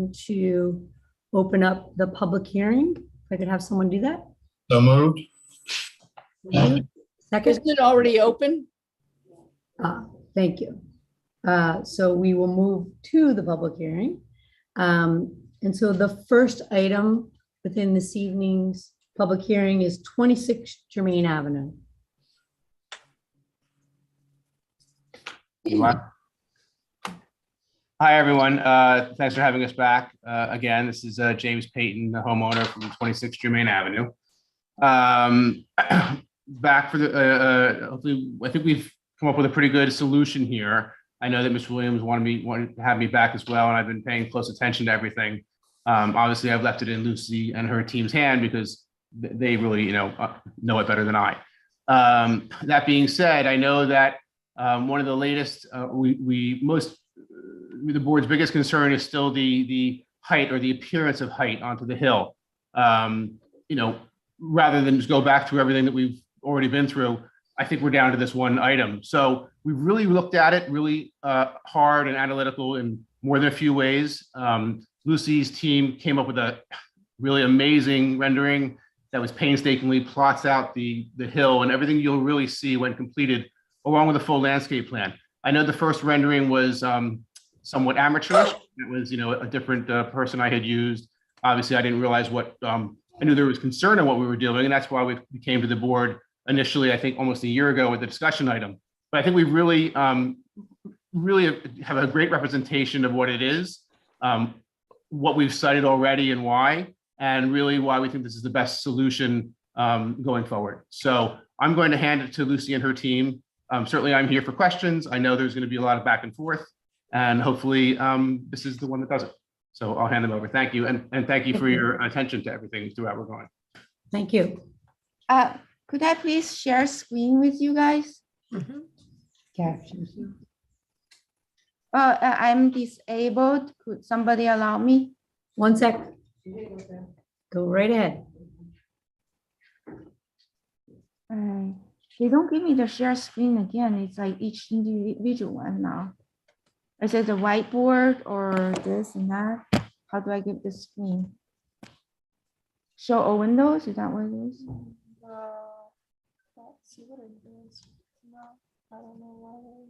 motion to open up the public hearing. If I could have someone do that. So moved. Second. Isn't it already open? Thank you. So we will move to the public hearing. And so the first item within this evening's public hearing is 26 Germain Avenue. Hi, everyone. Thanks for having us back. Again, this is James Payton, the homeowner from 26 Germain Avenue. Back for the, hopefully, I think we've come up with a pretty good solution here. I know that Mr. Williams wanted to have me back as well, and I've been paying close attention to everything. Obviously, I've left it in Lucy and her team's hand because they really, know it better than I. That being said, I know that one of the latest, the board's biggest concern is still the height or the appearance of height onto the hill. Rather than just go back through everything that we've already been through, I think we're down to this one item. So we really looked at it really hard and analytical in more than a few ways. Lucy's team came up with a really amazing rendering that was painstakingly plots out the hill and everything you'll really see when completed, along with a full landscape plan. I know the first rendering was somewhat amateurish. It was, a different person I had used. Obviously, I didn't realize what, I knew there was concern on what we were doing, and that's why we came to the board initially, I think almost a year ago with the discussion item. But I think we really, really have a great representation of what it is, what we've cited already and why, and really why we think this is the best solution going forward. So I'm going to hand it to Lucy and her team. Certainly I'm here for questions. I know there's going to be a lot of back and forth, and hopefully this is the one that does it. So I'll hand them over. Thank you. And thank you for your attention to everything throughout we're going. Thank you. Could I please share screen with you guys? Captions. I'm disabled. Could somebody allow me? One sec. Go right ahead. They don't give me the share screen again. It's like each individual one now. Is it the whiteboard or this and that? How do I get the screen? Show all windows, is that what it is? Let's see what it is. No, I don't know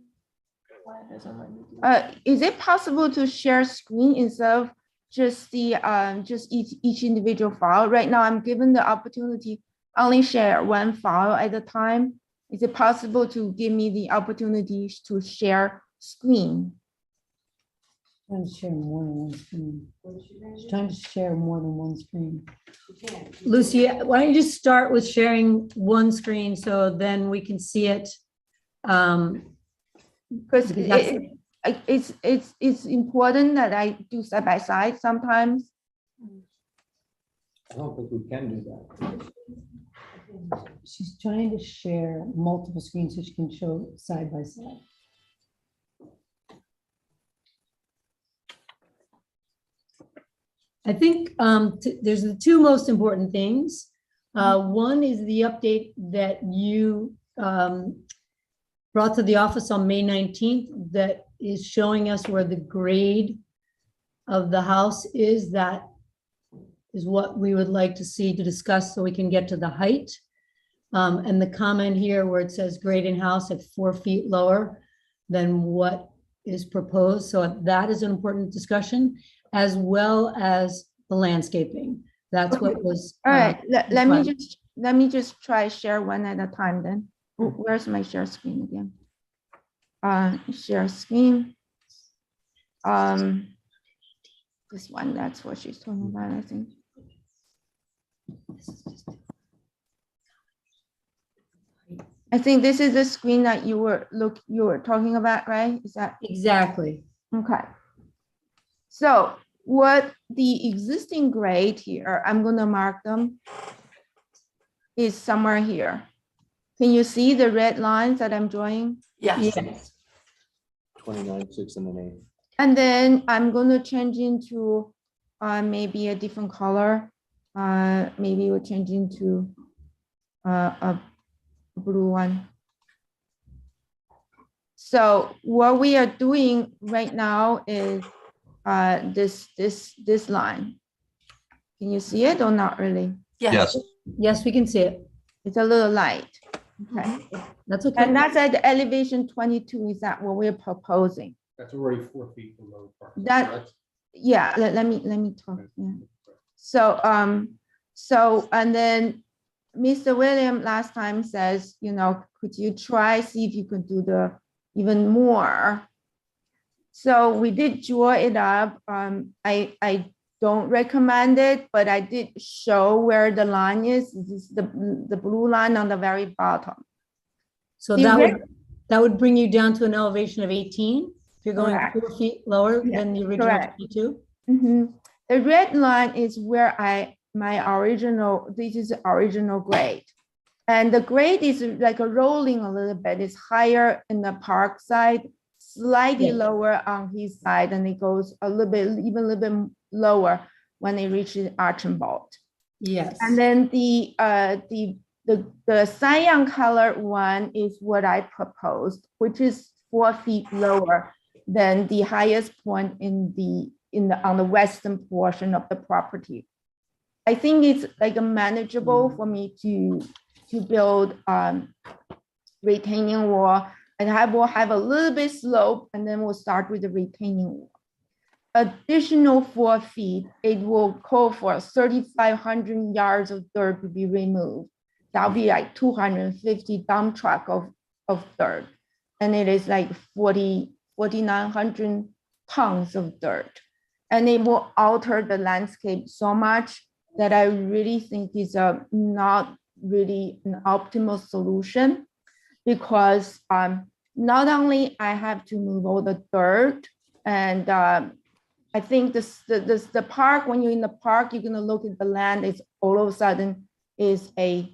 why it doesn't let me do that. Is it possible to share screen instead of just the just each individual file? Right now, I'm given the opportunity only share one file at a time. Is it possible to give me the opportunity to share screen? Trying to share more than one screen. She's trying to share more than one screen. Lucy, why don't you just start with sharing one screen so then we can see it? Because it's important that I do side by side sometimes. I don't think we can do that. She's trying to share multiple screens so she can show side by side. I think there's the two most important things. One is the update that you brought to the office on May 19th that is showing us where the grade of the house is. That is what we would like to see to discuss so we can get to the height. And the comment here where it says grade in house at 4 feet lower than what is proposed. So that is an important discussion, as well as the landscaping. That's what was. All right, let me just try share one at a time then. Where's my share screen again? Share screen. This one, that's what she's talking about, I think. I think this is the screen that you were talking about, right? Is that Exactly. okay? So what the existing grade here, I'm gonna mark them, is somewhere here. Can you see the red lines that I'm drawing? Yes. Yes. 29, 6, and an 8. And then I'm gonna change into maybe a different color. Maybe we'll change into a blue one. So what we are doing right now is this line. Can you see it or not really? Yes. Yes, we can see it. It's a little light. Okay. That's okay. And that's at elevation 22. Is that what we're proposing? That's already 4 feet below the parking. That- correct? Yeah, let me talk. Yeah. So, and then Mr. William last time says, could you try, see if you could do the even more? So we did draw it up. I don't recommend it, but I did show where the line is. This is the blue line on the very bottom. So the that would bring you down to an elevation of 18. If you're going Correct. 4 feet lower Yeah, than the original correct. 22. Mhm. The red line is where this is the original grade. And the grade is like a rolling a little bit. It's higher in the park side, slightly Yeah. lower on his side, and it goes a little bit, even a little bit lower when it reaches Archambault. Yes. And then the cyan color one is what I proposed, which is 4 feet lower than the highest point on the western portion of the property. I think it's like a manageable for me to build retaining wall, and I will have a little bit slope, and then we'll start with the retaining wall. Additional 4 feet, it will call for 3,500 yards of dirt to be removed. That'll be like 250 dump truck of dirt. And it is like 4,900 tons of dirt. And it will alter the landscape so much that I really think is not really an optimal solution, because not only I have to move all the dirt, and I think the park, when you're in the park, you're gonna look at the land, it's all of a sudden is it's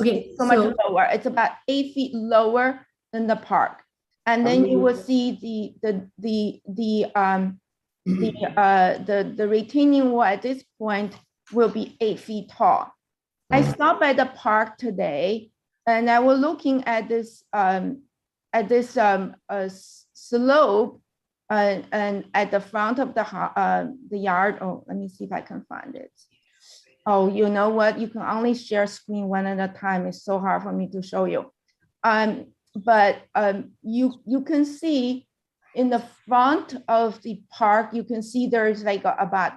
Okay, so much so- lower. It's about 8 feet lower than the park. And then you will see the retaining wall at this point will be 8 feet tall. I stopped at the park today, and I was looking at this slope and at the front of the yard. Oh, let me see if I can find it. Oh, you know what? You can only share screen one at a time. It's so hard for me to show you. But you can see in the front of the park, you can see there's like about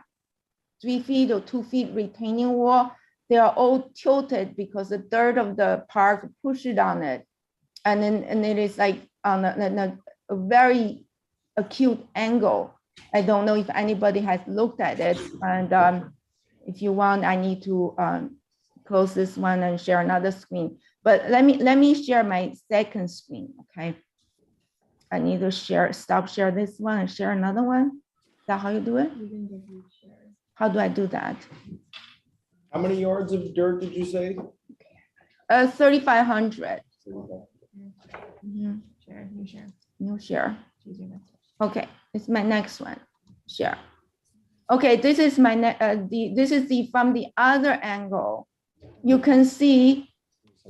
3 feet or 2 feet retaining wall. They are all tilted because the dirt of the park pushed it on it. And it is like on a very acute angle. I don't know if anybody has looked at it. And if you want, I need to close this one and share another screen. But let me share my second screen, okay? I need to stop share this one and share another one. Is that how you do it? How do I do that? How many yards of dirt did you say? 3,500. Mhm. Share, you share. New share. Choosing that. Okay, it's my next one. Share. Okay, this is my this is from the other angle. You can see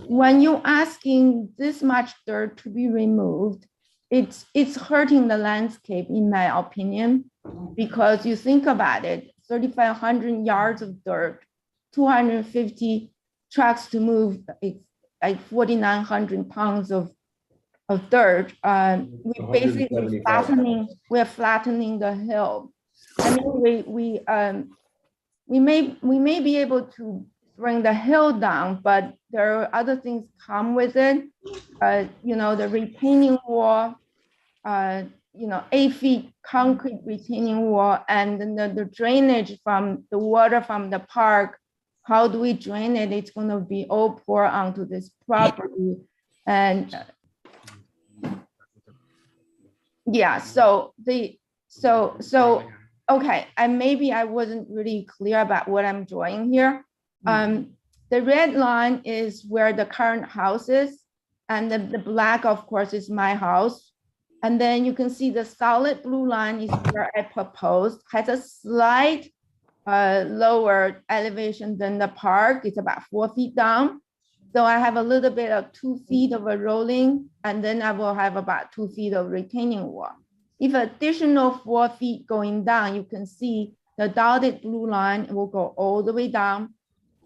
when you're asking this much dirt to be removed, it's hurting the landscape, in my opinion, because you think about it, 3,500 yards of dirt, 250 trucks to move, it's like 4,900 pounds of dirt. We basically we're flattening the hill. I mean, we may be able to bring the hill down, but there are other things come with it. The retaining wall, 8 feet concrete retaining wall, and then the drainage from the water from the park. How do we drain it? It's going to be all poured onto this property. And yeah, okay, and maybe I wasn't really clear about what I'm drawing here. The red line is where the current house is, and the black, of course, is my house. And then you can see the solid blue line is where I proposed, has a slight lower elevation than the park. It's about 4 feet down. So I have a little bit of 2 feet of a rolling, and then I will have about 2 feet of retaining wall. If additional 4 feet going down, you can see the dotted blue line will go all the way down.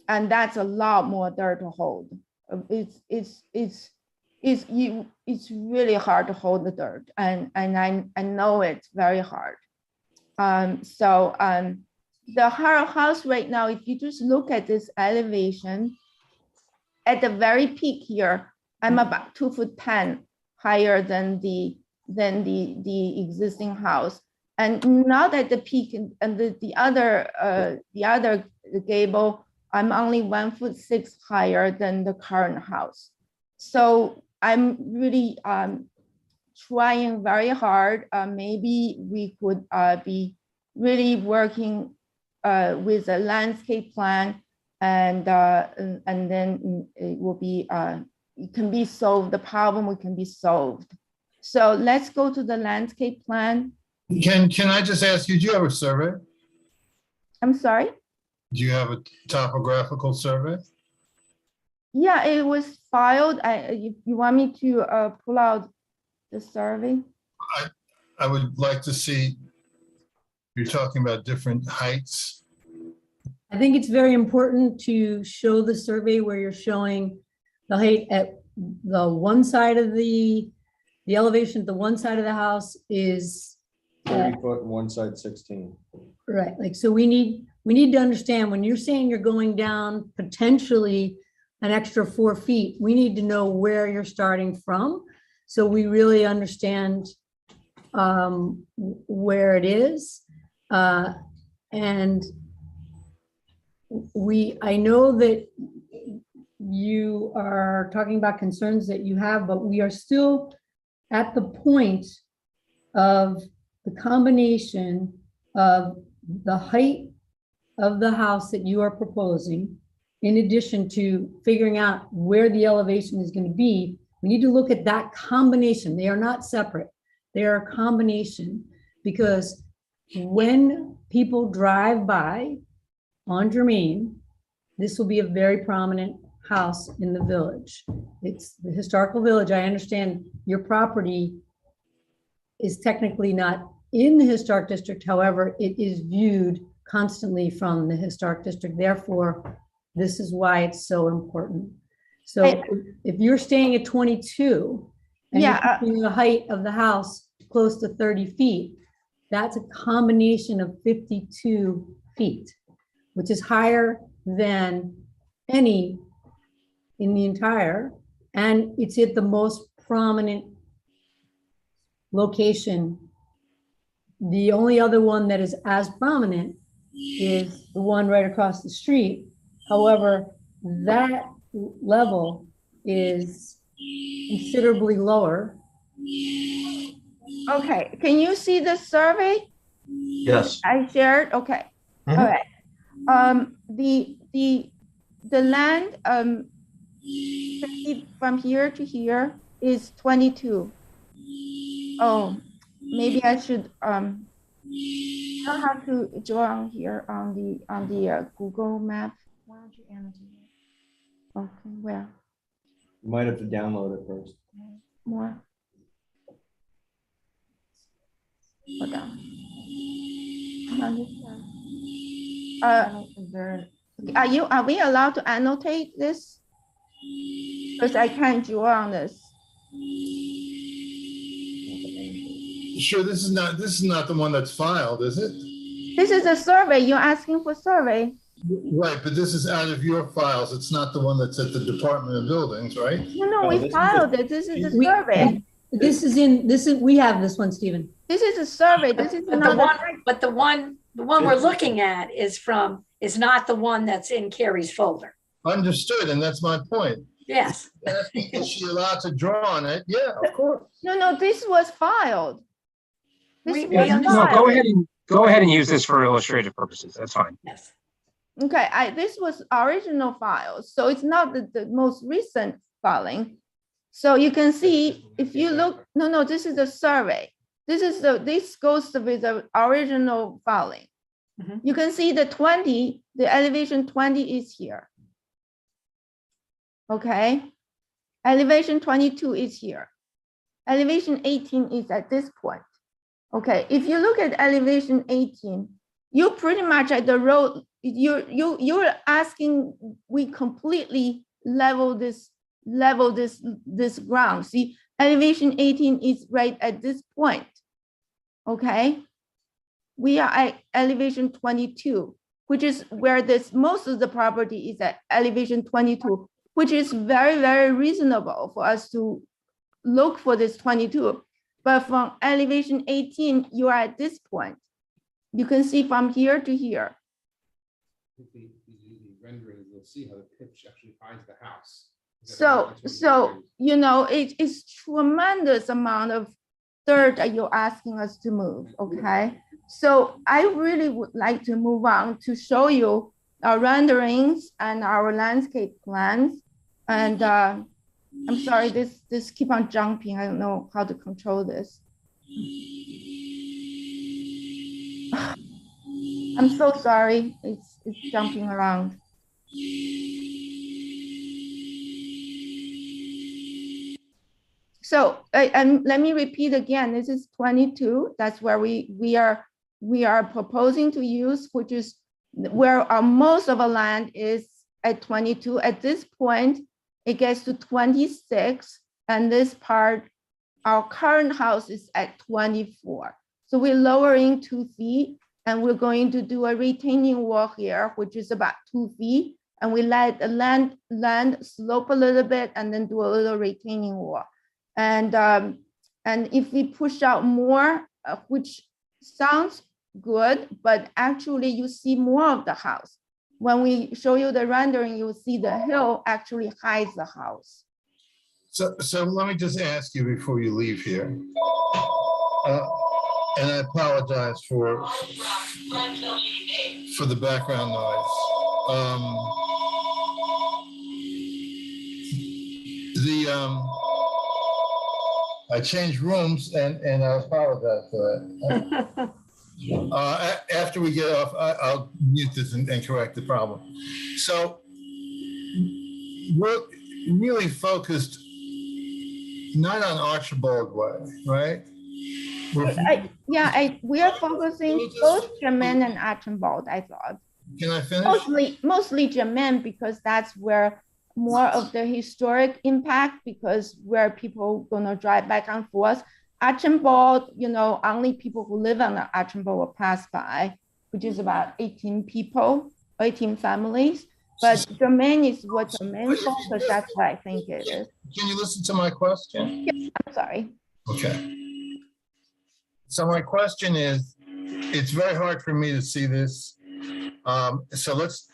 And that's a lot more dirt to hold. It's really hard to hold the dirt. And I know it's very hard. The house right now, if you just look at this elevation, at the very peak here, I'm about 2'10" higher than the existing house, and not at the peak and the other gable, I'm only 1'6" higher than the current house. So I'm really trying very hard. Maybe we could be really working with a landscape plan, and then it will be it can be solved. The problem can be solved. So let's go to the landscape plan. Can I just ask you, do you have a survey? I'm sorry. Do you have a topographical survey? Yeah, it was filed. You want me to pull out the survey? I would like to see, you're talking about different heights. I think it's very important to show the survey where you're showing the height at the one side of the elevation at the one side of the house is 30 foot and one side 16. right. Like, so we need to understand when you're saying you're going down potentially an extra 4 feet, we need to know where you're starting from. So we really understand where it is. And I know that you are talking about concerns that you have, but we are still at the point of the combination of the height of the house that you are proposing, in addition to figuring out where the elevation is going to be. We need to look at that combination. They are not separate. They are a combination, because when people drive by on Germain, this will be a very prominent house in the village. It's the historical village. I understand your property is technically not in the historic district. However, it is viewed constantly from the historic district. Therefore, this is why it's so important. So if you're staying at 22 and you're keeping the height of the house close to 30 feet, that's a combination of 52 feet, which is higher than any in the entire, and it's at the most prominent location. The only other one that is as prominent is the one right across the street. However, that level is considerably lower. Okay, can you see the survey? Yes. I shared, okay. Mhm. All right. The land from here to here is 22. Oh, maybe I should I don't have to draw on here on the Google map. Why don't you annotate it? Okay, where? You might have to download it first. More. Hold on. Come on, this one. Are we allowed to annotate this? Because I can't draw on this. Sure, this is not the one that's filed, is it? This is a survey. You're asking for survey. Right, but this is out of your files. It's not the one that's at the Department of Buildings, right? No, this we is filed it. This is a We- survey. We have this one, Stephen. This is a survey. This is But the one we're looking at is not the one that's in Carrie's folder. Understood, and that's my point. Yes. Is she allowed to draw on it? Yeah, of course. No, this was filed. This We was understand. No, filed. go ahead and use this for illustrative purposes. That's fine. Yes. Okay, this was original file, so it's not the most recent filing. So you can see, if you look, no, this is a survey. This goes with the original filing. Mhm. You can see the elevation 20 is here. Okay, elevation 22 is here. Elevation 18 is at this point. Okay, if you look at elevation 18, you pretty much at the road, you're asking we completely level this ground. See, elevation 18 is right at this point. Okay, we are at elevation 22, which is where most of the property is at elevation 22, which is very, very reasonable for us to look for this 22. But from elevation 18, you are at this point. You can see from here to here. If you use the renderings, you'll see how the pitch actually hides the house. So you know, it's tremendous amount of dirt that you're asking us to move, okay? So I really would like to move on to show you our renderings and our landscape plans. And I'm sorry, this keep on jumping. I don't know how to control this. I'm so sorry, it's jumping around. So and let me repeat again, this is 22. That's where we are proposing to use, which is where most of our land is at 22. At this point, it gets to 26, and this part, our current house is at 24. So we're lowering 2 feet, and we're going to do a retaining wall here, which is about 2 feet, and we let the land slope a little bit, and then do a little retaining wall. And if we push out more, which sounds good, but actually you see more of the house. When we show you the rendering, you'll see the hill actually hides the house. So let me just ask you before you leave here. And I apologize for the background noise. I changed rooms and I apologize for that. After we get off, I'll mute this and correct the problem. So we're really focused not on Archibald Way, right? We are focusing both Germain and Archibald, I thought. Can I finish? Mostly Germain, because that's where more of the historic impact, because where people gonna drive back and forth. Archibald, you know, only people who live on the Archibald will pass by, which is about 18 people, 18 families. But Germain is what the main focus, that's what I think it is. Can you listen to my question? Yes, I'm sorry. Okay. So my question is, it's very hard for me to see this. So let's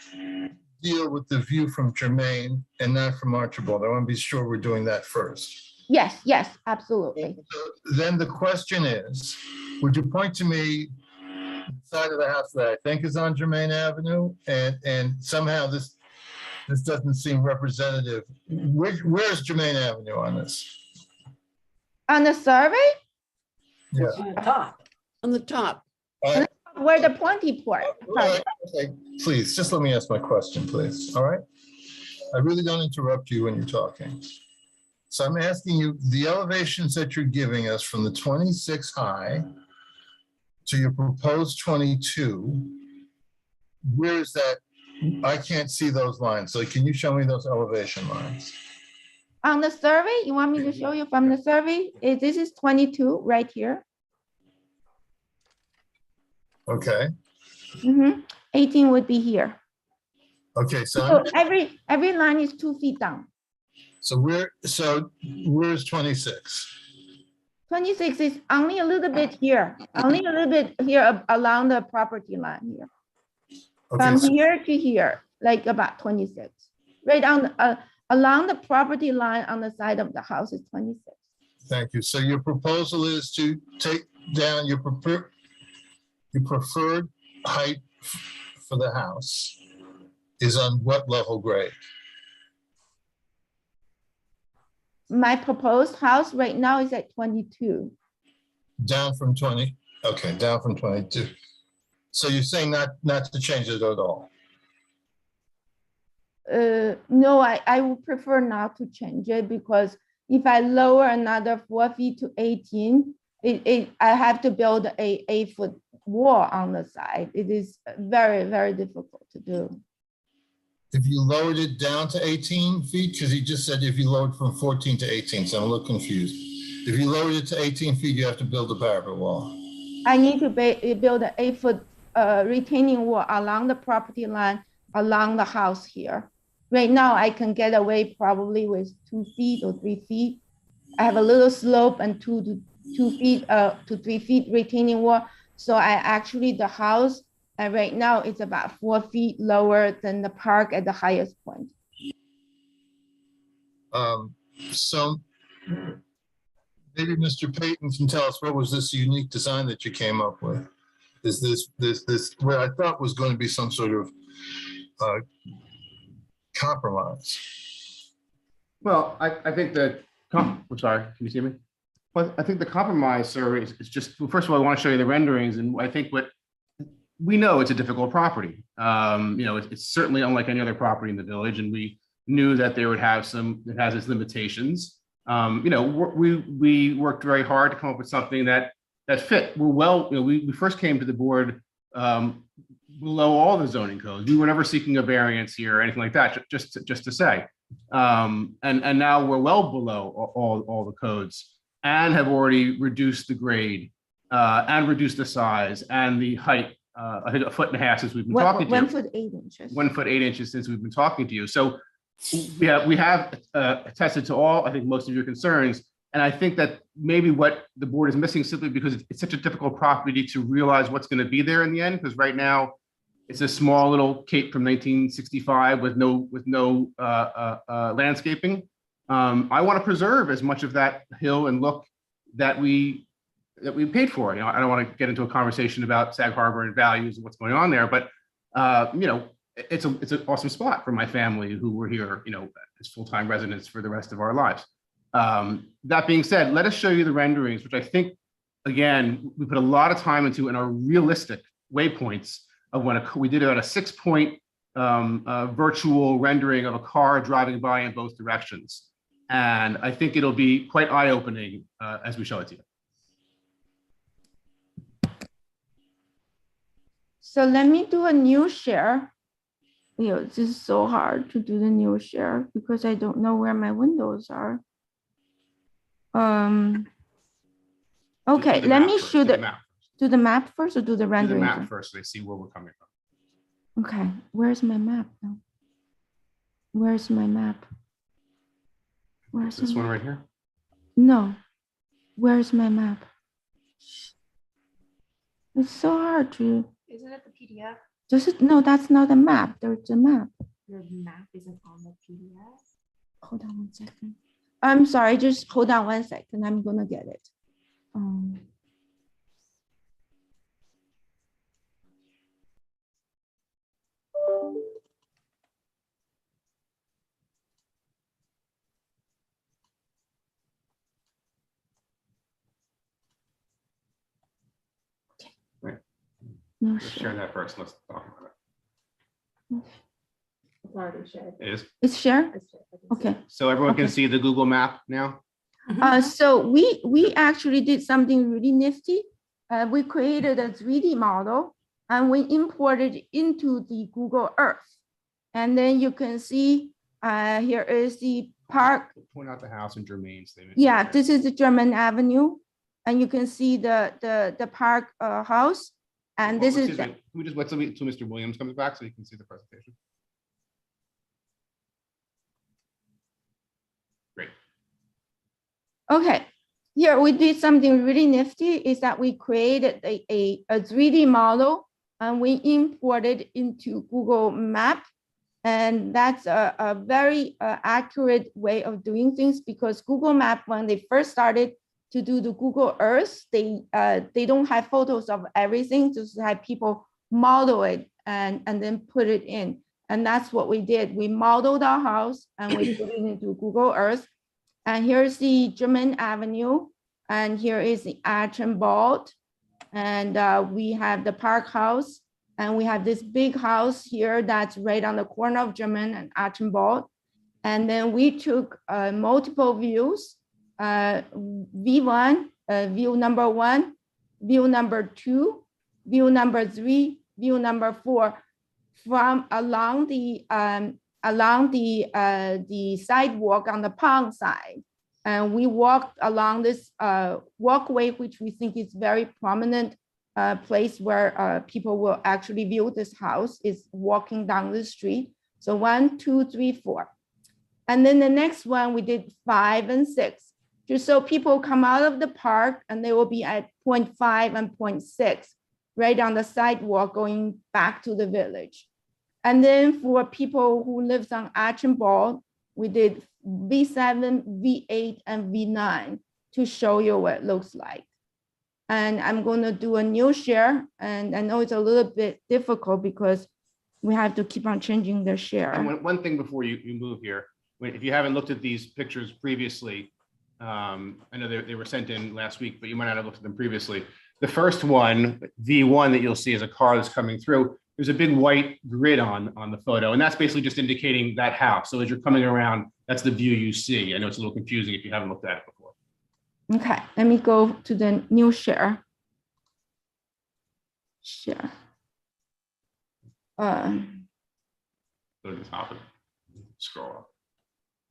deal with the view from Germain and not from Archibald. I want to be sure we're doing that first. Yes, absolutely. Then the question is, would you point to me the side of the house that I think is on Germain Avenue? And somehow this doesn't seem representative. Where's Germain Avenue on this? On the survey? Yeah. On the top. On the top. Where the pointy part. Okay, please, just let me ask my question, please. All right? I really don't interrupt you when you're talking. So I'm asking you, the elevations that you're giving us from the 26 high to your proposed 22, where is that? I can't see those lines. So can you show me those elevation lines? On the survey, you want me to show you from the survey? This is 22 right here. Okay. 18 would be here. Okay, So every line is 2 feet down. So where's 26? 26 is only a little bit here, along the property line here. Okay, From so- here to here, like about 26. Right on along the property line on the side of the house is 26. Thank you. So your proposal is to take down your preferred height for the house is on what level grade? My proposed house right now is at 22. Down from 20? Okay, down from 22. So you're saying not to change it at all? No, I would prefer not to change it, because if I lower another 4 feet to 18, I have to build a 8-foot wall on the side. It is very, very difficult to do. If you lowered it down to 18 feet, because he just said if you lowered from 14 to 18, so I'm a little confused. If you lowered it to 18 feet, you have to build a parapet wall. I need to build an 8-foot retaining wall along the property line, along the house here. Right now, I can get away probably with 2 feet or 3 feet. I have a little slope and 2 feet to 3 feet retaining wall. So I actually, the house right now is about 4 feet lower than the park at the highest point. So maybe Mr. Payton can tell us, what was this unique design that you came up with? Is this what I thought was going to be some sort of compromise? Well, I think that, I'm sorry, can you see me? Well, I think the compromise, sir, is just, well, first of all, I want to show you the renderings, and I think what we know, it's a difficult property. It's certainly unlike any other property in the village, and we knew that there would have it has its limitations. We worked very hard to come up with something that fit. We first came to the board below all the zoning codes. We were never seeking a variance here or anything like that, just to say. And now we're well below all the codes and have already reduced the grade and reduced the size and the height. I think 1.5 feet since we've been talking to you. 1 foot 8 inches. 1 foot 8 inches since we've been talking to you. So we have attested to all, I think, most of your concerns. And I think that maybe what the board is missing, simply because it's such a difficult property to realize what's going to be there in the end, because right now it's a small little cape from 1965 with no landscaping. I want to preserve as much of that hill and look that we paid for. I don't want to get into a conversation about Sag Harbor and values and what's going on there, but it's an awesome spot for my family who were here, as full-time residents for the rest of our lives. That being said, let us show you the renderings, which I think, again, we put a lot of time into and are realistic waypoints of when we did about a 6-point virtual rendering of a car driving by in both directions. And I think it'll be quite eye-opening as we show it to you. So let me do a new share. This is so hard to do the new share because I don't know where my windows are. Okay, let me show do the map first or do the rendering? Do the map first so they see where we're coming from. Okay, where's my map now? Where's my map? Where's This one right here? No, where's my map? It's so hard to. Isn't it the PDF? No, that's not a map. There's a map. Your map isn't on the PDF. Hold on 1 second. I'm sorry, just hold on 1 second. I'm gonna get it. No, Let's share that first. Let's talk about it. It's already shared. It is. It's share? It's shared. I can see Okay. So everyone can Okay. see the Google map now? So we actually did something really nifty. We created a 3D model and we imported into the Google Earth. And then you can see here is the park. Point out the house in Germain. Yeah, this is the Germain Avenue. And you can see the park house. And this is, Can we just wait till Mr. Williams comes back so you can see the presentation? Great. okay. Here we did something really nifty is that we created a 3D model and we imported into Google Map. And that's a very accurate way of doing things because Google Map, when they first started to do the Google Earth, they don't have photos of everything, just have people model it and then put it in. And that's what we did. We modeled our house and we put it into Google Earth. And here's the Germain Avenue. And here is the Archambault. And we have the Park House. And we have this big house here that's right on the corner of Germain and Archambault. And then we took multiple views, V1, view number 1, view number 2, view number 3, view number 4 from along the sidewalk on the pond side. And we walked along this walkway, which we think is very prominent place where people will actually view this house, is walking down the street. So 1, 2, 3, 4. And then the next one, we did 5 and 6. Just so people come out of the park and they will be at 0.5 and 0.6, right on the sidewalk going back to the village. And then for people who lives on Archambault, we did V7, V8, and V9 to show you what it looks like. And I'm going to do a new share. And I know it's a little bit difficult because we have to keep on changing the share. And one thing before you move here, if you haven't looked at these pictures previously, I know they were sent in last week, but you might not have looked at them previously. The first one, V1, that you'll see is a car that's coming through. There's a big white grid on the photo, and that's basically just indicating that house. So as you're coming around, that's the view you see. I know it's a little confusing if you haven't looked at it before. Okay, let me go to the new share. Share. Go to the top of it. Scroll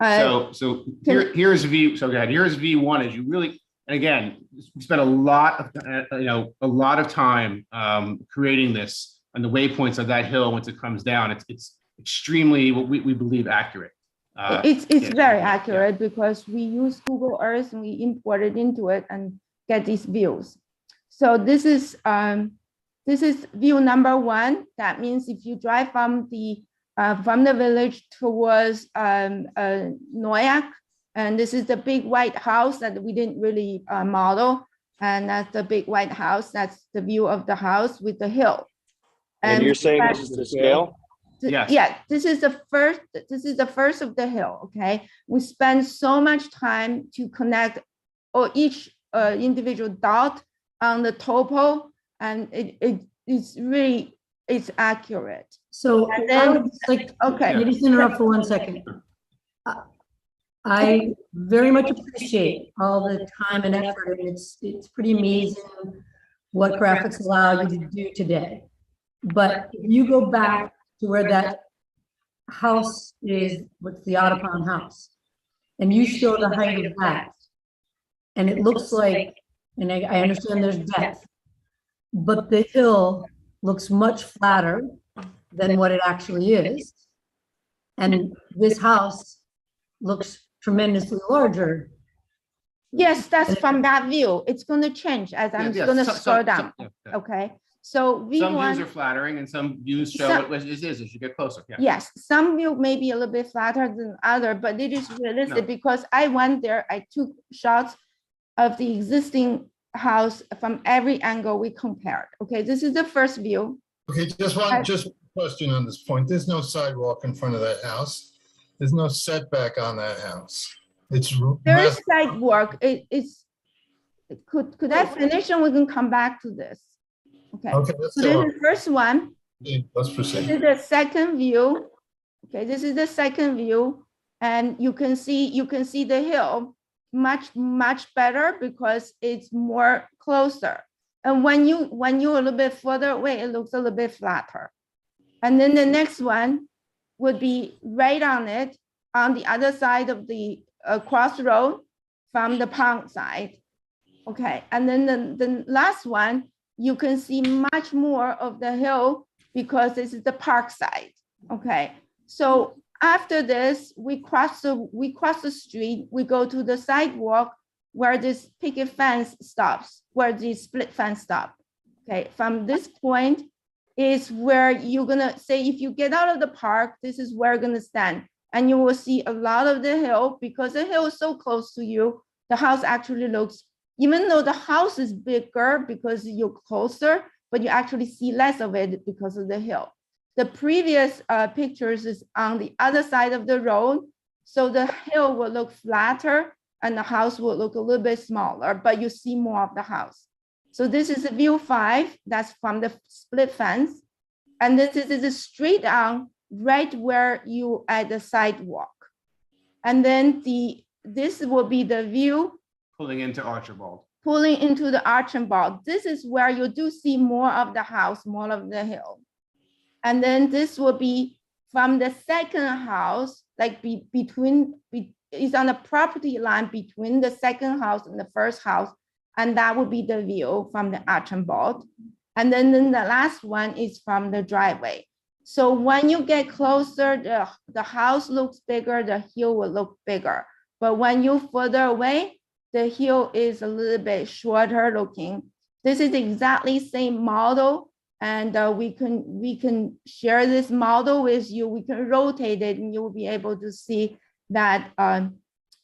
up. So here's V. So again, here's V1. As you really, and again, we spent a lot of time creating this and the waypoints of that hill once it comes down. It's extremely what we believe accurate. It's very accurate because we use Google Earth and we import it into it and get these views. So this is view number 1. That means if you drive from the village towards Noyak, and this is the big white house that we didn't really model, and that's the big white house. That's the view of the house with the hill. And you're saying this is the scale? Yes. Yeah, this is the first. This is the first of the hill. Okay, we spend so much time to connect each individual dot on the topo, and it's accurate. So And then- I would just like, Okay. let me just interrupt for 1 second. I very much appreciate all the time and effort, and it's pretty amazing what graphics allow you to do today. But if you go back to where that house is, what's the Audubon house, and you show the height of that, and it looks like, and I understand there's depth, but the hill looks much flatter than what it actually is. And this house looks tremendously larger. Yes, that's from that view. It's going to change as I'm going to scroll down. Okay, so Some views V1. are flattering and some views show Some- what it is as you get closer. Yeah. Yes, some view may be a little bit flatter than other, but it is realistic No. because I went there, I took shots of the existing house from every angle we compared. Okay, this is the first view. Okay, just one question on this point. There's no sidewalk in front of that house. There's no setback on that house. It's There is sidewalk. Could I finish and we can come back to this? Okay, okay. Let's so this go. is the first one. Let's This proceed. is the second view. Okay, this is the second view. And you can see the hill much better because it's more closer. And when you're a little bit further away, it looks a little bit flatter. And then the next one would be right on it on the other side of the crossroad from the pond side. Okay, and then the last one, you can see much more of the hill because this is the park side. Okay, so after this, we cross the street, we go to the sidewalk where this picket fence stops, where the split fence stop. Okay, from this point is where you're gonna say, if you get out of the park, this is where you're gonna stand. And you will see a lot of the hill because the hill is so close to you. The house actually looks, even though the house is bigger because you're closer, but you actually see less of it because of the hill. The previous pictures is on the other side of the road. So the hill will look flatter and the house will look a little bit smaller, but you see more of the house. So this is view 5, that's from the split fence. And this is straight down right where you at the sidewalk. And then this will be the view Pulling into Archibald. pulling into the Archambault. This is where you do see more of the house, more of the hill. And then this will be from the second house, like it's on the property line between the second house and the first house. And that would be the view from the Archambault. And then the last one is from the driveway. So when you get closer, the house looks bigger, the hill will look bigger. But when you're further away, the hill is a little bit shorter looking. This is exactly same model. And we can share this model with you. We can rotate it and you will be able to see that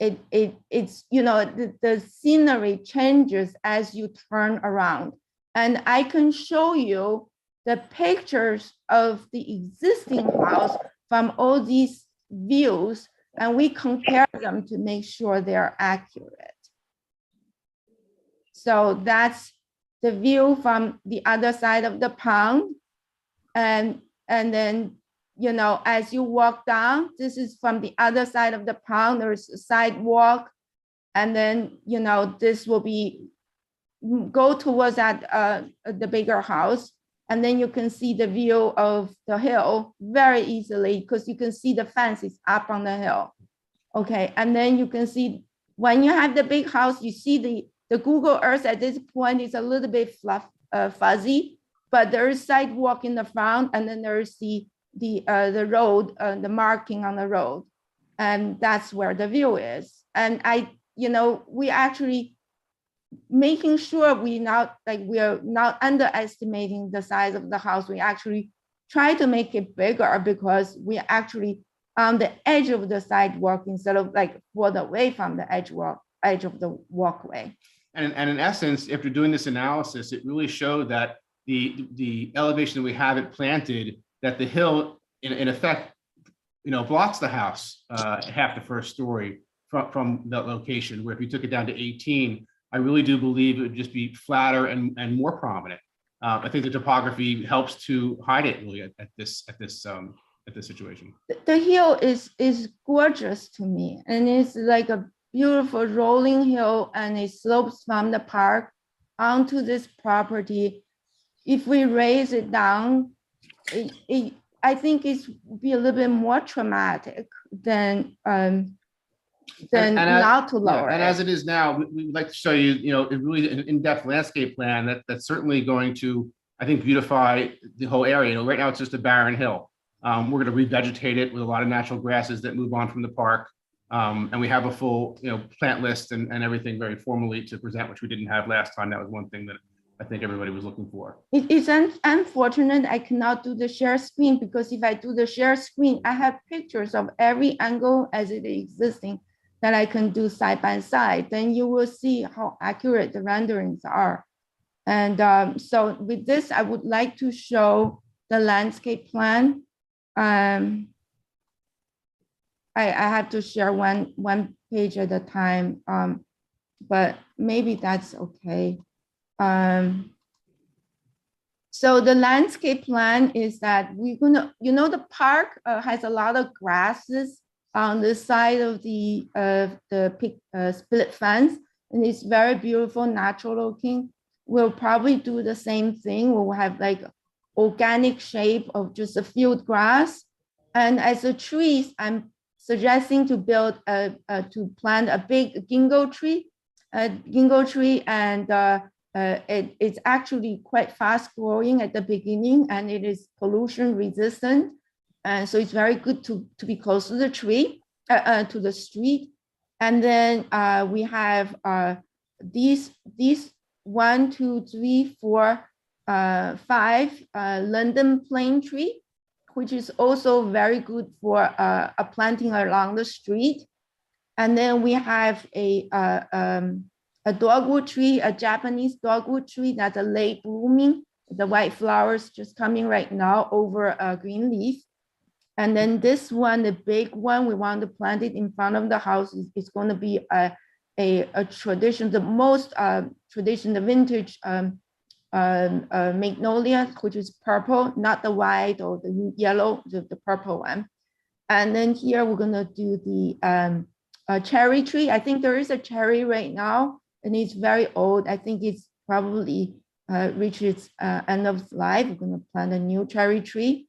it's, you know, the scenery changes as you turn around. And I can show you the pictures of the existing house from all these views, and we compare them to make sure they're accurate. So that's the view from the other side of the pond. And then, you know, as you walk down, this is from the other side of the pond, there's a sidewalk. And then, you know, this will be, go towards that, the bigger house. And then you can see the view of the hill very easily because you can see the fence is up on the hill. Okay, and then you can see when you have the big house, you see the Google Earth at this point is a little bit fuzzy, but there is sidewalk in the front, and then there is the road, the marking on the road, and that's where the view is. And we actually making sure we are not underestimating the size of the house. We actually try to make it bigger because we actually on the edge of the sidewalk instead of like further away from the edge of the walkway. And in essence, after doing this analysis, it really showed that the elevation that we have it planted, that the hill in effect, you know, blocks the house half the first story from that location, where if you took it down to 18, I really do believe it would just be flatter and more prominent. I think the topography helps to hide it really at this situation. The hill is gorgeous to me, and it's like a beautiful rolling hill, and it slopes from the park onto this property. If we raise it down, I think it's be a little bit more traumatic than not to lower. And as it is now, we would like to show you, you know, really an in-depth landscape plan that's certainly going to, I think, beautify the whole area. You know, right now it's just a barren hill. We're going to revegetate it with a lot of natural grasses that move on from the park. And we have a full, you know, plant list and everything very formally to present, which we didn't have last time. That was one thing that I think everybody was looking for. It's unfortunate I cannot do the share screen, because if I do the share screen, I have pictures of every angle as it is existing that I can do side by side. Then you will see how accurate the renderings are. And so with this, I would like to show the landscape plan. I have to share one page at a time, but maybe that's okay. So the landscape plan is that we're gonna, you know, the park has a lot of grasses on the side of the split fence, and it's very beautiful, natural looking. We'll probably do the same thing. We'll have like organic shape of just a field grass. And as the trees, I'm suggesting to build to plant a big ginkgo tree, and it's actually quite fast growing at the beginning, and it is pollution resistant. And so it's very good to be close to the tree, to the street. And then we have these 1, 2, 3, 4, 5 London plane tree, which is also very good for a planting along the street. And then we have a dogwood tree, a Japanese dogwood tree that's a late blooming. The white flowers just coming right now over a green leaf. And then this one, the big one, we want to plant it in front of the house. It's going to be a tradition, the most traditional vintage magnolia, which is purple, not the white or the yellow, the purple one. And then here we're going to do the cherry tree. I think there is a cherry right now. and it's very old. I think it's probably reached its end of life. We're gonna plant a new cherry tree.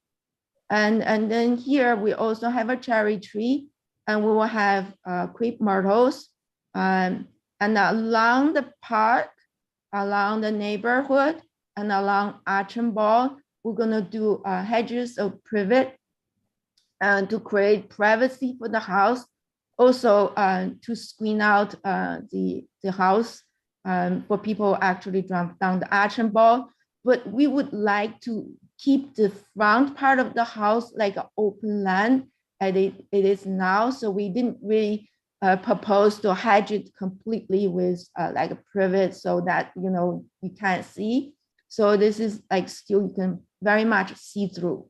And then here we also have a cherry tree, and we will have crepe myrtles. And along the park, along the neighborhood, and along Archambault, we're gonna do hedges of privet and to create privacy for the house. Also to screen out the house for people actually drive down the Archambault. But we would like to keep the front part of the house like an open land as it is now. So we didn't really propose to hedge it completely with like a privet so that, you know, you can't see. So this is like still you can very much see through.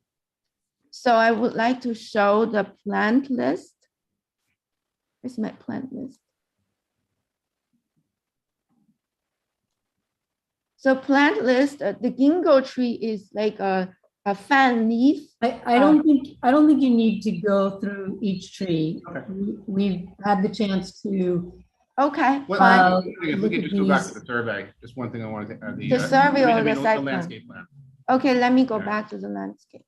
So I would like to show the plant list. Where's my plant list? So plant list, the ginkgo tree is like a fan leaf. I don't think you need to go through each tree. Okay. We've had the chance to. Okay, Well, fine. if we look could at just go back to these. the survey, just one thing I wanted to. The survey or the site plan? landscape plan. Okay, let me go Yeah. back to the landscape.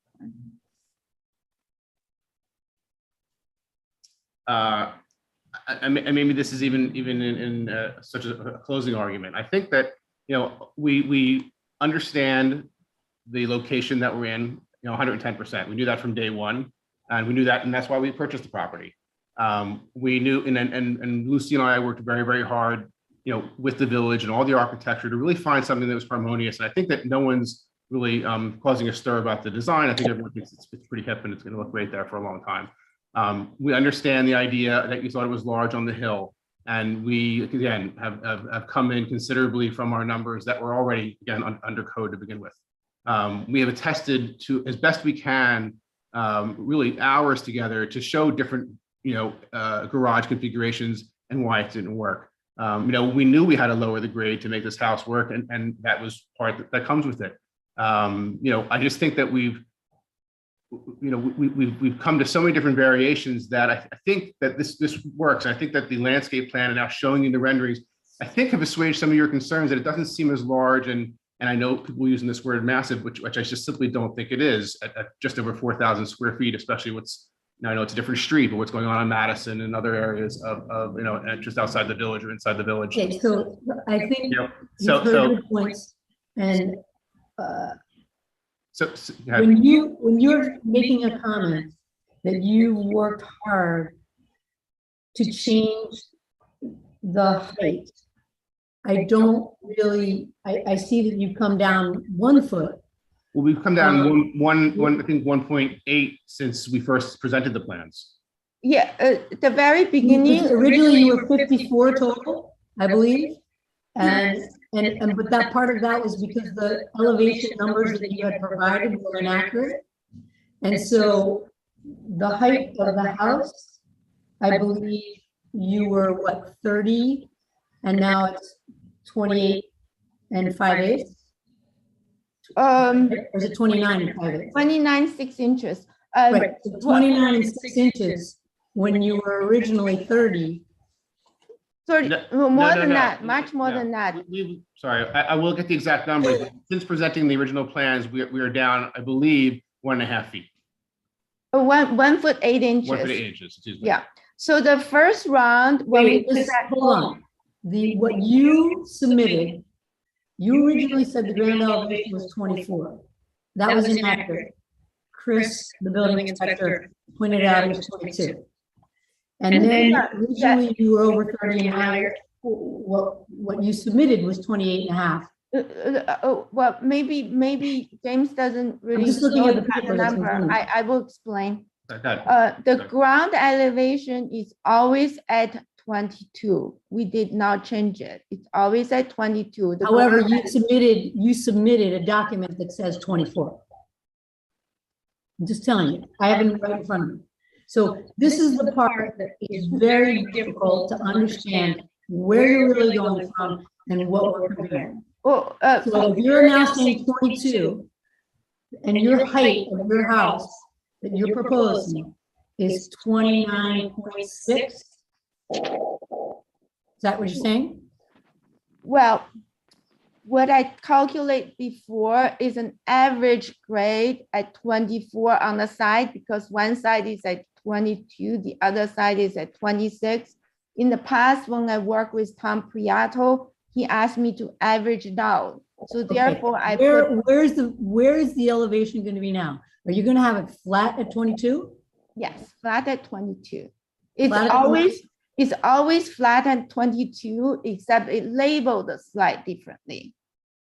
And maybe this is even in such a closing argument. I think that, you know, we understand the location that we're in, you know, 110%. We knew that from day one, and we knew that, and that's why we purchased the property. We knew, and Lucy and I worked very, very hard, you know, with the village and all the architecture to really find something that was harmonious. And I think that no one's really causing a stir about the design. I think everyone thinks it's pretty hip and it's going to look great there for a long time. We understand the idea that you thought it was large on the hill, and we again have come in considerably from our numbers that were already again under code to begin with. We have attested to as best we can, really hours together to show different, you know, garage configurations and why it didn't work. You know, we knew we had to lower the grade to make this house work, and that was part that comes with it. You know, I just think that we've come to so many different variations that I think that this works. I think that the landscape plan and now showing you the renderings, I think have assuaged some of your concerns that it doesn't seem as large. And I know people using this word massive, which I just simply don't think it is at just over 4,000 square feet, especially what's, now I know it's a different street, but what's going on Madison and other areas of you know, just outside the village or inside the village. Okay, so I think You know, you've heard so the points, and yeah. when you're making a comment that you worked hard to change the height, I don't really, I see that you come down 1 foot. Well, we've come down I think 1.8 since we first presented the plans. Yeah, the very beginning. Originally you were 54 total, I believe. And but that part of that was because the elevation numbers that you had provided were inaccurate. And so the height of the house, I believe you were what, 30? And now it's 28 and 5/8? Or is it 29 and 5/8? 29 6 inches. Right, so 29 and 6 inches when you were originally 30. Sorry, No, more no, than no. that, much more No, than that. Sorry, I will get the exact numbers. Since presenting the original plans, we are down, I believe, 1.5 feet. 1 foot 8 inches. 1 foot 8 inches, excuse me. Yeah. So the first round, when Wait, we just hold on. What you submitted, you originally said the ground elevation was 24. That was inaccurate. Chris, the building inspector, pointed out it was 22. And then originally you were over 30 and now what you submitted was 28 and a half. well, maybe James doesn't really just looking know at the the paper that's in front number. of me. I will explain. Okay. The ground elevation is always at 22. We did not change it. It's always at 22. The However, ground- you submitted a document that says 24. I'm just telling you, I have it right in front of me. So this is the part that is very difficult to understand where you're really going from and what we're comparing. Oh, So if you're now saying 22 and your height of your house that you're proposing is 29.6, is that what you're saying? Well, what I calculate before is an average grade at 24 on the side because one side is at 22, the other side is at 26. In the past, when I worked with Tom Priato, he asked me to average it out. So Okay, therefore I where's the elevation going to be now? Are you going to have it flat at 22? yes, flat at 22. It's Flat at always flat at 22, except it labeled slightly differently.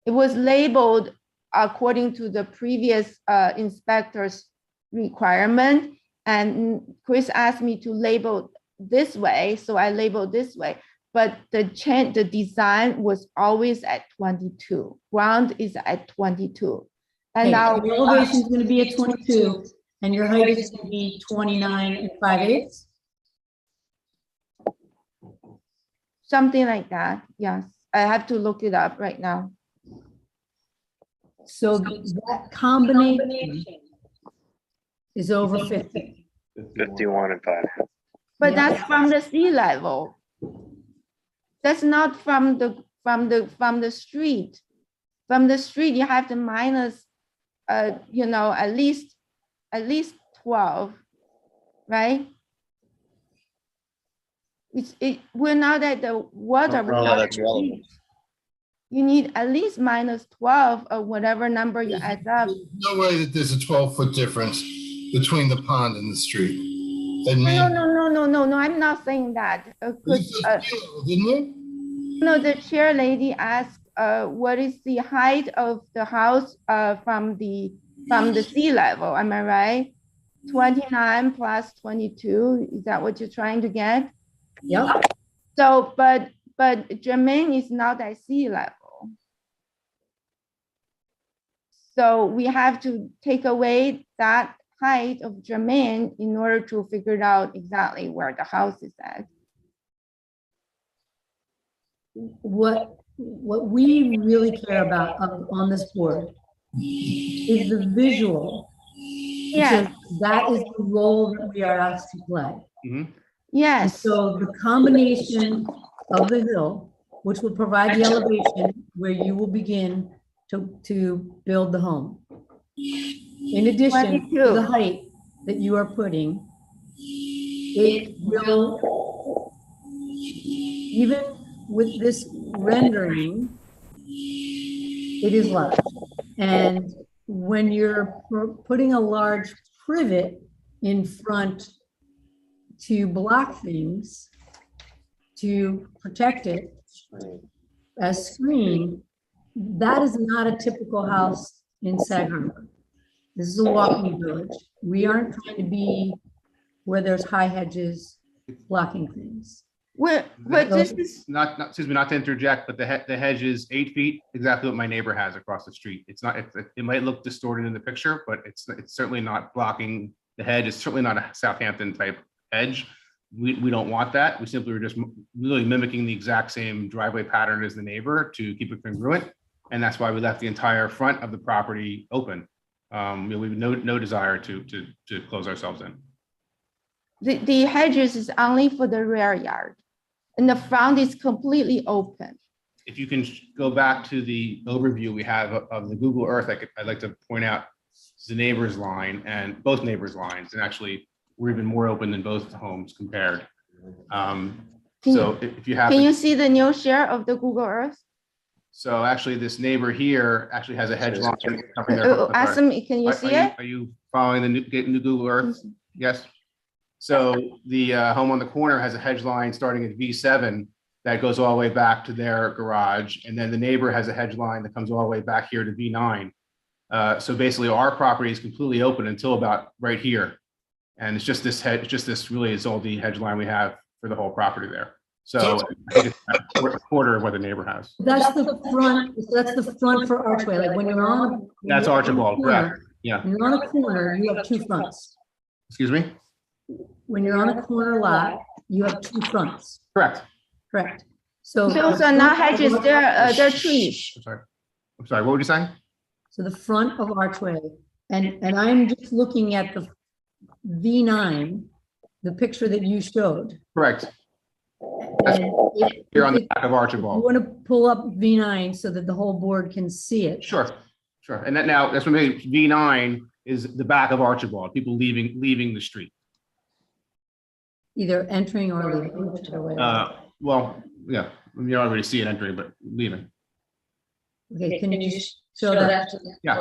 It was labeled according to the previous inspector's requirement. And Chris asked me to label this way, so I labeled this way. But the design was always at 22. Ground is at 22. And Okay, now your elevation is going to be at 22 and your height is going to be 29 and 5/8. something like that. Yes, I have to look it up right now. So that combination is over 50. 51 and 5. But Yeah. that's from the sea level. That's not from the street. From the street, you have to minus, at least 12, right? We're not at the water. we're No, not that's at the relevant. beach. You need at least minus 12 or whatever number you add up. There's no way that there's a 12-foot difference between the pond and the street. And No, I'm not saying that. didn't you? No, the chair lady asked, what is the height of the house from the sea level? Am I right? 29 plus 22. Is that what you're trying to get? Yep. So, but Germain is not at sea level. So we have to take away that height of Germain in order to figure out exactly where the house is at. What we really care about on this board is the visual. Yes. Because that is the role that we are asked to play. And Yes. so the combination of the hill, which will provide the elevation where you will begin to build the home. In addition to 22. the height that you are putting, it will, even with this rendering, it is large. And when you're putting a large privet in front to block things, to protect it as screen, that is not a typical house in Sag Harbor. This is a walking village. We aren't trying to be where there's high hedges blocking things. But this is, Excuse me, not to interject, but the hedge is 8 feet, exactly what my neighbor has across the street. It's not, it might look distorted in the picture, but it's certainly not blocking the hedge. It's certainly not a Southampton type hedge. We don't want that. We simply were just really mimicking the exact same driveway pattern as the neighbor to keep it congruent. And that's why we left the entire front of the property open. We have no desire to close ourselves in. the hedges is only for the rear yard. And the front is completely open. If you can go back to the overview we have of the Google Earth, I'd like to point out the neighbor's line and both neighbors' lines, and actually we're even more open than both homes compared. So if you have, Can you see the new share of the Google Earth? so actually this neighbor here actually has a hedge line. covering their- Ask them, can you see it? Are you following the new Google Earth? Yes. So the home on the corner has a hedge line starting at V7 that goes all the way back to their garage. And then the neighbor has a hedge line that comes all the way back here to V9. So basically our property is completely open until about right here. And it's just this hedge, just this really is all the hedge line we have for the whole property there. So I think it's a quarter of what the neighbor has. That's the front for Archway, like when you're on. That's Archibald, correct? Yeah. When you're on a corner, you have two fronts. Excuse me? When you're on a corner lot, you have two fronts, Correct. correct? So. Those are not hedges, they're trees. I'm sorry, what were you saying? So the front of Archway, and I'm just looking at the V9, the picture that you showed. Correct. That's And here on the if back of you Archibald. want to pull up V9 so that the whole board can see it. Sure, sure. And that now, that's what made V9 is the back of Archibald, people leaving the street. Either entering or leaving, whichever way. Well, yeah, you don't already see it entering, but leaving. Okay, can you just show that? Yeah.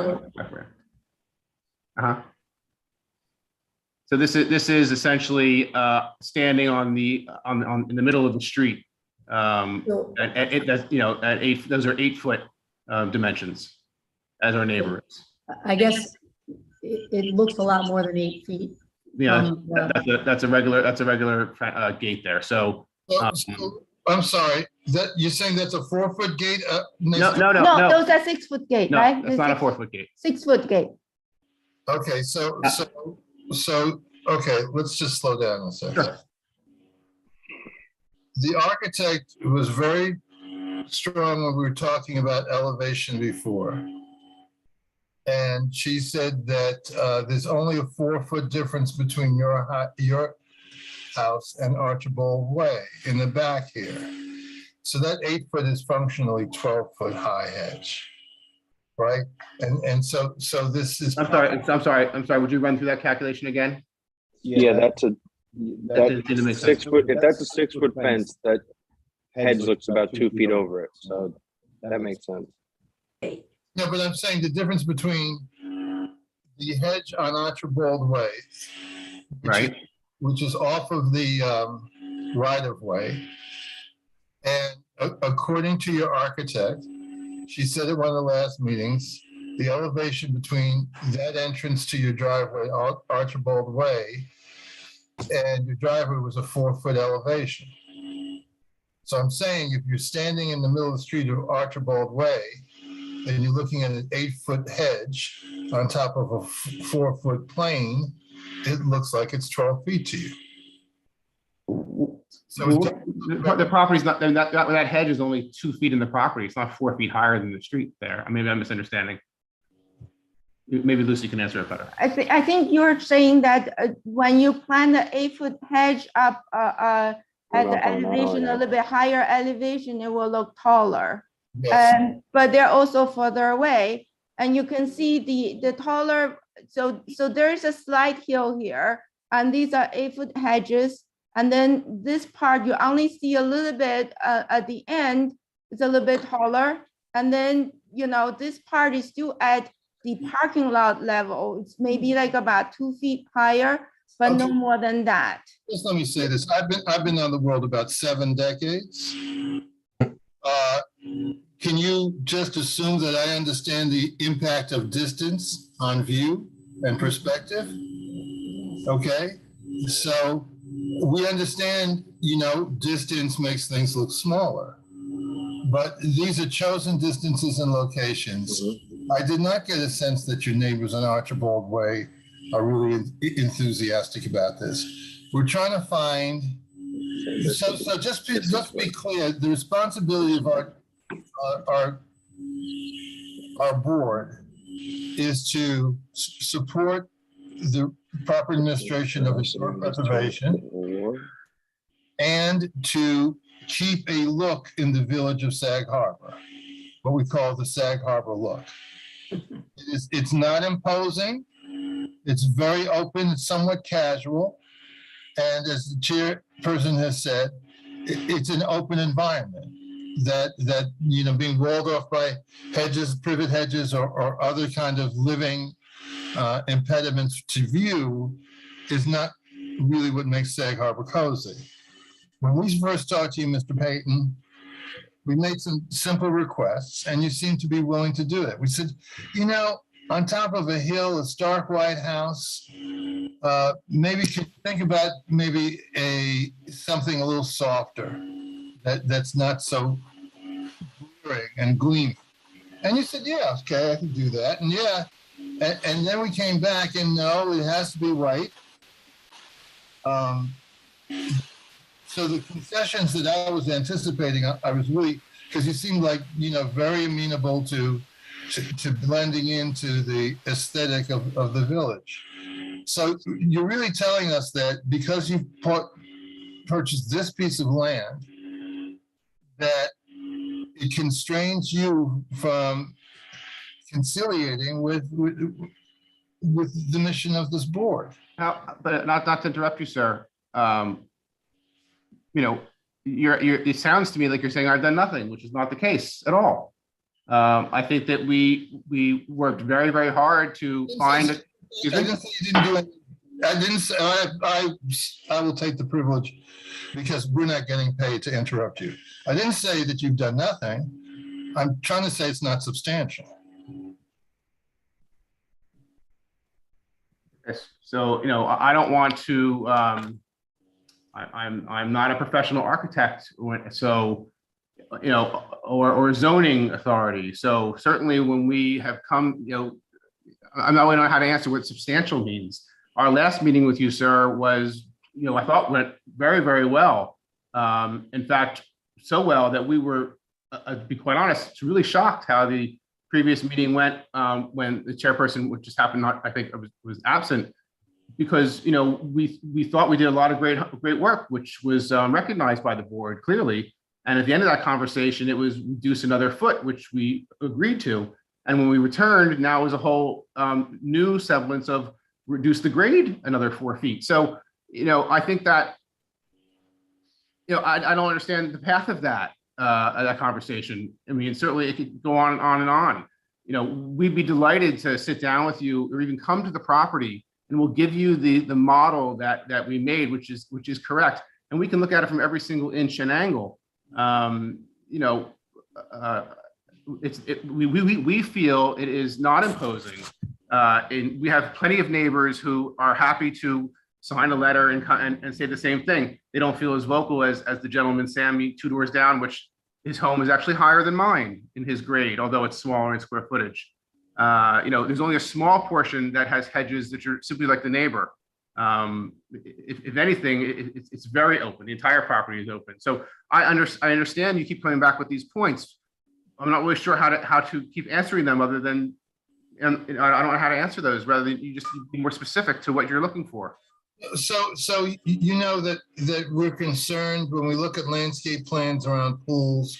Uh-huh. So this is essentially standing on in the middle of the street. So- At those are 8-foot dimensions as our neighbor is. I guess it looks a lot more than 8 feet. Yeah, that's a regular gate there. So So, I'm sorry, that, you're saying that's a 4-foot gate? no, No, those are 6-foot gate, no, right? that's not a 4-foot gate. 6-foot gate. Okay, so, okay, let's just slow down a second. Sure. The architect was very strong when we were talking about elevation before. And she said that there's only a 4-foot difference between your house and Archibald Way in the back here. So that 8-foot is functionally 12-foot high hedge, right? And so this is. I'm sorry. Would you run through that calculation again? Yeah, that's didn't make sense. 6-foot, if that's a 6-foot fence, that hedge looks about 2 feet over it, so that makes sense. No, but I'm saying the difference between the hedge on Archibald Way, Right. which is off of the right of way, and according to your architect, she said at one of the last meetings, the elevation between that entrance to your driveway, Archibald Way, and your driveway was a 4-foot elevation. So I'm saying if you're standing in the middle of the street of Archibald Way, and you're looking at an 8-foot hedge on top of a 4-foot plane, it looks like it's 12 feet to you. So The property's not, that hedge is only 2 feet in the property. It's not 4 feet higher than the street there. Maybe I'm misunderstanding. Maybe Lucy can answer it better. I think you're saying that when you plant the 8-foot hedge up at the elevation, a little bit higher elevation, it will look taller. yes. But they're also further away, and you can see the taller. So there is a slight hill here, and these are 8-foot hedges. And then this part, you only see a little bit at the end. It's a little bit taller, and then this part is still at the parking lot level. It's maybe like about 2 feet higher, but no Okay. more than that. Just let me say this. I've been on the world about 7 decades. Can you just assume that I understand the impact of distance on view and perspective? Okay, so we understand, distance makes things look smaller. But these are chosen distances and locations. I did not get a sense that your neighbors on Archibald Way are really enthusiastic about this. We're trying to find, so just be clear, the responsibility of our board is to support the proper administration of historic preservation and to keep a look in the village of Sag Harbor, what we call the Sag Harbor look. It's not imposing. It's very open. It's somewhat casual. And as the chairperson has said, it's an open environment that being walled off by hedges, privet hedges, or other kind of living impediments to view is not really what makes Sag Harbor cozy. When we first talked to you, Mr. Payton, we made some simple requests, and you seemed to be willing to do it. We said, on top of a hill, a stark white house, maybe you could think about maybe something a little softer that's not so glaring and gleaming. And you said, yeah, okay, I can do that. And yeah, and then we came back and no, it has to be white. So the concessions that I was anticipating, I was really, because you seemed like, very amenable to blending into the aesthetic of the village. So you're really telling us that because you purchased this piece of land that it constrains you from conciliating with the mission of this board. Now, but not to interrupt you, sir. You know, it sounds to me like you're saying I've done nothing, which is not the case at all. I think that we worked very, very hard to find it. I didn't say you didn't do it. I didn't say, I will take the privilege because we're not getting paid to interrupt you. I didn't say that you've done nothing. I'm trying to say it's not substantial. Yes. So, you know, I don't want to, I'm not a professional architect, so, you know, or zoning authority. So certainly when we have come, you know, I'm not really know how to answer what substantial means. Our last meeting with you, sir, was, you know, I thought went very, very well. In fact, so well that we were, to be quite honest, really shocked how the previous meeting went when the chairperson, which just happened, not, I think, was absent, because, you know, we thought we did a lot of great work, which was recognized by the board clearly. And at the end of that conversation, it was reduce another foot, which we agreed to. And when we returned, now it was a whole new semblance of reduce the grade another 4 feet. So, you know, I think that, you know, I don't understand the path of that conversation. I mean, certainly it could go on and on. You know, we'd be delighted to sit down with you or even come to the property, and we'll give you the model that we made, which is correct. And we can look at it from every single inch and angle. You know, we feel it is not imposing. And we have plenty of neighbors who are happy to sign a letter and say the same thing. They don't feel as vocal as the gentleman Sammy 2 doors down, which his home is actually higher than mine in his grade, although it's smaller in square footage. You know, there's only a small portion that has hedges that are simply like the neighbor. If anything, it's very open. The entire property is open. So I understand you keep coming back with these points. I'm not really sure how to keep answering them other than, and I don't know how to answer those, rather than you just be more specific to what you're looking for. So you know that we're concerned when we look at landscape plans around pools,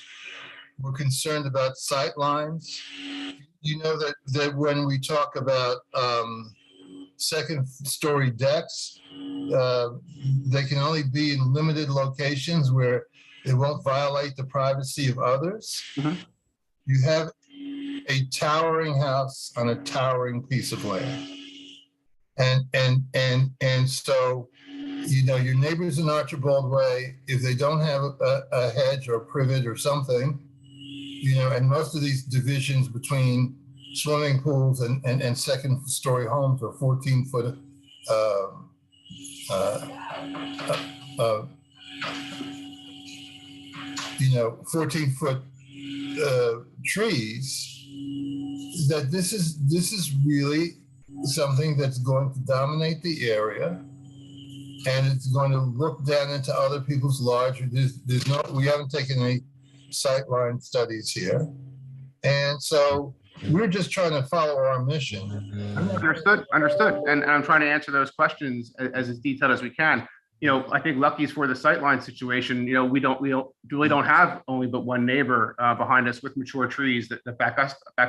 we're concerned about sight lines. You know that when we talk about second-story decks, they can only be in limited locations where it won't violate the privacy of others. Mm-hmm. You have a towering house on a towering piece of land. And so, you know, your neighbors in Archibald Way, if they don't have a hedge or a privet or something, you know, and most of these divisions between swimming pools and second-story homes are 14-foot, 14-foot trees. That this is really something that's going to dominate the area, and it's going to look down into other people's larger. We haven't taken any sightline studies here, and so we're just trying to follow our mission. Understood. And I'm trying to answer those questions as detailed as we can. You know, I think lucky for the sightline situation, you know, we really don't have only but one neighbor behind us with mature trees that back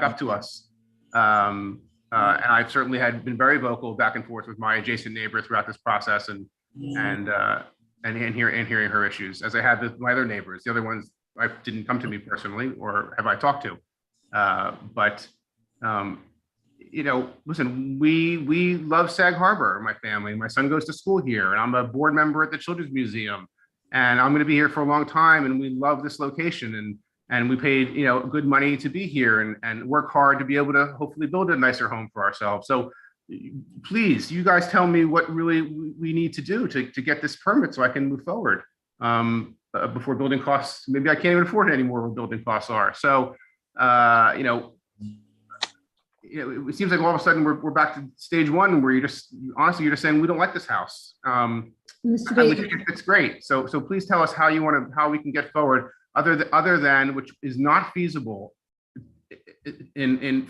up to us. And I've certainly been very vocal back and forth with my adjacent neighbor throughout this process, and hearing her issues, as I have with my other neighbors. The other ones didn't come to me personally, or have I talked to. But you know, listen, we love Sag Harbor, my family. My son goes to school here, and I'm a board member at the Children's Museum, and I'm going to be here for a long time. And we love this location, and we paid, you know, good money to be here and work hard to be able to hopefully build a nicer home for ourselves. So please, you guys tell me what really we need to do to get this permit so I can move forward before building costs. Maybe I can't even afford it anymore where building costs are. So, you know, it seems like all of a sudden we're back to stage one where you're just saying we don't like this house. And we think it's great. So please tell us how we can get forward other than which is not feasible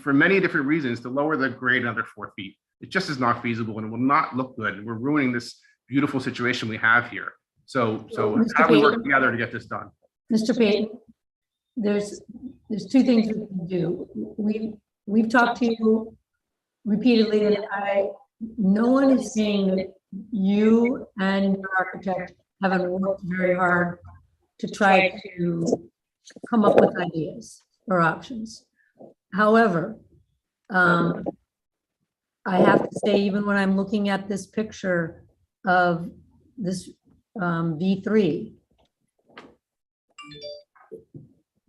for many different reasons to lower the grade another 4 feet. It just is not feasible, and it will not look good. And we're ruining this beautiful situation we have here. So how do we work together to get this done? Mr. Payton, there's two things we can do. We've talked to you repeatedly, and no one is saying that you and your architect haven't worked very hard to try to come up with ideas or options. However, I have to say, even when I'm looking at this picture of this V3,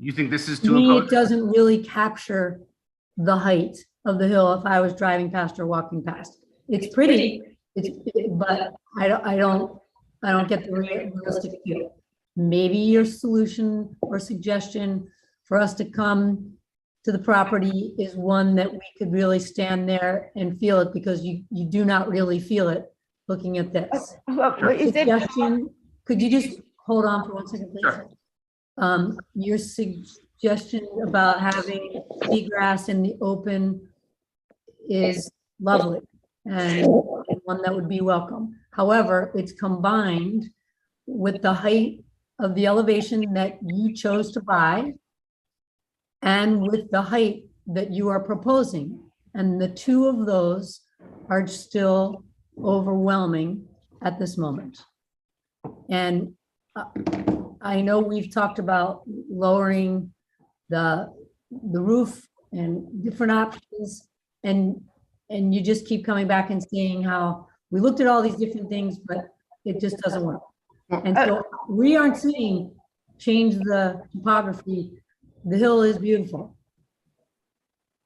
You think this is to too me, it imposing? doesn't really capture the height of the hill if I was driving past or walking past. It's pretty, but I don't get the realistic view. Maybe your solution or suggestion for us to come to the property is one that we could really stand there and feel it, because you do not really feel it looking at this. Is it, Suggestion, could you just hold on for 1 second, please? Sure. Your suggestion about having seagrass in the open is lovely and one that would be welcome. However, it's combined with the height of the elevation that you chose to buy and with the height that you are proposing. And the two of those are still overwhelming at this moment. And I know we've talked about lowering the roof and different options, and you just keep coming back and saying how we looked at all these different things, but it just doesn't work. And so we aren't saying change the topography. The hill is beautiful,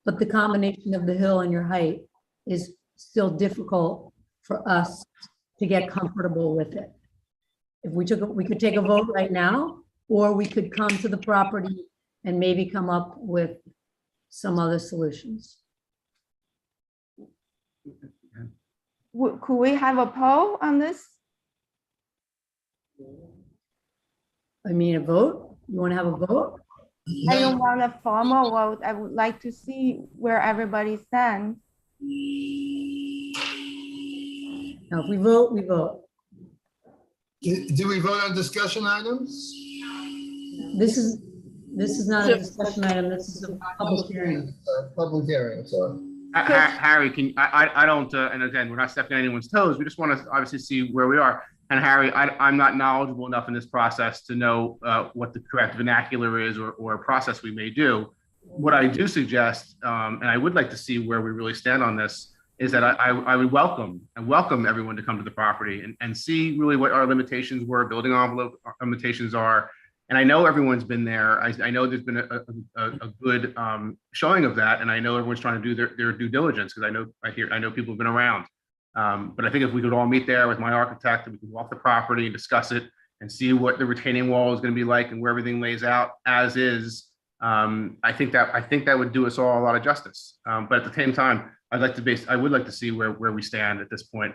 but the combination of the hill and your height is still difficult for us to get comfortable with it. If we could take a vote right now, or we could come to the property and maybe come up with some other solutions. could we have a poll on this? I mean, a vote? You want to have a vote? I don't want a formal vote. I would like to see where everybody stands. Now, if we vote, we vote. Do we vote on discussion items? This is not a discussion item, this is a public hearing. Public hearing, so. Harry, I don't, and again, we're not stepping on anyone's toes. We just want to obviously see where we are. And Harry, I'm not knowledgeable enough in this process to know what the correct vernacular is or process we may do. What I do suggest, and I would like to see where we really stand on this, is that I would welcome everyone to come to the property and see really what our limitations were, building envelope limitations are. And I know everyone's been there. I know there's been a good showing of that, and I know everyone's trying to do their due diligence, because I know people have been around. But I think if we could all meet there with my architect, and we could walk the property and discuss it and see what the retaining wall is going to be like and where everything lays out as is, I think that would do us all a lot of justice. But at the same time, I would like to see where we stand at this point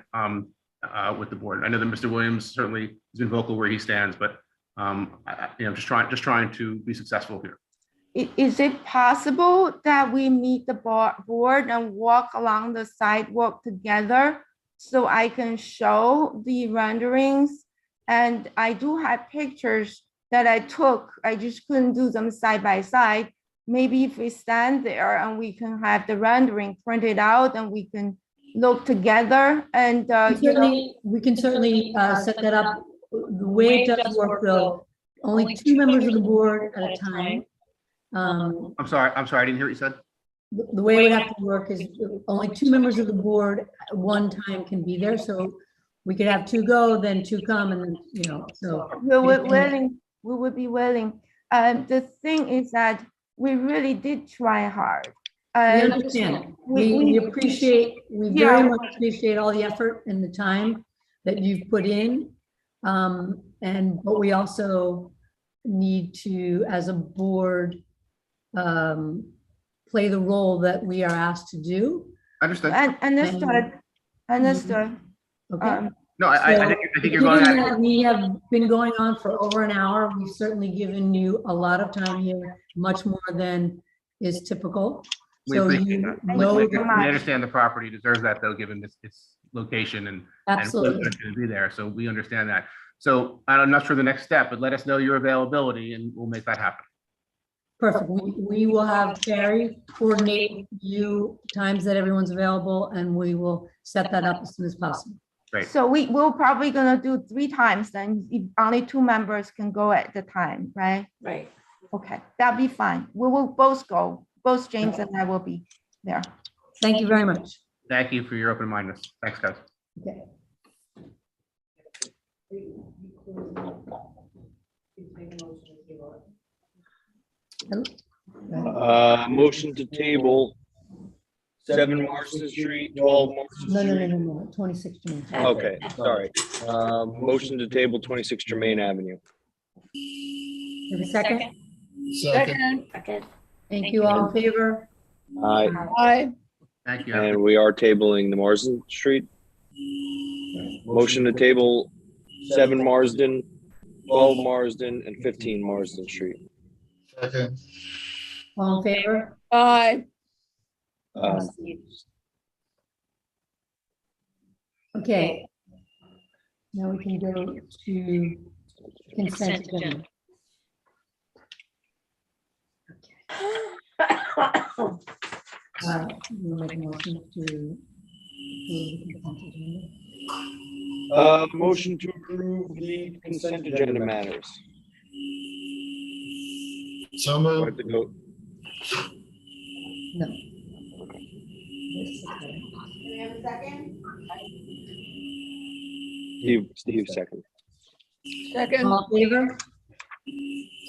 with the board. I know that Mr. Williams certainly has been vocal where he stands, but just trying to be successful here. Is it possible that we meet the board and walk along the sidewalk together so I can show the renderings? And I do have pictures that I took. I just couldn't do them side by side. Maybe if we stand there and we can have the rendering printed out and we can look together and we can certainly set that up. The way it does work, though, only 2 members of the board at a time. I'm sorry, I didn't hear what you said. The way it would have to work is only 2 members of the board at one time can be there. So we could have 2 go, then 2 come, and then, so. We would be willing. The thing is that we really did try hard. We understand. We very much appreciate all the effort and the time that you've put in. But we also need to, as a board, play the role that we are asked to do. Understood. Understood. Okay. No, I think you're going Given at. that we have been going on for over an hour, we've certainly given you a lot of time here, much more than is typical. We So appreciate you that. know We that- understand the property deserves that, though, given its location and Absolutely. what's going to be there. So we understand that. So I'm not sure the next step, but let us know your availability and we'll make that happen. Perfect. We will have Carrie coordinate you times that everyone's available, and we will set that up as soon as possible. Great. So we're probably gonna do 3 times, then if only 2 members can go at the time, right? Right. Okay, that'll be fine. We will both go, both James and I will be there. Thank you very much. Thank you for your open-mindedness. Thanks, guys. Okay. Motion to table 7 Marston Street, 12 Marston Street. No, 26 June. Okay, sorry. Motion to table 26 Germain Avenue. Have a second? Second. Okay. Thank you, all in favor? Aye. Aye. Thank you. And we are tabling the Marsden Street. Motion to table 7 Marsden, 12 Marsden, and 15 Marsden Street. Second. All in favor? Aye. Okay. Now we can go to consent agenda. We'll make a motion to approve the consent agenda. Motion to approve the consent agenda matters. So Do I have moved. to go? No. Steve second. Second. All in favor?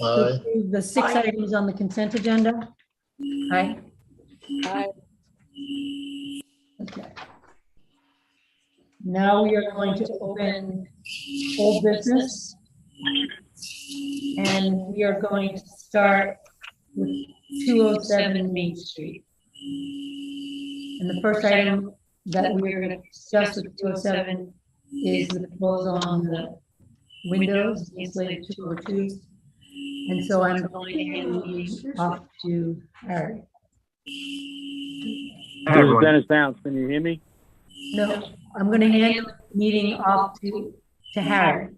Aye. Approve the 6 items on the consent agenda? Aye. Aye. Okay. Now we are going to open old business. And we are going to start with 207 Main Street. And the first item that we are going to discuss with 207 is the proposal on the windows, the insulated 202s. And so I'm going to hand the meeting off to Harry. Hi, everyone. Dennis Bounce, can you hear me? No, I'm going to hand the meeting off to Harry.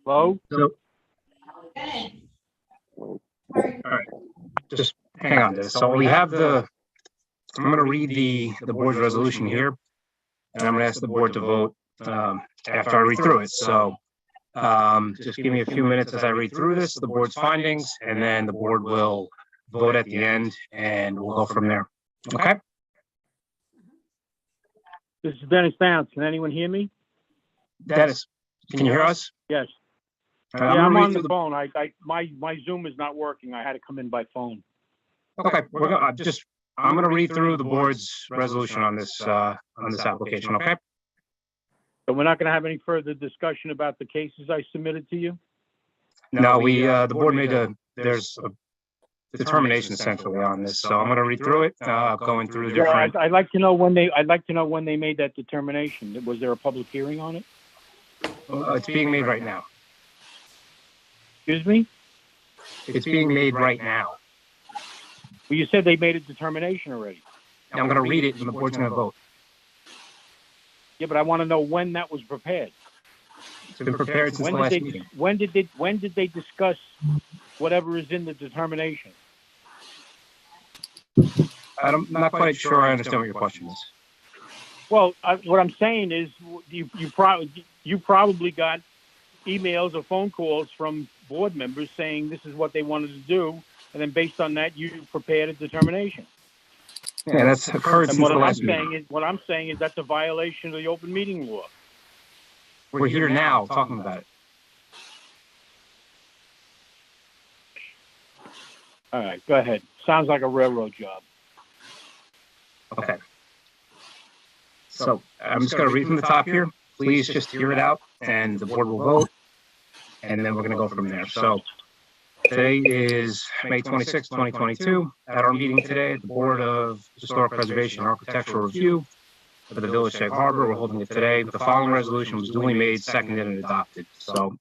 Hello? Just hang on. So we have I'm going to read the board's resolution here, and I'm going to ask the board to vote after I read through it. So just give me a few minutes as I read through this, the board's findings, and then the board will vote at the end, and we'll go from there. Okay? This is Dennis Bounce. Can anyone hear me? Dennis, can you hear us? Yes. I'm Yeah, gonna I'm read on through the phone. My Zoom is not working. I had to come in by phone. Okay, I'm gonna read through the board's resolution on this application, okay? So we're not going to have any further discussion about the cases I submitted to you? No, the board there's a determination essentially on this, so I'm gonna read through it, going through the Yeah, different. I'd like to know when they made that determination. Was there a public hearing on it? It's being made right now. Excuse me? It's being made right now. Well, you said they made a determination already. I'm gonna read it and the board's gonna vote. Yeah, but I want to know when that was prepared. It's been prepared since the last meeting. When did they discuss whatever is in the determination? I'm not quite sure I understand what your question is. Well, what I'm saying is you probably got emails or phone calls from board members saying this is what they wanted to do, and then based on that, you prepared a determination. Yeah, that's occurred And since the last meeting. what I'm saying is that's a violation of the open meeting law. We're here now talking about it. All right, go ahead. Sounds like a railroad job. Okay. So I'm just gonna read from the top here. Please just hear it out and the board will vote. And then we're gonna go from there. So today is May 26, 2022. At our meeting today, the Board of Historic Preservation and Architectural Review for the Village Sag Harbor, we're holding it today. The following resolution was duly made, seconded, and adopted. So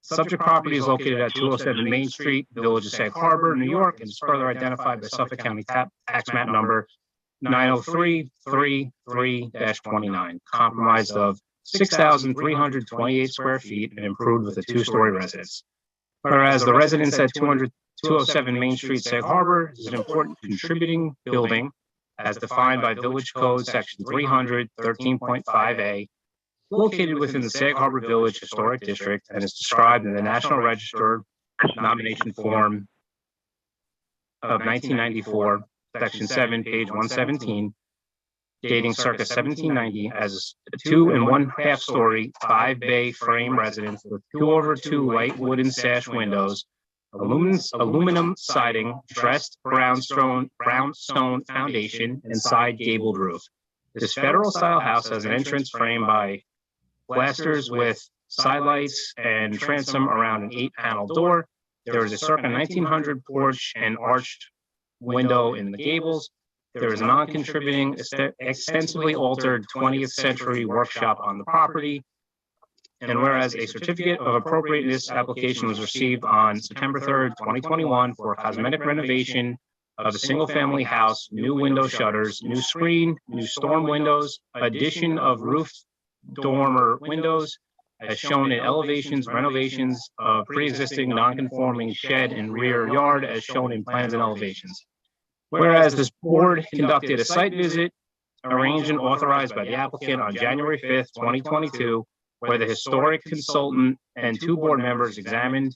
subject property is located at 207 Main Street, Village of Sag Harbor, New York, and is further identified by Suffolk County tax map number 90333-29, comprised of 6,328 square feet and improved with a 2-story residence. Whereas the residence at 207 Main Street, Sag Harbor is an important contributing building as defined by Village Code Section 313.5A, located within the Sag Harbor Village Historic District and is described in the National Register nomination form of 1994, Section 7, page 117, dating circa 1790 as a 2 1/2 story, 5-bay frame residence with 2/2 light wooden sash windows, aluminum siding, dressed brownstone foundation, and side gabled roof. This federal style house has an entrance framed by blasters with sidelights and transom around an 8-panel door. There is a circa 1900 porch and arched window in the gables. There is a non-contributing, extensively altered 20th century workshop on the property. And whereas a certificate of appropriateness application was received on September 3rd, 2021 for cosmetic renovation of a single-family house, new window shutters, new screen, new storm windows, addition of roof dormer windows, as shown in elevations, renovations of pre-existing non-conforming shed and rear yard, as shown in plans and elevations. Whereas this board conducted a site visit arranged and authorized by the applicant on January 5th, 2022, where the historic consultant and 2 board members examined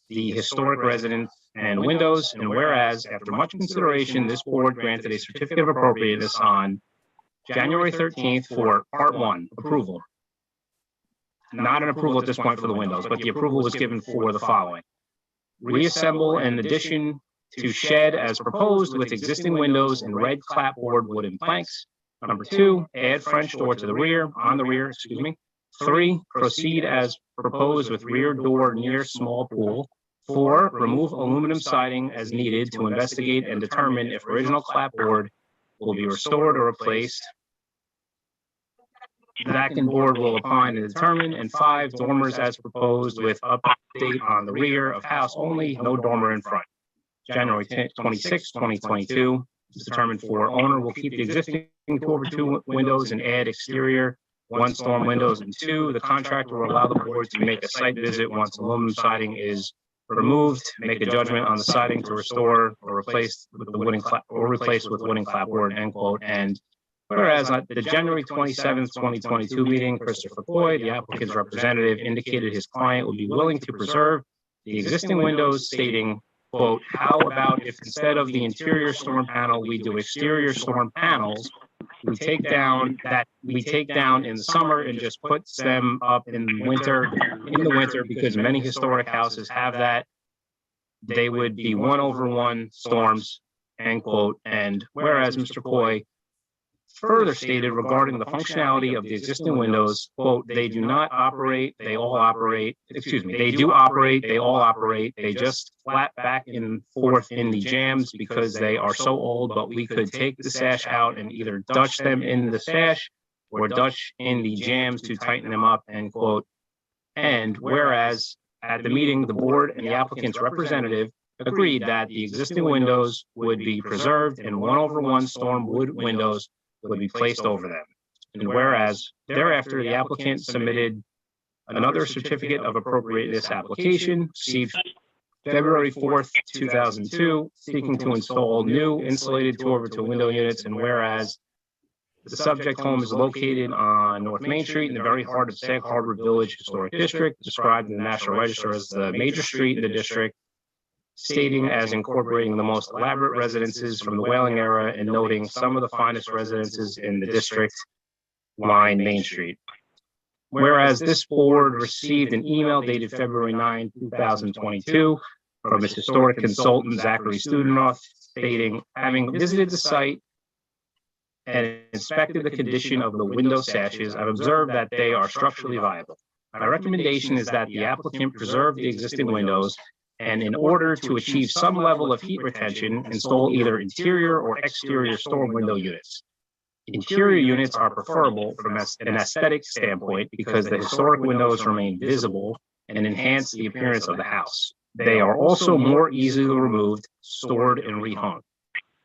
the historic residence and windows. And whereas after much consideration, this board granted a certificate of appropriateness on January 13th for Part 1 approval. Not an approval at this point for the windows, but the approval was given for the following: reassemble an addition to shed as proposed with existing windows and red clapboard wooden planks. Number 2, add French door to the rear, on the rear, 3, proceed as proposed with rear door near small pool. 4, remove aluminum siding as needed to investigate and determine if original clapboard will be restored or replaced. The Vacan board will opine and determine. And 5, dormers as proposed with update on the rear of house only, no dormer in front. January 26, 2022, is determined for owner will keep the existing 2/2 windows and add exterior 1 storm windows and 2. The contractor will allow the board to make a site visit once aluminum siding is removed, make a judgment on the siding to restore or replace with the wooden clapboard, end quote. And whereas at the January 27th, 2022 meeting, Christopher Coy, the applicant's representative, indicated his client would be willing to preserve the existing windows, stating, quote, how about if instead of the interior storm panel, we do exterior storm panels, we take down in the summer and just puts them up in the winter, because many historic houses have that. They would be 1/1 storms, end quote. And whereas Mr. Coy further stated regarding the functionality of the existing windows, quote, they do operate, they all operate, they just flat back and forth in the jams because they are so old, but we could take the sash out and either Dutch them in the sash or Dutch in the jams to tighten them up, end quote. And whereas at the meeting, the board and the applicant's representative agreed that the existing windows would be preserved and 1/1 storm wood windows would be placed over them. And whereas thereafter, the applicant submitted another certificate of appropriateness application received February 4th, 2002, seeking to install new insulated 2/2 window units. And whereas the subject home is located on North Main Street in the very heart of Sag Harbor Village Historic District, described in the National Register as the major street in the district, stating as incorporating the most elaborate residences from the whaling era and noting some of the finest residences in the district line Main Street. Whereas this board received an email dated February 9, 2022 from its historic consultant, Zachary Studenoff, stating, having visited the site and inspected the condition of the window sashes, I've observed that they are structurally viable. My recommendation is that the applicant preserve the existing windows and in order to achieve some level of heat retention, install either interior or exterior storm window units. Interior units are preferable from an aesthetic standpoint because the historic windows remain visible and enhance the appearance of the house. They are also more easily removed, stored, and rehung.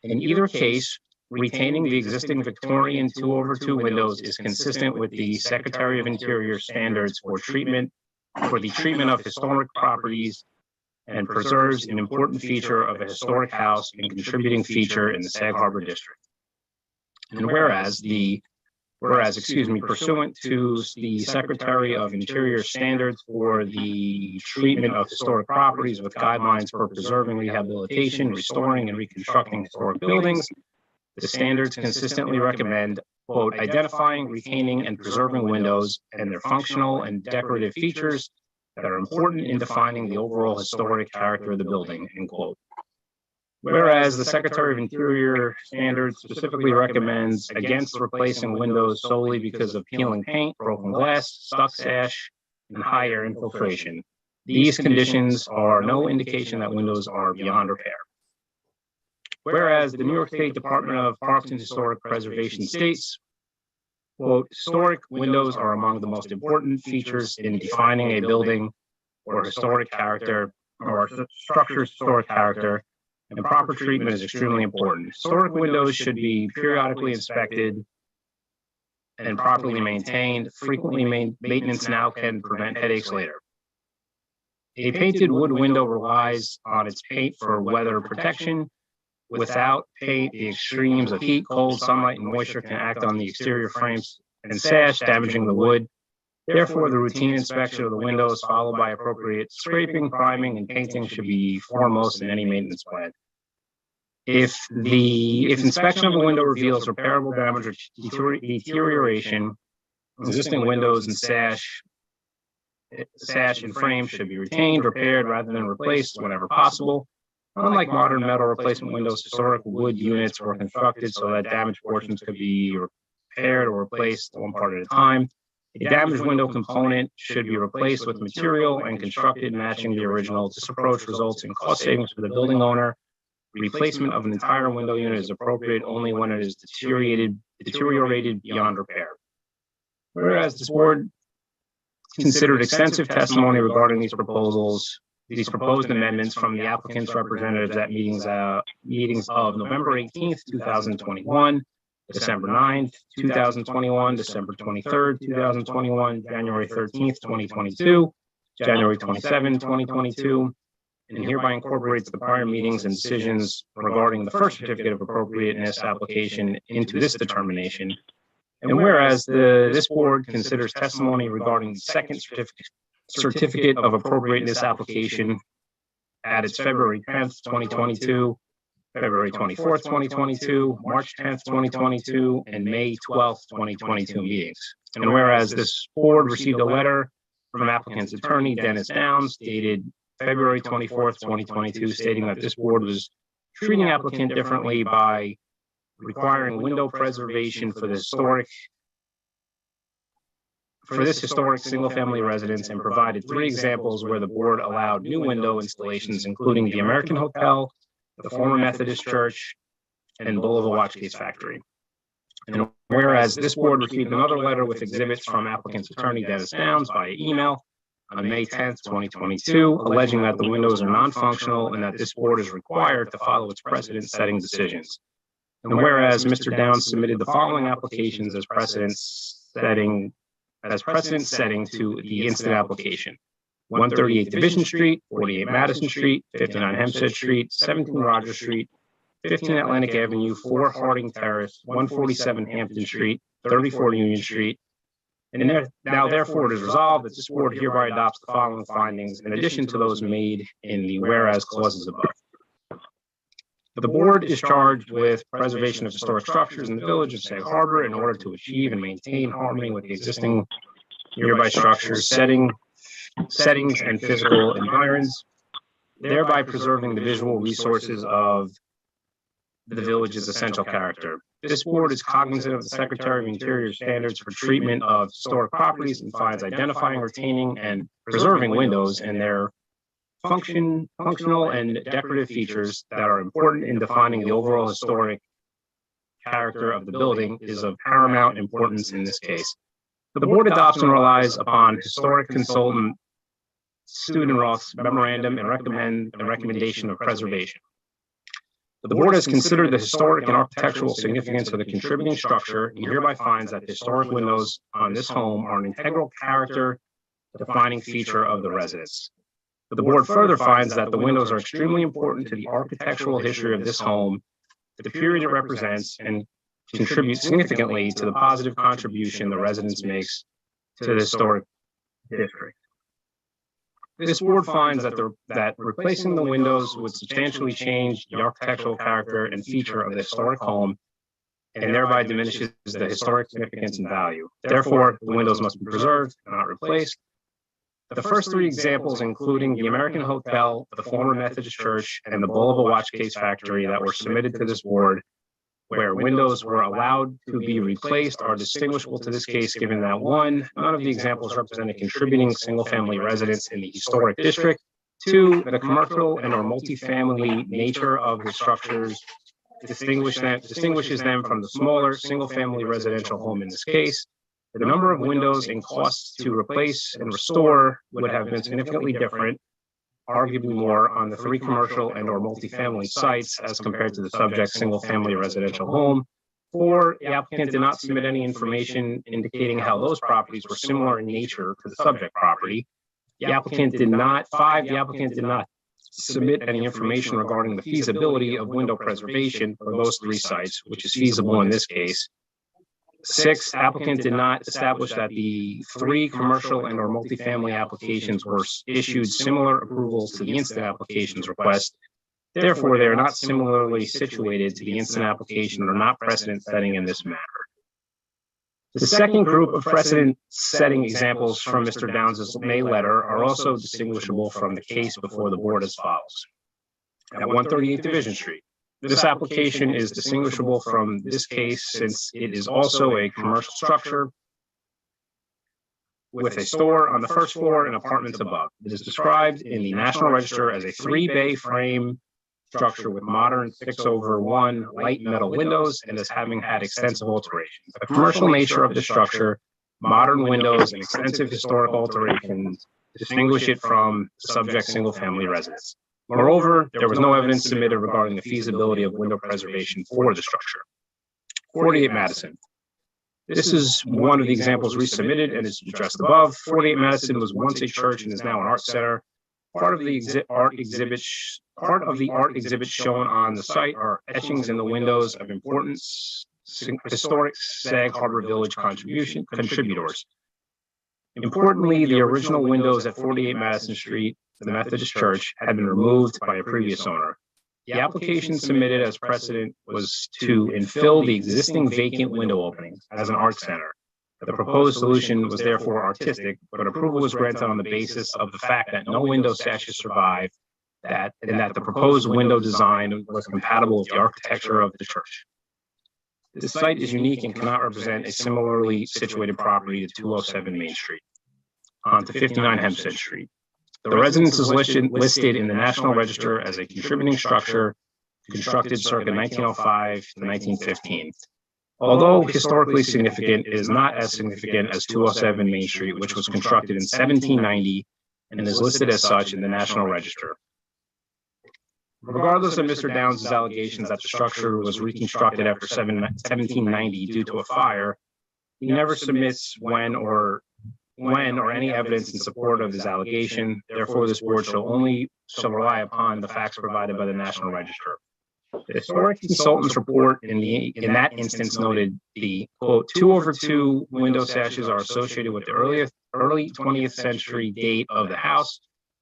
In either case, retaining the existing Victorian 2/2 windows is consistent with the Secretary of Interior standards for the treatment of historic properties and preserves an important feature of a historic house and contributing feature in the Sag Harbor district. And whereas pursuant to the Secretary of Interior standards for the treatment of historic properties with guidelines for preserving, rehabilitation, restoring, and reconstructing historic buildings, the standards consistently recommend, quote, identifying, retaining, and preserving windows and their functional and decorative features that are important in defining the overall historic character of the building, end quote. Whereas the Secretary of Interior standards specifically recommends against replacing windows solely because of peeling paint, broken glass, stuck sash, and high air infiltration. These conditions are no indication that windows are beyond repair. Whereas the New York State Department of Parks and Historic Preservation states, quote, historic windows are among the most important features in defining a building or historic character or structure's historic character, and proper treatment is extremely important. Historic windows should be periodically inspected and properly maintained. Frequently maintenance now can prevent headaches later. A painted wood window relies on its paint for weather protection. Without paint, the extremes of heat, cold, sunlight, and moisture can act on the exterior frames and sash, damaging the wood. Therefore, the routine inspection of the windows, followed by appropriate scraping, priming, and painting, should be foremost in any maintenance plan. If inspection of the window reveals repairable damage or deterioration, existing windows and sash and frame should be retained, repaired, rather than replaced whenever possible. Unlike modern metal replacement windows, historic wood units were constructed so that damaged portions could be repaired or replaced one part at a time. A damaged window component should be replaced with material and constructed matching the original. This approach results in cost savings for the building owner. Replacement of an entire window unit is appropriate only when it is deteriorated beyond repair. Whereas this board considered extensive testimony regarding these proposed amendments from the applicant's representatives at meetings of November 18th, 2021, December 9th, 2021, December 23rd, 2021, January 13th, 2022, January 27, 2022, and hereby incorporates the prior meetings and decisions regarding the first certificate of appropriateness application into this determination. And whereas this board considers testimony regarding the second certificate of appropriateness application at its February 10th, 2022, February 24th, 2022, March 10th, 2022, and May 12th, 2022 meetings. And whereas this board received a letter from applicant's attorney, Dennis Downs, dated February 24th, 2022, stating that this board was treating applicant differently by requiring window preservation for this historic single-family residence, and provided 3 examples where the board allowed new window installations, including the American Hotel, the former Methodist Church, and Bulova Watchcase Factory. And whereas this board received another letter with exhibits from applicant's attorney, Dennis Downs, via email on May 10th, 2022, alleging that the windows are non-functional and that this board is required to follow its precedent-setting decisions. And whereas Mr. Downs submitted the following applications as precedent setting to the instant application: 138 Division Street, 48 Madison Street, 59 Hempstead Street, 17 Rogers Street, 15 Atlantic Avenue, 4 Harding Terrace, 147 Hampton Street, 34 Union Street. And now therefore it is resolved that this board hereby adopts the following findings in addition to those made in the whereas clauses above. The board is charged with preservation of historic structures in the village of Sag Harbor in order to achieve and maintain harmony with the existing nearby structures, settings, and physical environs, thereby preserving the visual resources of the village's essential character. This board is cognizant of the Secretary of Interior standards for treatment of historic properties and finds identifying, retaining, and preserving windows and their functional and decorative features that are important in defining the overall historic character of the building is of paramount importance in this case. The board adopts and relies upon historic consultant Studenroth's memorandum and recommend the recommendation of preservation. The board has considered the historic and architectural significance of the contributing structure and hereby finds that the historic windows on this home are an integral character defining feature of the residence. The board further finds that the windows are extremely important to the architectural history of this home, the period it represents, and contribute significantly to the positive contribution the residence makes to the historic district. This board finds that replacing the windows would substantially change the architectural character and feature of the historic home, and thereby diminishes the historic significance and value. Therefore, the windows must be preserved, not replaced. The first three examples, including the American Hotel, the former Methodist Church, and the Bulova Watch Case Factory that were submitted to this board, where windows were allowed to be replaced, are distinguishable to this case, given that one, none of the examples represent a contributing single-family residence in the historic district. Two, the commercial and or multifamily nature of the structures distinguishes them from the smaller single-family residential home in this case. The number of windows and costs to replace and restore would have been significantly different, arguably more on the three commercial and or multifamily sites as compared to the subject single-family residential home. Four, the applicant did not submit any information indicating how those properties were similar in nature to the subject property. The applicant did not submit any information regarding the feasibility of window preservation for those three sites, which is feasible in this case. Six, applicant did not establish that the three commercial and or multifamily applications were issued similar approvals to the instant applications request. Therefore, they are not similarly situated to the instant application and are not precedent setting in this matter. The second group of precedent setting examples from Mr. Downs' May letter are also distinguishable from the case before the board as follows. At 138 Division Street, this application is distinguishable from this case since it is also a commercial structure with a store on the first floor and apartments above. It is described in the National Register as a 3-bay frame structure with modern 6/1 light metal windows and as having had extensive alterations. The commercial nature of the structure, modern windows, and extensive historic alterations distinguish it from the subject single-family residence. Moreover, there was no evidence submitted regarding the feasibility of window preservation for the structure. 48 Madison. This is one of the examples resubmitted and is addressed above. 48 Madison was once a church and is now an art center. Part of the art exhibits shown on the site are etchings in the windows of important historic Sag Harbor Village contributors. Importantly, the original windows at 48 Madison Street, the Methodist Church, had been removed by a previous owner. The application submitted as precedent was to infill the existing vacant window openings as an art center. The proposed solution was therefore artistic, but approval was granted on the basis of the fact that no window sashes survived, and that the proposed window design was compatible with the architecture of the church. This site is unique and cannot represent a similarly situated property to 207 Main Street. On to 59 Hempstead Street. The residence is listed in the National Register as a contributing structure constructed circa 1905 to 1915. Although historically significant, it is not as significant as 207 Main Street, which was constructed in 1790 and is listed as such in the National Register. Regardless of Mr. Downs' allegations that the structure was reconstructed after 1790 due to a fire, he never submits when or any evidence in support of his allegation. Therefore, this board shall rely upon the facts provided by the National Register. The historic consultant's report in that instance noted the quote 2/2 window sashes are associated with the early 20th century date of the house.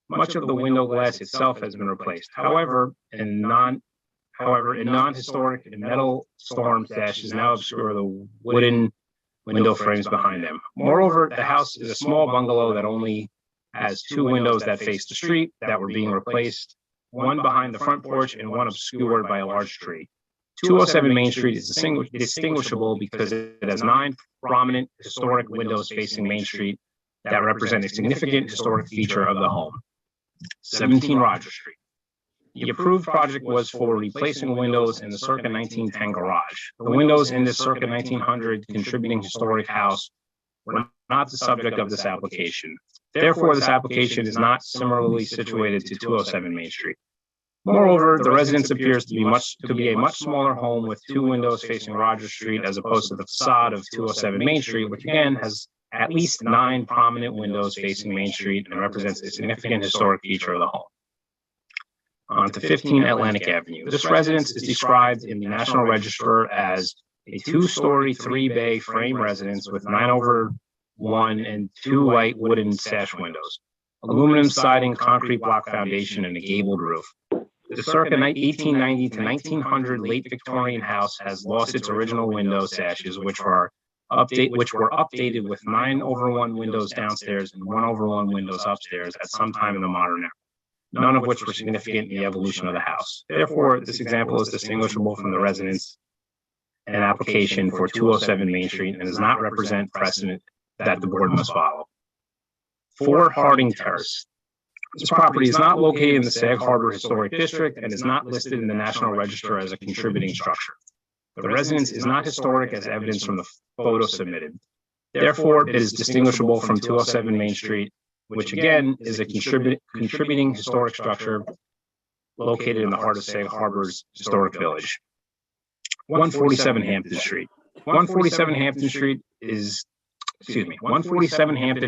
Much of the window glass itself has been replaced. However, in non-historic and metal storm sashes now obscure the wooden window frames behind them. Moreover, the house is a small bungalow that only has 2 windows that face the street that were being replaced, one behind the front porch and one obscured by a large tree. 207 Main Street is distinguishable because it has 9 prominent historic windows facing Main Street that represent a significant historic feature of the home. 17 Roger Street. The approved project was for replacing windows in the circa 1910 garage. The windows in this circa 1900 contributing historic house were not the subject of this application. Therefore, this application is not similarly situated to 207 Main Street. Moreover, the residence appears to be a much smaller home with 2 windows facing Roger Street as opposed to the facade of 207 Main Street, which again has at least 9 prominent windows facing Main Street and represents a significant historic feature of the home. On to 15 Atlantic Avenue. This residence is described in the National Register as a 2-story, 3-bay frame residence with 9/1 and 2 white wooden sash windows, aluminum siding, concrete block foundation, and a gabled roof. The circa 1890 to 1900 late Victorian house has lost its original window sashes, which were updated with 9/1 windows downstairs and 1/1 windows upstairs at some time in the modern era, none of which were significant in the evolution of the house. Therefore, this example is distinguishable from the residence and application for 207 Main Street and does not represent precedent that the board must follow. 4 Harding Terrace. This property is not located in the Sag Harbor Historic District and is not listed in the National Register as a contributing structure. The residence is not historic as evidenced from the photo submitted. Therefore, it is distinguishable from 207 Main Street, which again is a contributing historic structure located in the heart of Sag Harbor's historic village. 147 Hampton Street. 147 Hampton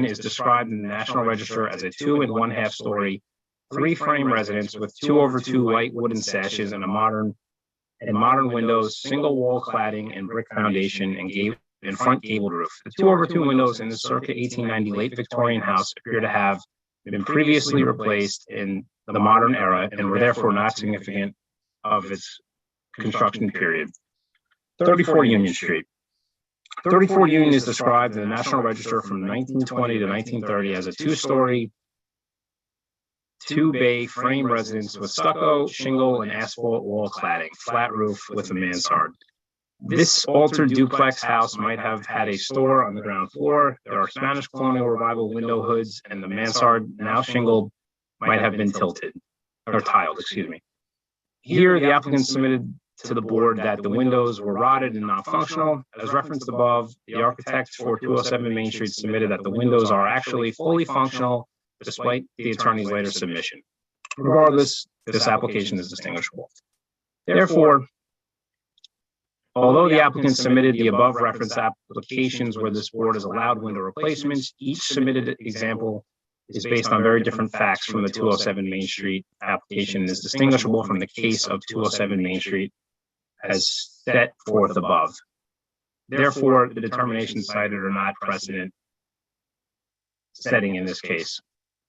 is described in the National Register as a 2 1/2 story, 3-frame residence with 2/2 white wooden sashes and modern windows, single wall cladding and brick foundation and front gabled roof. The 2/2 windows in the circa 1890 late Victorian house appear to have been previously replaced in the modern era and were therefore not significant of its construction period. 34 Union Street. 34 Union is described in the National Register from 1920 to 1930 as a 2-story, 2-bay frame residence with stucco, shingle, and asphalt wall cladding, flat roof with a mansard. This altered duplex house might have had a store on the ground floor. There are Spanish colonial revival window hoods, and the mansard, now shingled, might have been tiled. Here, the applicant submitted to the board that the windows were rotted and not functional. As referenced above, the architect for 207 Main Street submitted that the windows are actually fully functional, despite the attorney's later submission. Regardless, this application is distinguishable. Therefore, although the applicant submitted the above referenced applications where this board has allowed window replacements, each submitted example is based on very different facts from the 207 Main Street application and is distinguishable from the case of 207 Main Street as set forth above. Therefore, the determinations cited are not precedent setting in this case.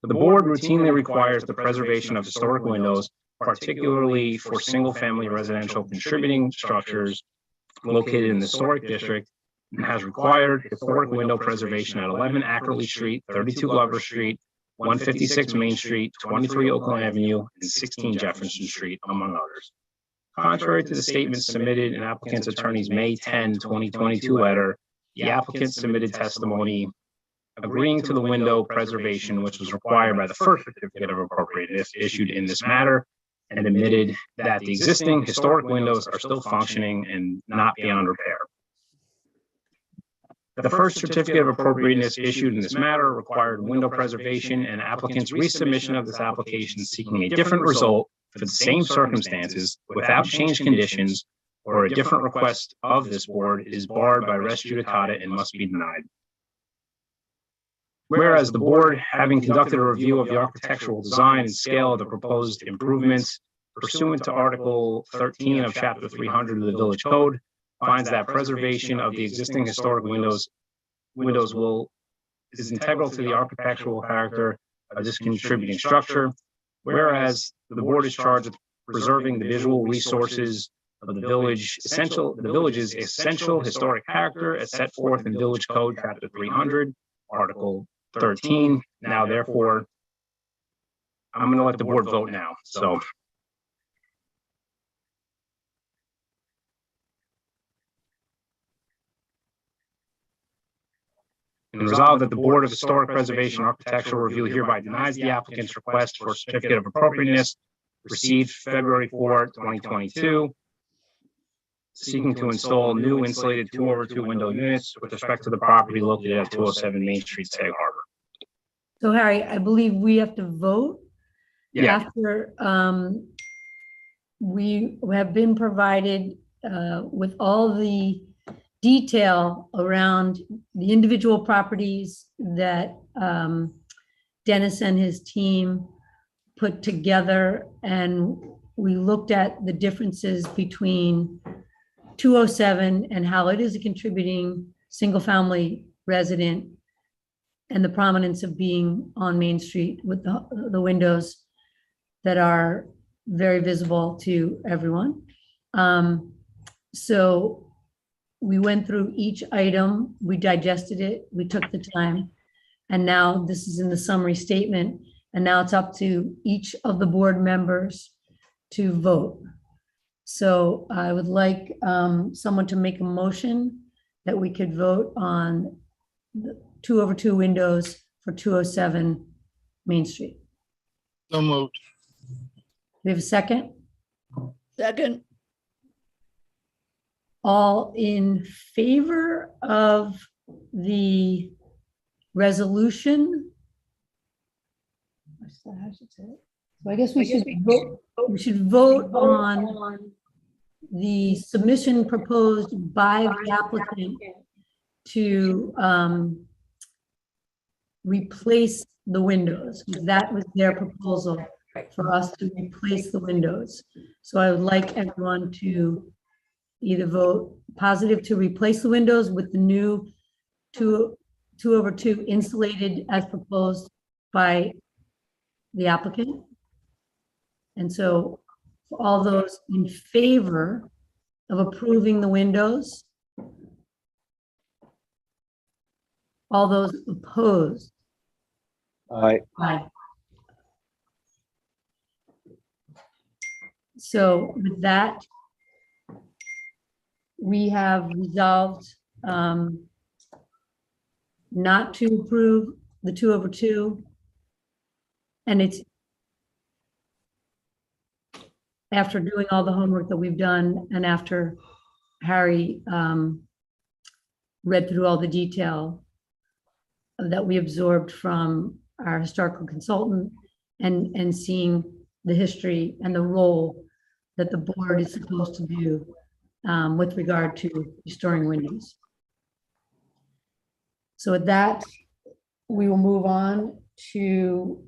The board routinely requires the preservation of historic windows, particularly for single-family residential contributing structures located in the historic district, and has required historic window preservation at 11 Ackerley Street, 32 Glover Street, 156 Main Street, 23 Oakland Avenue, and 16 Jefferson Street, among others. Contrary to the statement submitted in applicant's attorney's May 10, 2022 letter, the applicant submitted testimony agreeing to the window preservation, which was required by the first certificate of appropriateness issued in this matter, and admitted that the existing historic windows are still functioning and not beyond repair. The first certificate of appropriateness issued in this matter required window preservation, and applicant's resubmission of this application seeking a different result for the same circumstances without changed conditions or a different request of this board is barred by res judicata and must be denied. Whereas the board, having conducted a review of the architectural design and scale of the proposed improvements pursuant to Article 13 of Chapter 300 of the Village Code, finds that preservation of the existing historic windows is integral to the architectural character of this contributing structure. Whereas the board is charged with preserving the visual resources of the village's essential historic character as set forth in Village Code Chapter 300, Article 13. Now, therefore, I'm going to let the board vote now. So. And resolved that the Board of Historic Preservation Architectural Review hereby denies the applicant's request for a certificate of appropriateness received February 4, 2022, seeking to install new insulated 2/2 window units with respect to the property located at 207 Main Street, Sag Harbor. So Harry, I believe we have to vote Yeah. after we have been provided with all the detail around the individual properties that Dennis and his team put together, and we looked at the differences between 207 and how it is a contributing single-family resident, and the prominence of being on Main Street with the windows that are very visible to everyone. So we went through each item, we digested it, we took the time, and now this is in the summary statement, and now it's up to each of the board members to vote. So I would like someone to make a motion that we could vote on the 2/2 windows for 207 Main Street. So moved. We have a second? Second. All in favor of the resolution? So I guess we should vote on the submission proposed by the applicant to replace the windows. That was their proposal, for us to replace the windows. So I would like everyone to either vote positive to replace the windows with the new 2/2 insulated as proposed by the applicant. And so for all those in favor of approving the windows, all those opposed? Aye. Aye. So with that, we have resolved not to approve the 2/2. And it's after doing all the homework that we've done, and after Harry read through all the detail that we absorbed from our historical consultant, and seeing the history and the role that the board is supposed to do with regard to restoring windows. So with that, we will move on to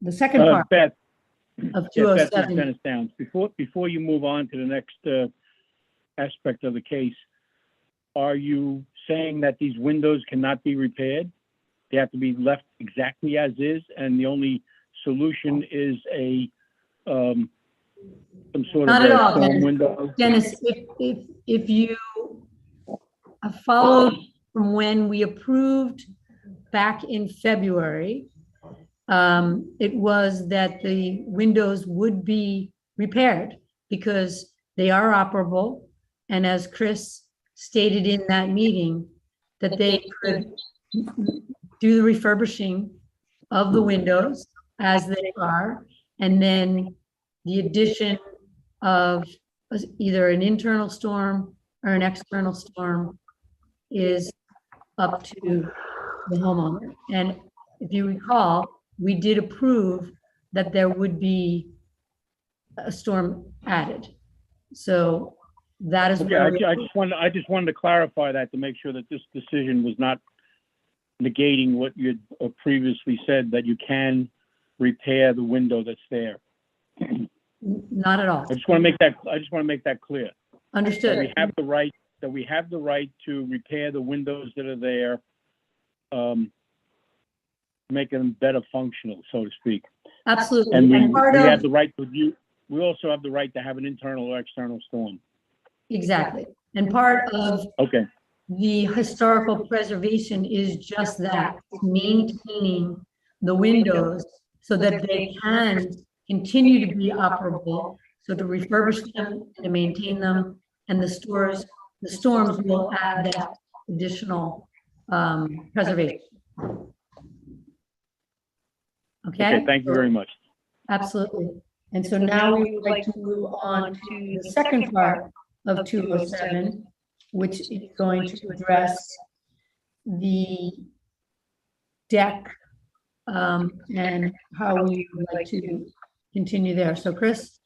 the second part Beth, of yeah, Beth, 207. Dennis Downs. Before you move on to the next aspect of the case, are you saying that these windows cannot be repaired? They have to be left exactly as is, and the only solution is some sort Not of at a all, storm Dennis. window? Dennis, if you have followed from when we approved back in February, it was that the windows would be repaired because they are operable. And as Chris stated in that meeting, that they could do the refurbishing of the windows as they are, and then the addition of either an internal storm or an external storm is up to the homeowner. And if you recall, we did approve that there would be a storm added. So that is Okay, where I just wanted to clarify that to make sure that this decision was not negating what you had previously said, that you can repair the window that's there. not at all. I just want to make that clear. That Understood. we have the right to repair the windows that are there, make them better functional, so to speak. Absolutely. And we part have of, the right to view, we also have the right to have an internal or external storm. exactly. And part of Okay, the historical preservation is just that, maintaining the windows so that they can continue to be operable. So to refurbish them, to maintain them, and the storms will add that additional preservation. Okay? okay, thank you very much. Absolutely. And so now we would like to move on to the second part of 207, which is going to address the deck and how we would like to continue there. So Chris,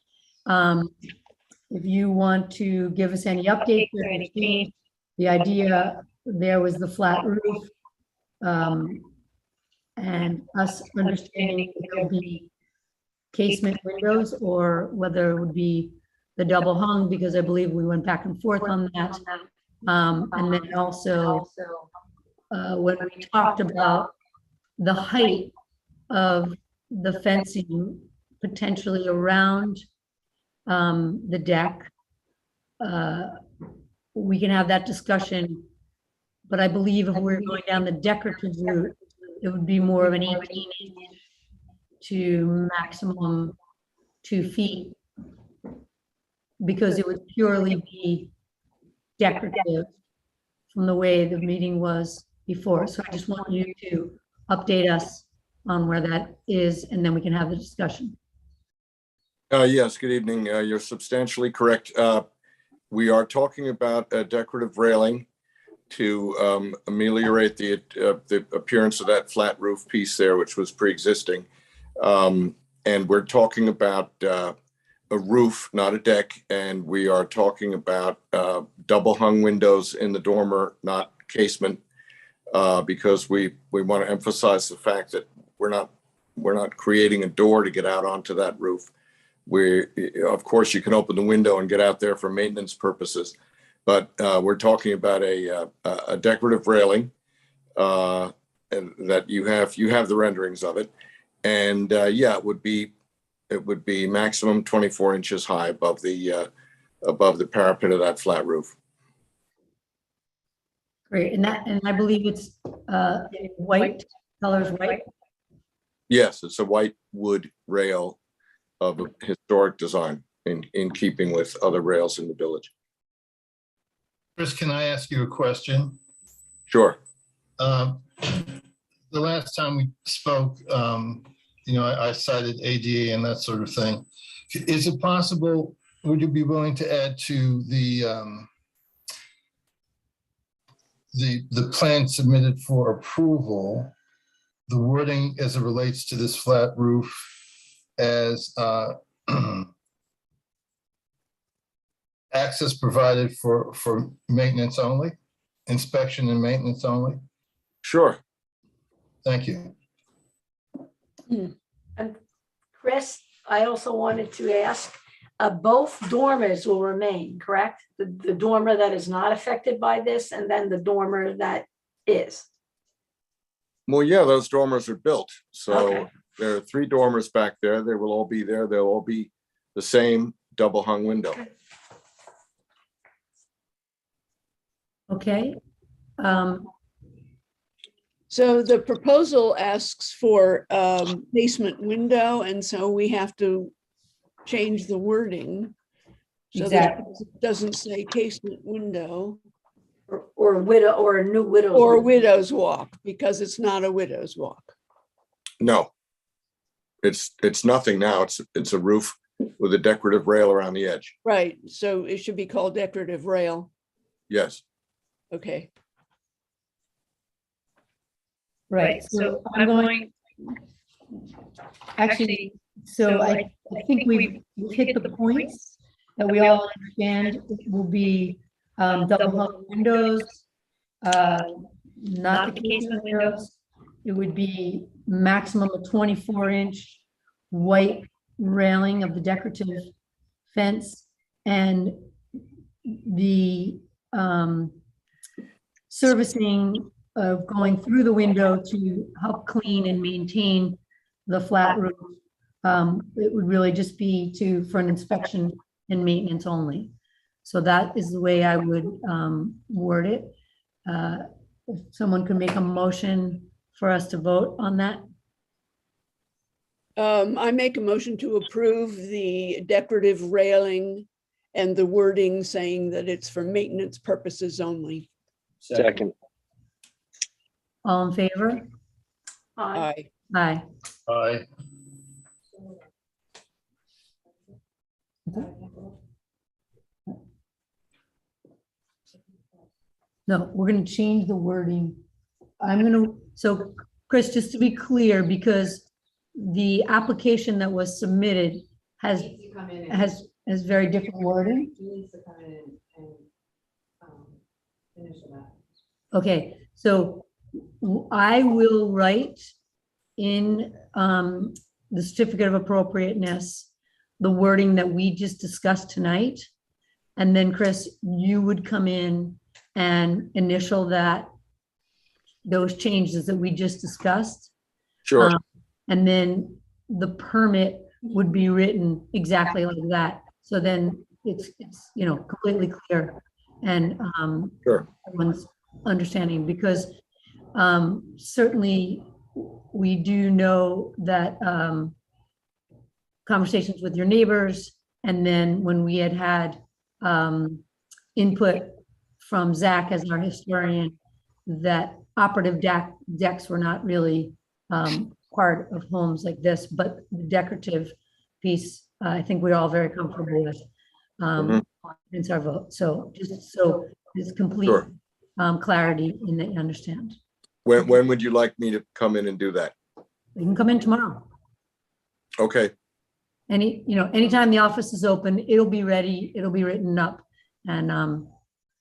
if you want to give us any updates or any change The idea there was the flat roof. And us understanding if there'll be casement windows or whether it would be the double hung, because I believe we went back and forth on that. And then also, when we talked about the height of the fencing potentially around the deck, we can have that discussion. But I believe if we're going down the decorative route, it would be more of an 18-inch to maximum 2 feet, because it would purely be decorative from the way the meeting was before. So I just want you to update us on where that is, and then we can have the discussion. Yes, good evening. You're substantially correct. We are talking about a decorative railing to ameliorate the appearance of that flat roof piece there, which was pre-existing. And we're talking about a roof, not a deck. And we are talking about double hung windows in the dormer, not casement, because we want to emphasize the fact that we're not creating a door to get out onto that roof. Of course, you can open the window and get out there for maintenance purposes, but we're talking about a decorative railing, and that you have the renderings of it, and yeah, it would be maximum 24 inches high above the parapet of that flat roof. Great, and I believe it's white, color's white. Yes, it's a white wood rail of a historic design in keeping with other rails in the village. Chris, can I ask you a question? Sure. The last time we spoke, I cited ADA and that sort of thing. Is it possible, would you be willing to add to the plan submitted for approval, the wording as it relates to this flat roof as access provided for maintenance only, inspection and maintenance only? Sure. Thank you. And Chris, I also wanted to ask, both dormers will remain, correct? The dormer that is not affected by this, and then the dormer that is. Well, yeah, those dormers are built. So Okay. there are 3 dormers back there. They will all be there. They'll all be the same double hung window. Okay. So the proposal asks for basement window, and so we have to change the wording. So that it doesn't say casement window. Or widow, or a new widow's. Or room. widow's walk, because it's not a widow's walk. No, it's nothing now. It's a roof with a decorative rail around the edge. Right, so it should be called decorative rail. Yes. Okay. Right, so I'm going, actually, so I think we've hit the points that we all understand. It will be double hung windows, not the casement windows. It would be maximum of 24-inch white railing of the decorative fence, and the servicing of going through the window to help clean and maintain the flat roof. It would really just be for an inspection and maintenance only. So that is the way I would word it. If someone could make a motion for us to vote on that. I make a motion to approve the decorative railing and the wording saying that it's for maintenance purposes only. Second. All in favor? Aye. Aye. Aye. No, we're going to change the wording. So Chris, just to be clear, because the application that was submitted has very different wording. Okay, so I will write in the certificate of appropriateness, the wording that we just discussed tonight. And then Chris, you would come in and initial those changes that we just discussed. Sure. And then the permit would be written exactly like that. So then it's completely clear and Sure. everyone's understanding, because certainly we do know that conversations with your neighbors, and then when we had input from Zach as our historian, that operative decks were not really part of homes like this, but the decorative piece, I think we're all very comfortable with. Hence our vote. So just so there's complete Sure. Clarity and that you understand. When would you like me to come in and do that? You can come in tomorrow. Okay, Anytime the office is open, it'll be ready, it'll be written up, and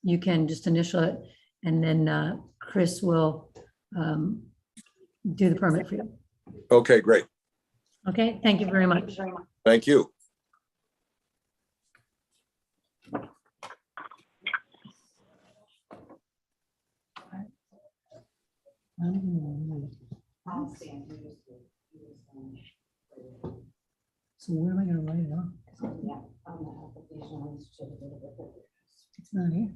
you can just initial it, and then Chris will do the permit for you. okay, great. Okay, thank you very much. Thank you. So where am I gonna write it on? It's not here.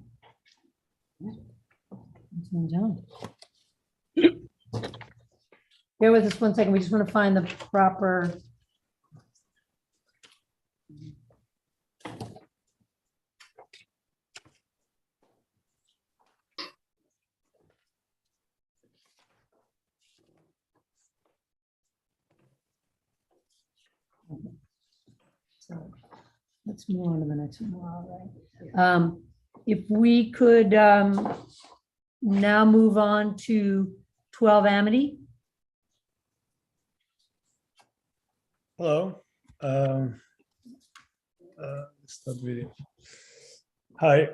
It's not down. Bear with us 1 second. We just want to find the proper. So let's move on to the next one. All right. If we could now move on to 12 Amity. Hello. Start video. Hi,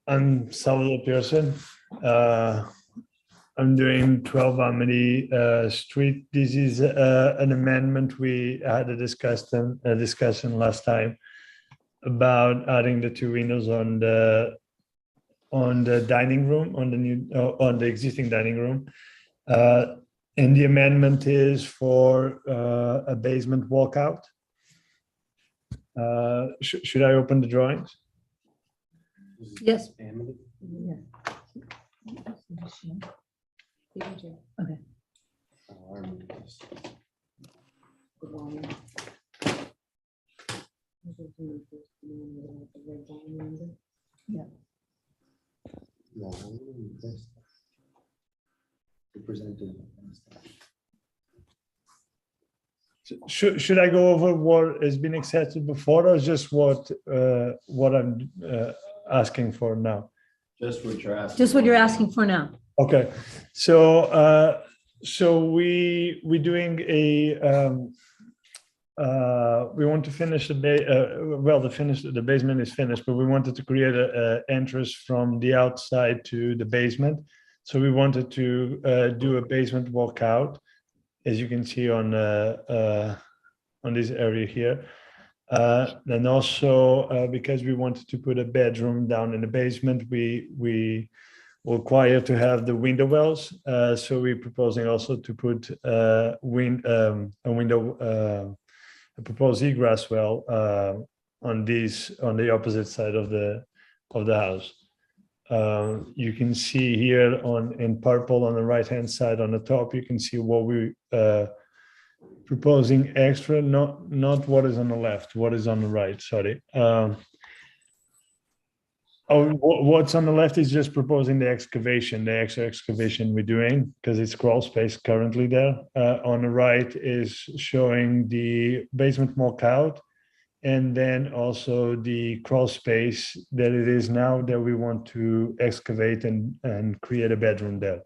I'm Salvador Pearson. I'm doing 12 Amity Street. This is an amendment. We had a discussion last time about adding the 2 windows on the dining room, on the existing dining room. And the amendment is for a basement walkout. Should I open the drawings? Yes. Yeah. Okay. Yeah. Should I go over what has been accepted before, or just what I'm asking for now? Just what you're asking. Just what you're asking for now. Okay, so we're doing we want to finish the basement is finished, but we wanted to create a entrance from the outside to the basement. So we wanted to do a basement walkout, as you can see on this area here. And also because we wanted to put a bedroom down in the basement, we require to have the window wells. So we're proposing also to put a proposed egress well on the opposite side of the house. You can see here in purple on the right hand side on the top, you can see what we proposing extra, not what is on the left, what is on the right, sorry. What's on the left is just proposing the extra excavation we're doing, because it's crawl space currently there. On the right is showing the basement walkout, and then also the crawl space that it is now that we want to excavate and create a bedroom there.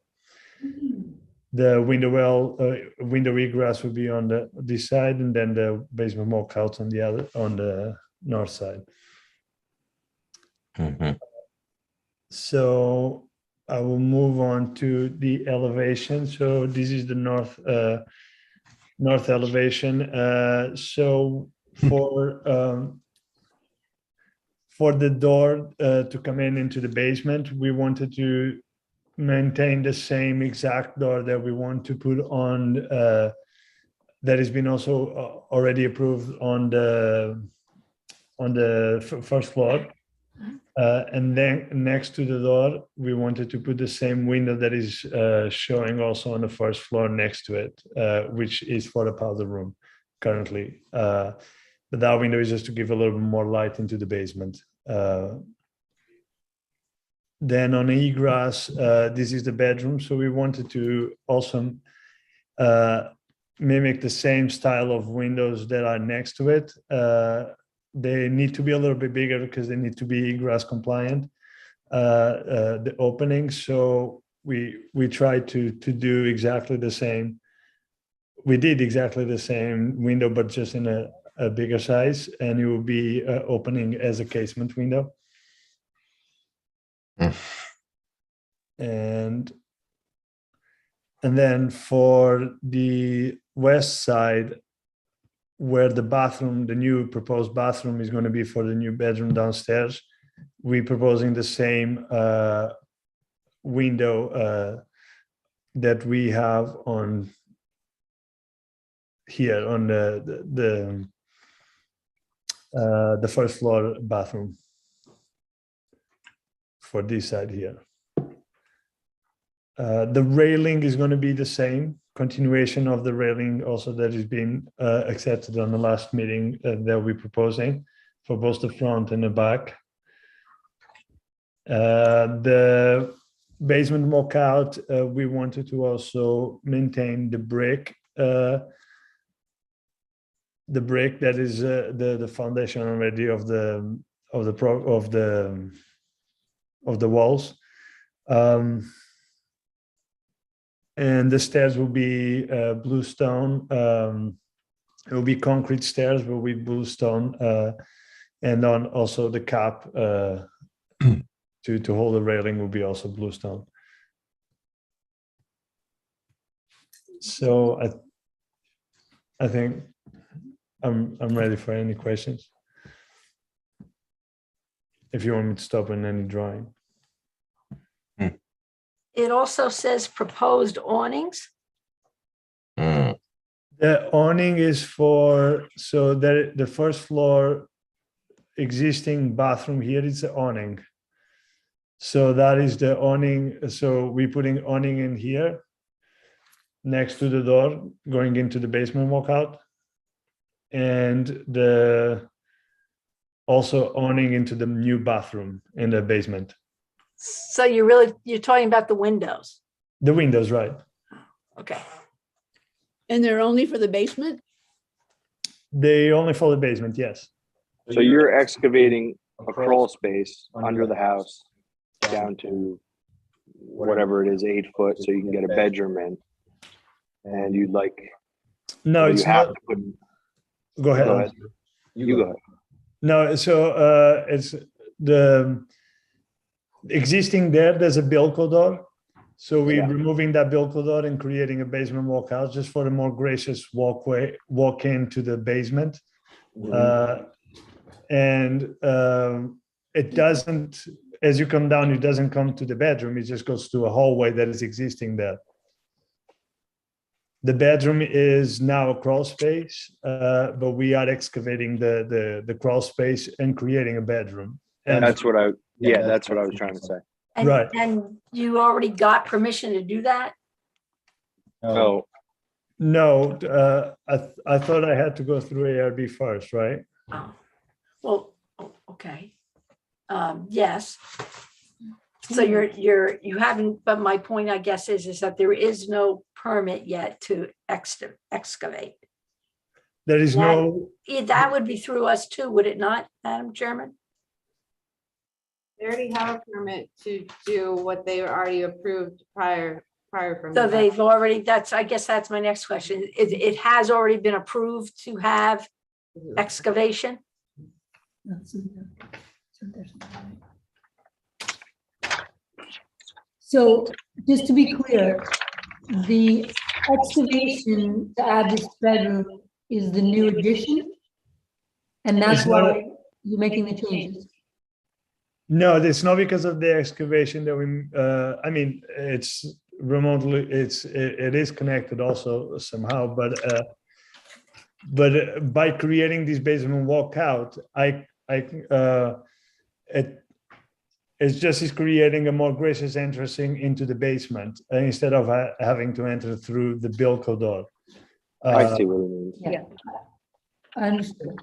The window egress will be on this side, and then the basement walkout on the north side. So I will move on to the elevation. So this is the north elevation. So for the door to come into the basement, we wanted to maintain the same exact door that we want to put on, that has been also already approved on the first floor. And then next to the door, we wanted to put the same window that is showing also on the first floor next to it, which is for the powder room currently. But that window is just to give a little bit more light into the basement. Then on egress, this is the bedroom. So we wanted to also mimic the same style of windows that are next to it. They need to be a little bit bigger because they need to be egress compliant, the openings. So we tried to do exactly the same. We did exactly the same window, but just in a bigger size, and it will be opening as a casement window. And then for the west side, where the bathroom, the new proposed bathroom is going to be for the new bedroom downstairs, we're proposing the same window that we have on here on the first floor bathroom for this side here. The railing is going to be the same, continuation of the railing also that is being accepted on the last meeting that we're proposing for both the front and the back. The basement walkout, we wanted to also maintain the brick that is the foundation already of the walls. And the stairs will be blue stone. It will be concrete stairs, but with blue stone, and on also the cap to hold the railing will be also blue stone. So I think I'm ready for any questions. If you want me to stop in any drawing. It also says proposed awnings. The awning is for, so the first floor existing bathroom here is the awning. So that is the awning. So we're putting awning in here next to the door going into the basement walkout. And the also awning into the new bathroom in the basement. So you're talking about the windows. The windows, right? Okay. And they're only for the basement? They only for the basement, yes. So you're excavating a crawl space under the house down to whatever it is, 8 foot, so you can get a bedroom in. And you'd like. No, it's not. Go ahead. Go ahead. You go ahead. No, so it's the existing there's a Bilco door. So we're removing that Bilco door and creating a basement walkout just for a more gracious walk into the basement. And it doesn't, as you come down, it doesn't come to the bedroom. It just goes to a hallway that is existing there. The bedroom is now a crawl space, but we are excavating the crawl space and creating a bedroom. And that's what I was trying to say. And, right. And you already got permission to do that? No. No, I thought I had to go through ARB first, right? Oh, well, okay. Yes. So you haven't, but my point, I guess, is that there is no permit yet to excavate. There is no. That would be through us too, would it not, Madam Chairman? They already have a permit to do what they already approved prior from. So they've already, I guess that's my next question. It has already been approved to have excavation? So just to be clear, the excavation to add this bedroom is the new addition? And that's It's not why you're making the changes? No, it's not because of the excavation that we, I mean, it's remotely, it is connected also somehow, but by creating this basement walkout, it's just is creating a more gracious entrance into the basement instead of having to enter through the Bilco door. I see what it means. Yeah. I understand.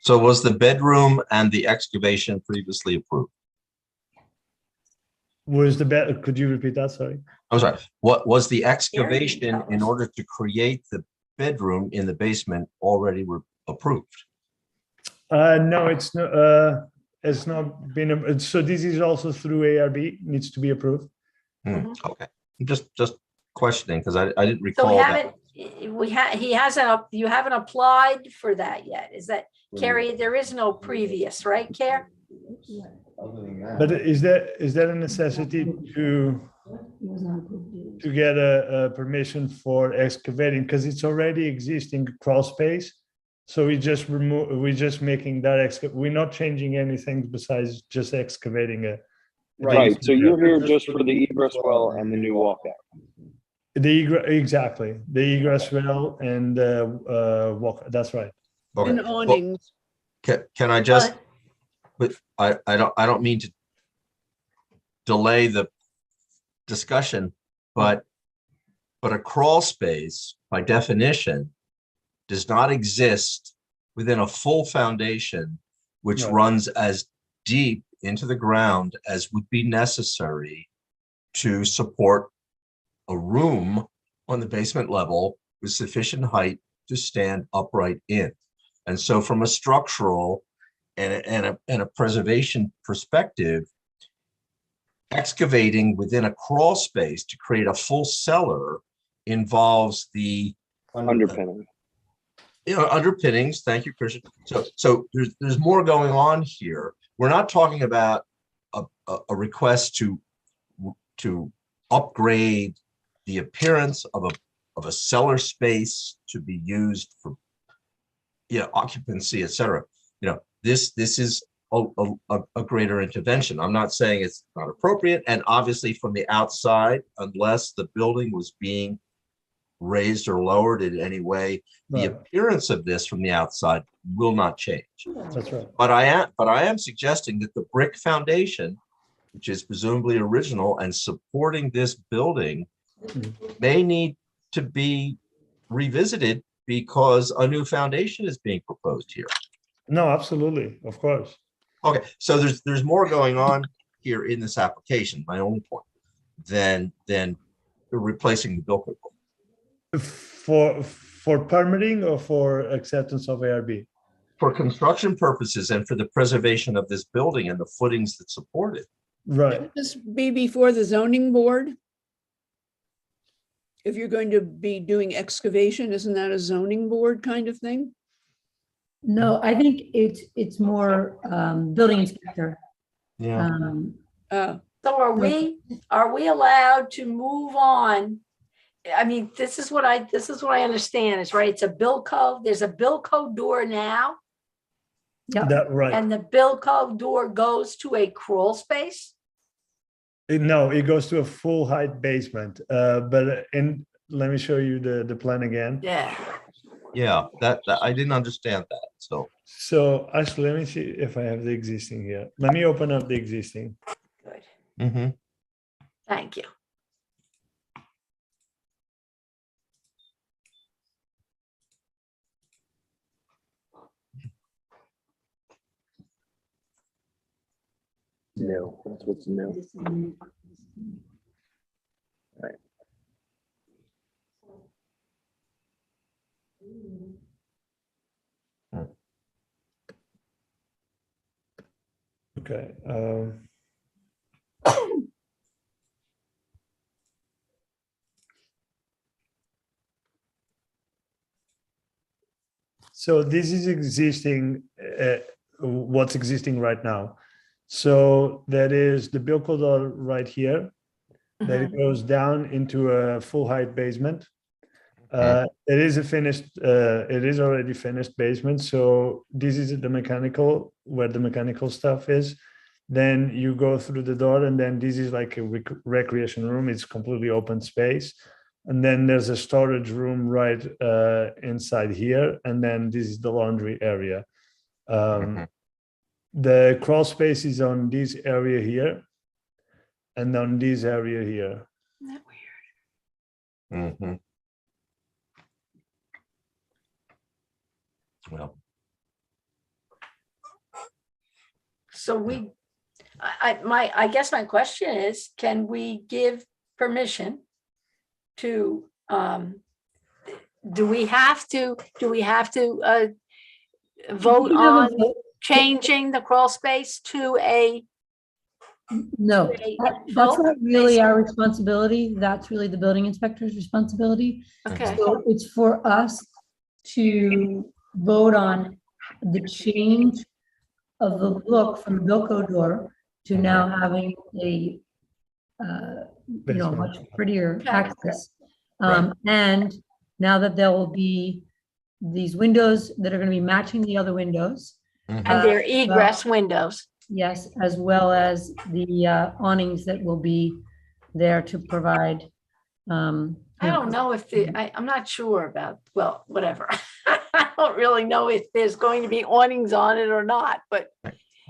So was the bedroom and the excavation previously approved? Was the bed, could you repeat that? Sorry. I'm sorry, what was the excavation in order to create the bedroom in the basement already approved? No, it's not been, so this is also through ARB, needs to be approved. Okay, I'm just questioning because I didn't So recall that. you haven't applied for that yet. Is that, Carrie, there is no previous, right, Care? But is there a necessity to get a permission for excavating? Because it's already existing crawl space. So we're just making that, we're not changing anything besides just excavating it. Right, so you're here just for the egress well and the new walkout. Exactly, the egress well and walk, that's right. Okay. And awnings. Can I just, but I don't mean to delay the discussion, but a crawl space by definition does not exist within a full foundation, which Right. runs as deep into the ground as would be necessary to support a room on the basement level with sufficient height to stand upright in. And so from a structural and a preservation perspective, excavating within a crawl space to create a full cellar involves the Underpinning. underpinnings. Thank you, Christian. So there's more going on here. We're not talking about a request to upgrade the appearance of a cellar space to be used for occupancy, etc. This is a greater intervention. I'm not saying it's not appropriate, and obviously from the outside, unless the building was being raised or lowered in any way, the appearance of this from the outside will not change. That's right. But I am suggesting that the brick foundation, which is presumably original and supporting this building, may need to be revisited because a new foundation is being proposed here. No, absolutely, of course. Okay, so there's more going on here in this application, my only point, than replacing the Bilco. For permitting or for acceptance of ARB? For construction purposes and for the preservation of this building and the footings that support it. Right. This be before the zoning board? If you're going to be doing excavation, isn't that a zoning board kind of thing? No, I think it's more building inspector. Yeah. So are we allowed to move on? I mean, this is what I understand is right. It's a Bilco. There's a Bilco door now. Yeah. That right. And the Bilco door goes to a crawl space. No, it goes to a full height basement. But let me show you the plan again. Yeah. Yeah, that I didn't understand that. So actually, let me see if I have the existing here. Let me open up the existing. Good. Thank you. No, that's what's new. Right. Okay. So this is existing, what's existing right now. So that is the Bilko door right here. That it goes down into a full height basement. It is it is already finished basement. So this is the mechanical, where the mechanical stuff is. Then you go through the door, and then this is like a recreation room. It's completely open space. And then there's a storage room right inside here. And then this is the laundry area. The crawl space is on this area here and on this area here. Isn't that weird? Well, So I guess my question is, can we give permission to, do we have to vote on changing the crawl space to a? No, a that's full not really basement? our responsibility. That's really the building inspector's responsibility. Okay, So it's for us to vote on the change of the look from Bilko door to now having a, much prettier access. And now that there will be these windows that are going to be matching the other windows. and their egress windows. Yes, as well as the awnings that will be there to provide. I don't know if I'm not sure about, well, whatever. I don't really know if there's going to be awnings on it or not, but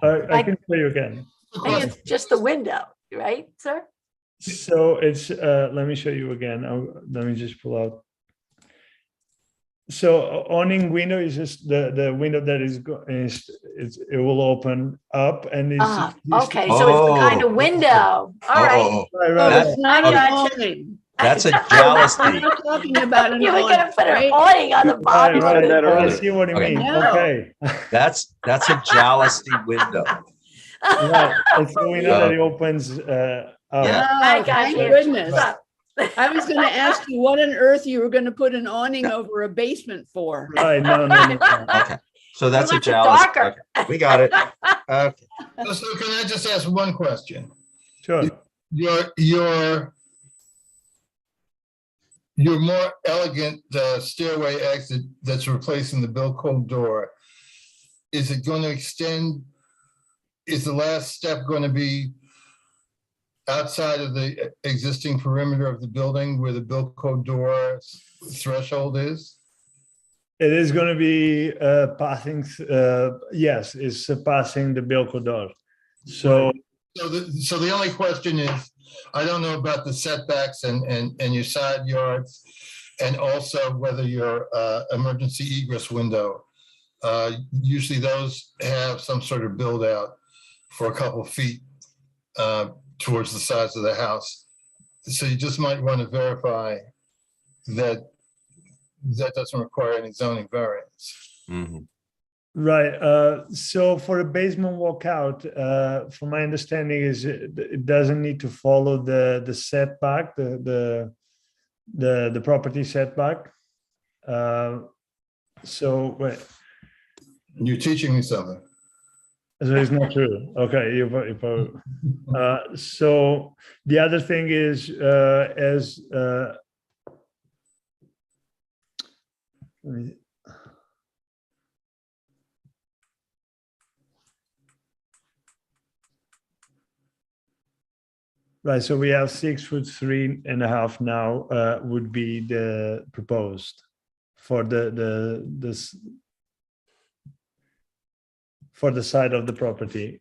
I can show you again. I think it's just the window, right, sir? So it's, let me show you again. Let me just pull out. So awning window is just the window that it will open up and it's. Okay, so it's the kind of window. All right. It's not I an got awning. That's a jealousy. I'm not talking about an You were awning, gonna put an right? awning on the bottom. Right, of it. I see what you Okay. mean. No. Okay. That's a jealousy window. Right. It's the window that it opens up. Yeah. I Oh, got thank you. goodness. Stop. I was gonna ask you what on earth you were gonna put an awning over a basement for. Right, no. Okay, so that's a want it jealousy. darker. Okay, we got it. Okay. So can I just ask one question? Sure. Your more elegant stairway exit that's replacing the Bilko door, is it going to extend? Is the last step going to be outside of the existing perimeter of the building where the Bilko door threshold is? It is going to be passing, yes, it's passing the Bilko door. So, So the only question is, I don't know about the setbacks and your side yards, and also whether your emergency egress window. Usually those have some sort of build out for a couple of feet towards the sides of the house. So you just might want to verify that that doesn't require any zoning variance. right. So for a basement walkout, from my understanding is it doesn't need to follow the setback, the property setback. So wait. You're teaching me something. So it's not true. Okay. So the other thing is, right. So we have 6'3.5" now, would be the proposed for for the side of the property.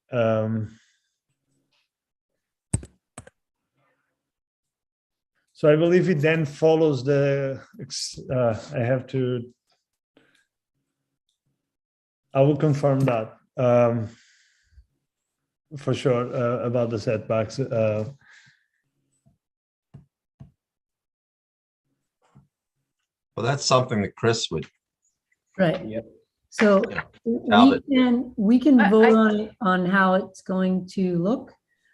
So I believe it then follows I will confirm that for sure about the setbacks. Well, that's something that Chris would. Right. Yep. So Valid. we can I- vote on it, on how it's going to look.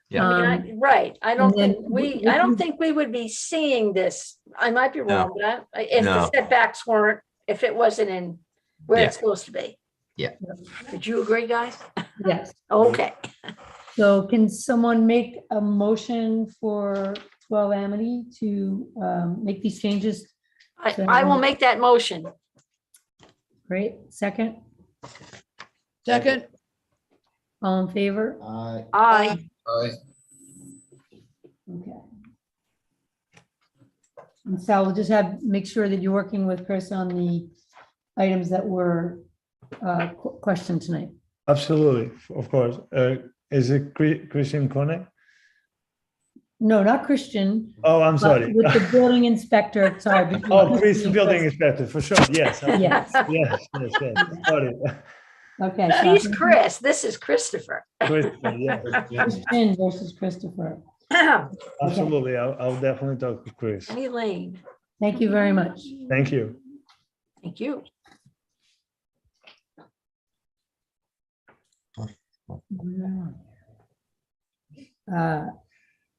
Yeah. I mean, right, I don't and then think I don't think we would be seeing this. I might be wrong, but if the No. setbacks weren't, if it wasn't in where Yeah. it's supposed to be. Yeah. Would you agree, guys? Yes. Okay. So can someone make a motion for 12 Amity to make these changes? I will make that motion. Great, second, Second, all in favor? Aye. Okay. And Sal, we'll just make sure that you're working with Chris on the items that were questioned tonight. Absolutely, of course. Is it Christian Koenig? No, not Christian. Oh, I'm but sorry. With the building inspector, sorry. between Oh, Chris, Christian the and building Chris. inspector, for sure, yes. Yes. Yes, sorry. Okay. He's Chris, this is Christopher. Christian, yes. Christian versus Christopher. Absolutely, I'll definitely talk to Chris. Elaine, Thank you very much. Thank you. thank you.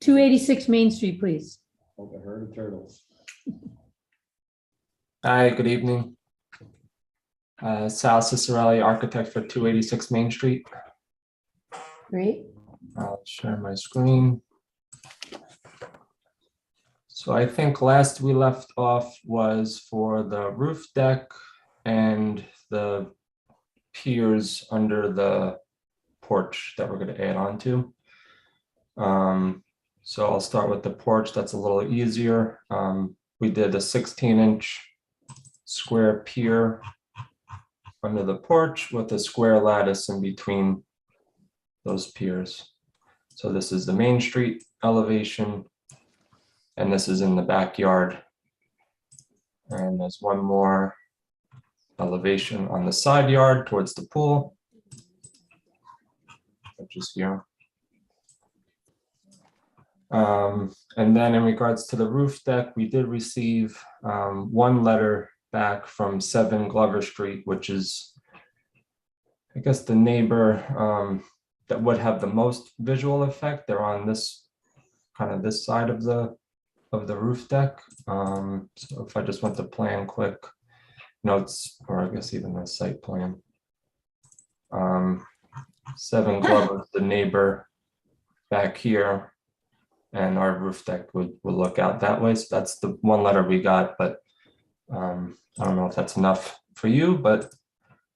286 Main Street, please. Like a herd of turtles. Hi, good evening. Sal Cicerelli, architect for 286 Main Street. Great. I'll share my screen. So I think last we left off was for the roof deck and the piers under the porch that we're going to add on to. So I'll start with the porch. That's a little easier. We did a 16-inch square pier under the porch with a square lattice in between those piers. So this is the Main Street elevation, and this is in the backyard. And there's one more elevation on the side yard towards the pool, which is here. And then in regards to the roof deck, we did receive one letter back from 7 Glover Street, which is, I guess, the neighbor that would have the most visual effect. They're on this kind of this side of the roof deck. So if I just went to plan quick notes, or I guess even the site plan. 7 Glover, the neighbor back here, and our roof deck would look out that way. So that's the one letter we got, but I don't know if that's enough for you, but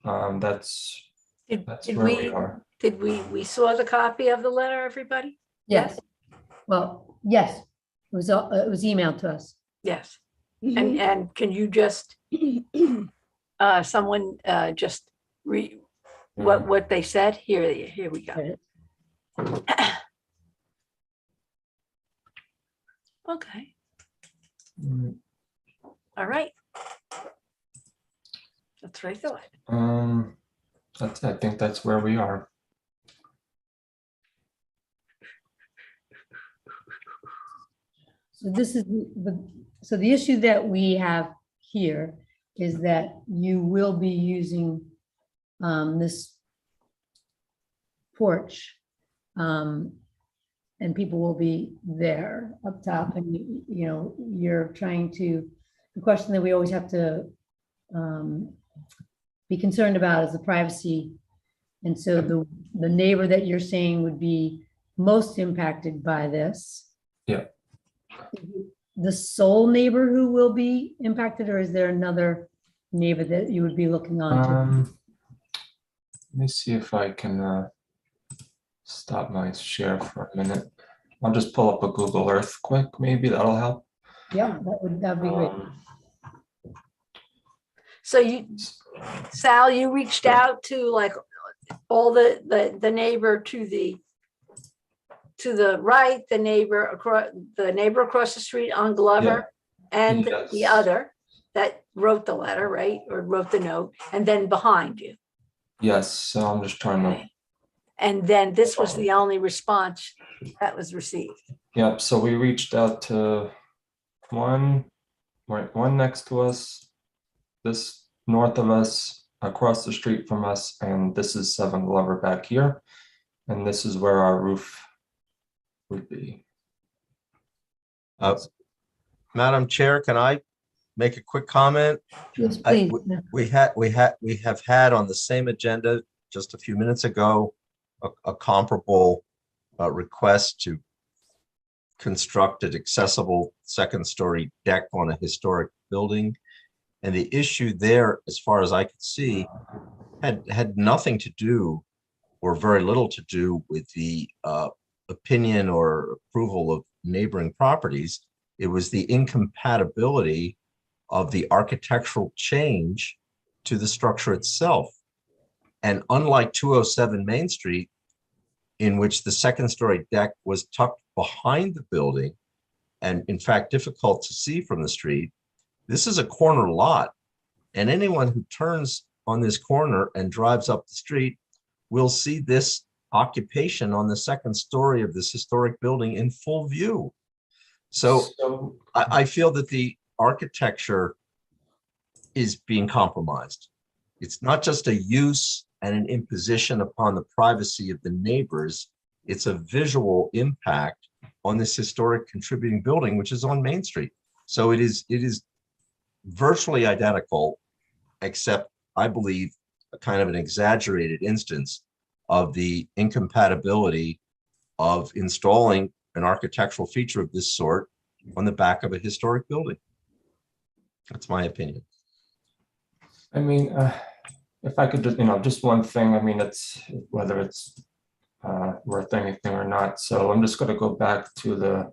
that's where we are. Did we saw the copy of the letter, everybody? Yes. Well, yes, it was emailed to us. Yes. And can you just, someone just read what they said? Here we go. Okay. All right. That's what I thought. I think that's where we are. So this is so the issue that we have here is that you will be using this porch, and people will be there up top, and you know, you're trying to, the question that we always have to be concerned about is the privacy. And so the neighbor that you're saying would be most impacted by this. Yeah. The sole neighbor who will be impacted, or is there another neighbor that you would be looking on to? Let me see if I can stop my share for a minute. I'll just pull up a Google Earth quick, maybe that'll help. Yeah, that'd be great. So Sal, you reached out to like all the neighbor to the right, the neighbor across the street on Glover, and Yes. the other that wrote the letter, right, or wrote the note, and then behind you. Yes, so I'm just trying to. And then this was the only response that was received. Yep, so we reached out to one next to us, this north of us, across the street from us, and this is 7 Glover back here. And this is where our roof would be. Madam Chair, can I make a quick comment? Yes, please. We have had on the same agenda just a few minutes ago, a comparable request to construct an accessible second-story deck on a historic building. And the issue there, as far as I could see, had nothing to do, or very little to do, with the opinion or approval of neighboring properties. It was the incompatibility of the architectural change to the structure itself. And unlike 207 Main Street, in which the second-story deck was tucked behind the building and in fact difficult to see from the street, this is a corner lot. And anyone who turns on this corner and drives up the street will see this occupation on the second story of this historic building in full view. So I feel that the architecture is being compromised. It's not just a use and an imposition upon the privacy of the neighbors. It's a visual impact on this historic contributing building, which is on Main Street. So it is virtually identical, except I believe a kind of an exaggerated instance of the incompatibility of installing an architectural feature of this sort on the back of a historic building. That's my opinion. I mean, if I could just, just one thing, I mean, it's whether it's worth anything or not. So I'm just going to go back to the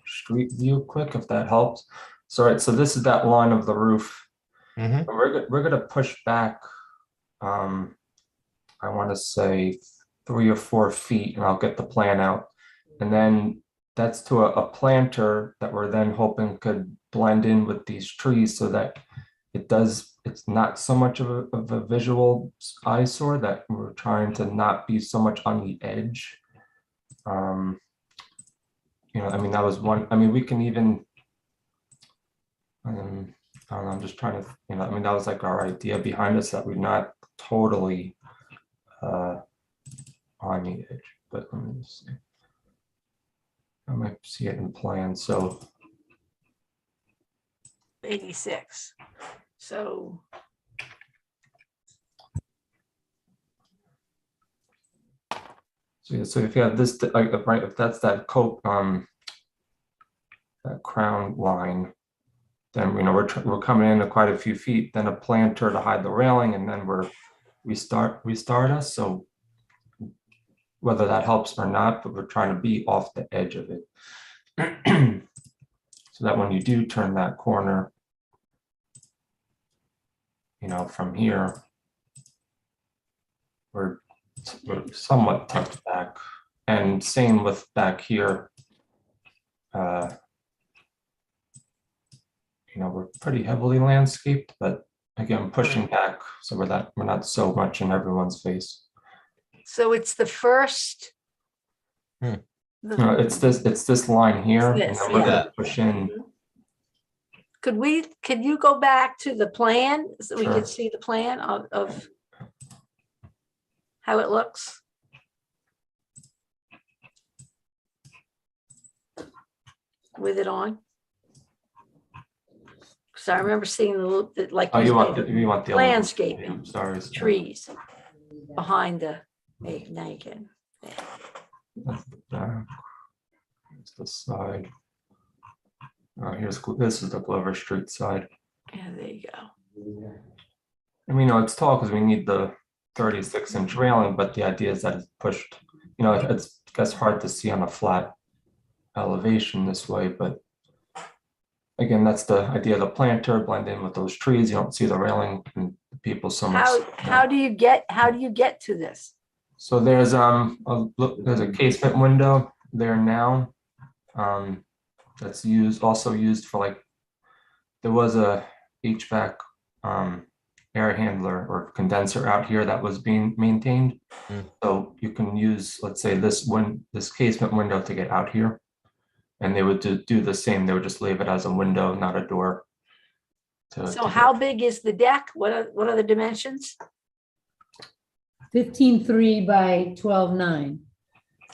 street view quick, if that helps. So, right, so this is that line of the roof. Mm-hmm. We're going to push back, I want to say 3 or 4 feet, and I'll get the plan out. And then that's to a planter that we're then hoping could blend in with these trees so that it's not so much of a visual eyesore, that we're trying to not be so much on the edge. I mean, that was one. I mean, we can even, I don't know, I'm just trying to, I mean, that was like our idea behind us, that we're not totally on the edge, but let me just see. I might see it in plan. So 86. So yeah, so if you have this, like, right, if that's that coat, that crown line, then we're coming in quite a few feet, then a planter to hide the railing, and then we start us. So whether that helps or not, but we're trying to be off the edge of it, so that when you do turn that corner, from here, we're somewhat tucked back. And same with back here. We're pretty heavily landscaped, but again, pushing back so we're not so much in everyone's face. So it's the first. It's this line here, and then we're gonna push in. Could you go back to the plan so we Sure. could see the plan of how it looks? With it on? So I remember seeing like. Oh, you want the landscaping, I'm sorry. trees behind the, now you can. That's the back. It's the side. This is the Glover Street side. Yeah, there you go. And we know it's tall because we need the 36-inch railing, but the idea is that it's pushed. It's hard to see on a flat elevation this way, but again, that's the idea of the planter, blend in with those trees. You don't see the railing and the people so much. How do you get to this? So there's a casement window there now. That's also used for, like, there was a HVAC air handler or condenser out here that was being maintained. So you can use, let's say, this casement window to get out here, and they would do the same. They would just leave it as a window, not a door. So how big is the deck? What are the dimensions? 15.3 by 12.9.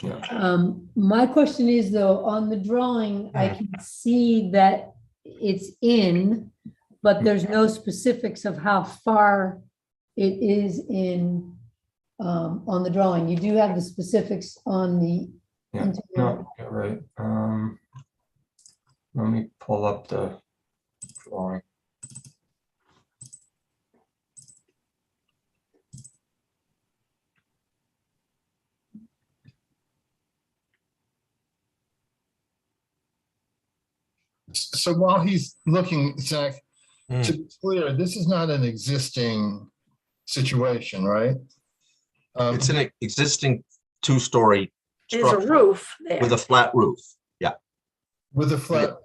Yeah. My question is, though, on the drawing, I can see that it's in, but there's no specifics of how far it is in on the drawing. You do have the specifics on the Yeah, into no, you're right. Let me pull up the drawing. So while he's looking, Zach, Hmm. to be clear, this is not an existing situation, right? It's an existing two-story There's a structure roof there. with a flat roof. Yeah. With a flat,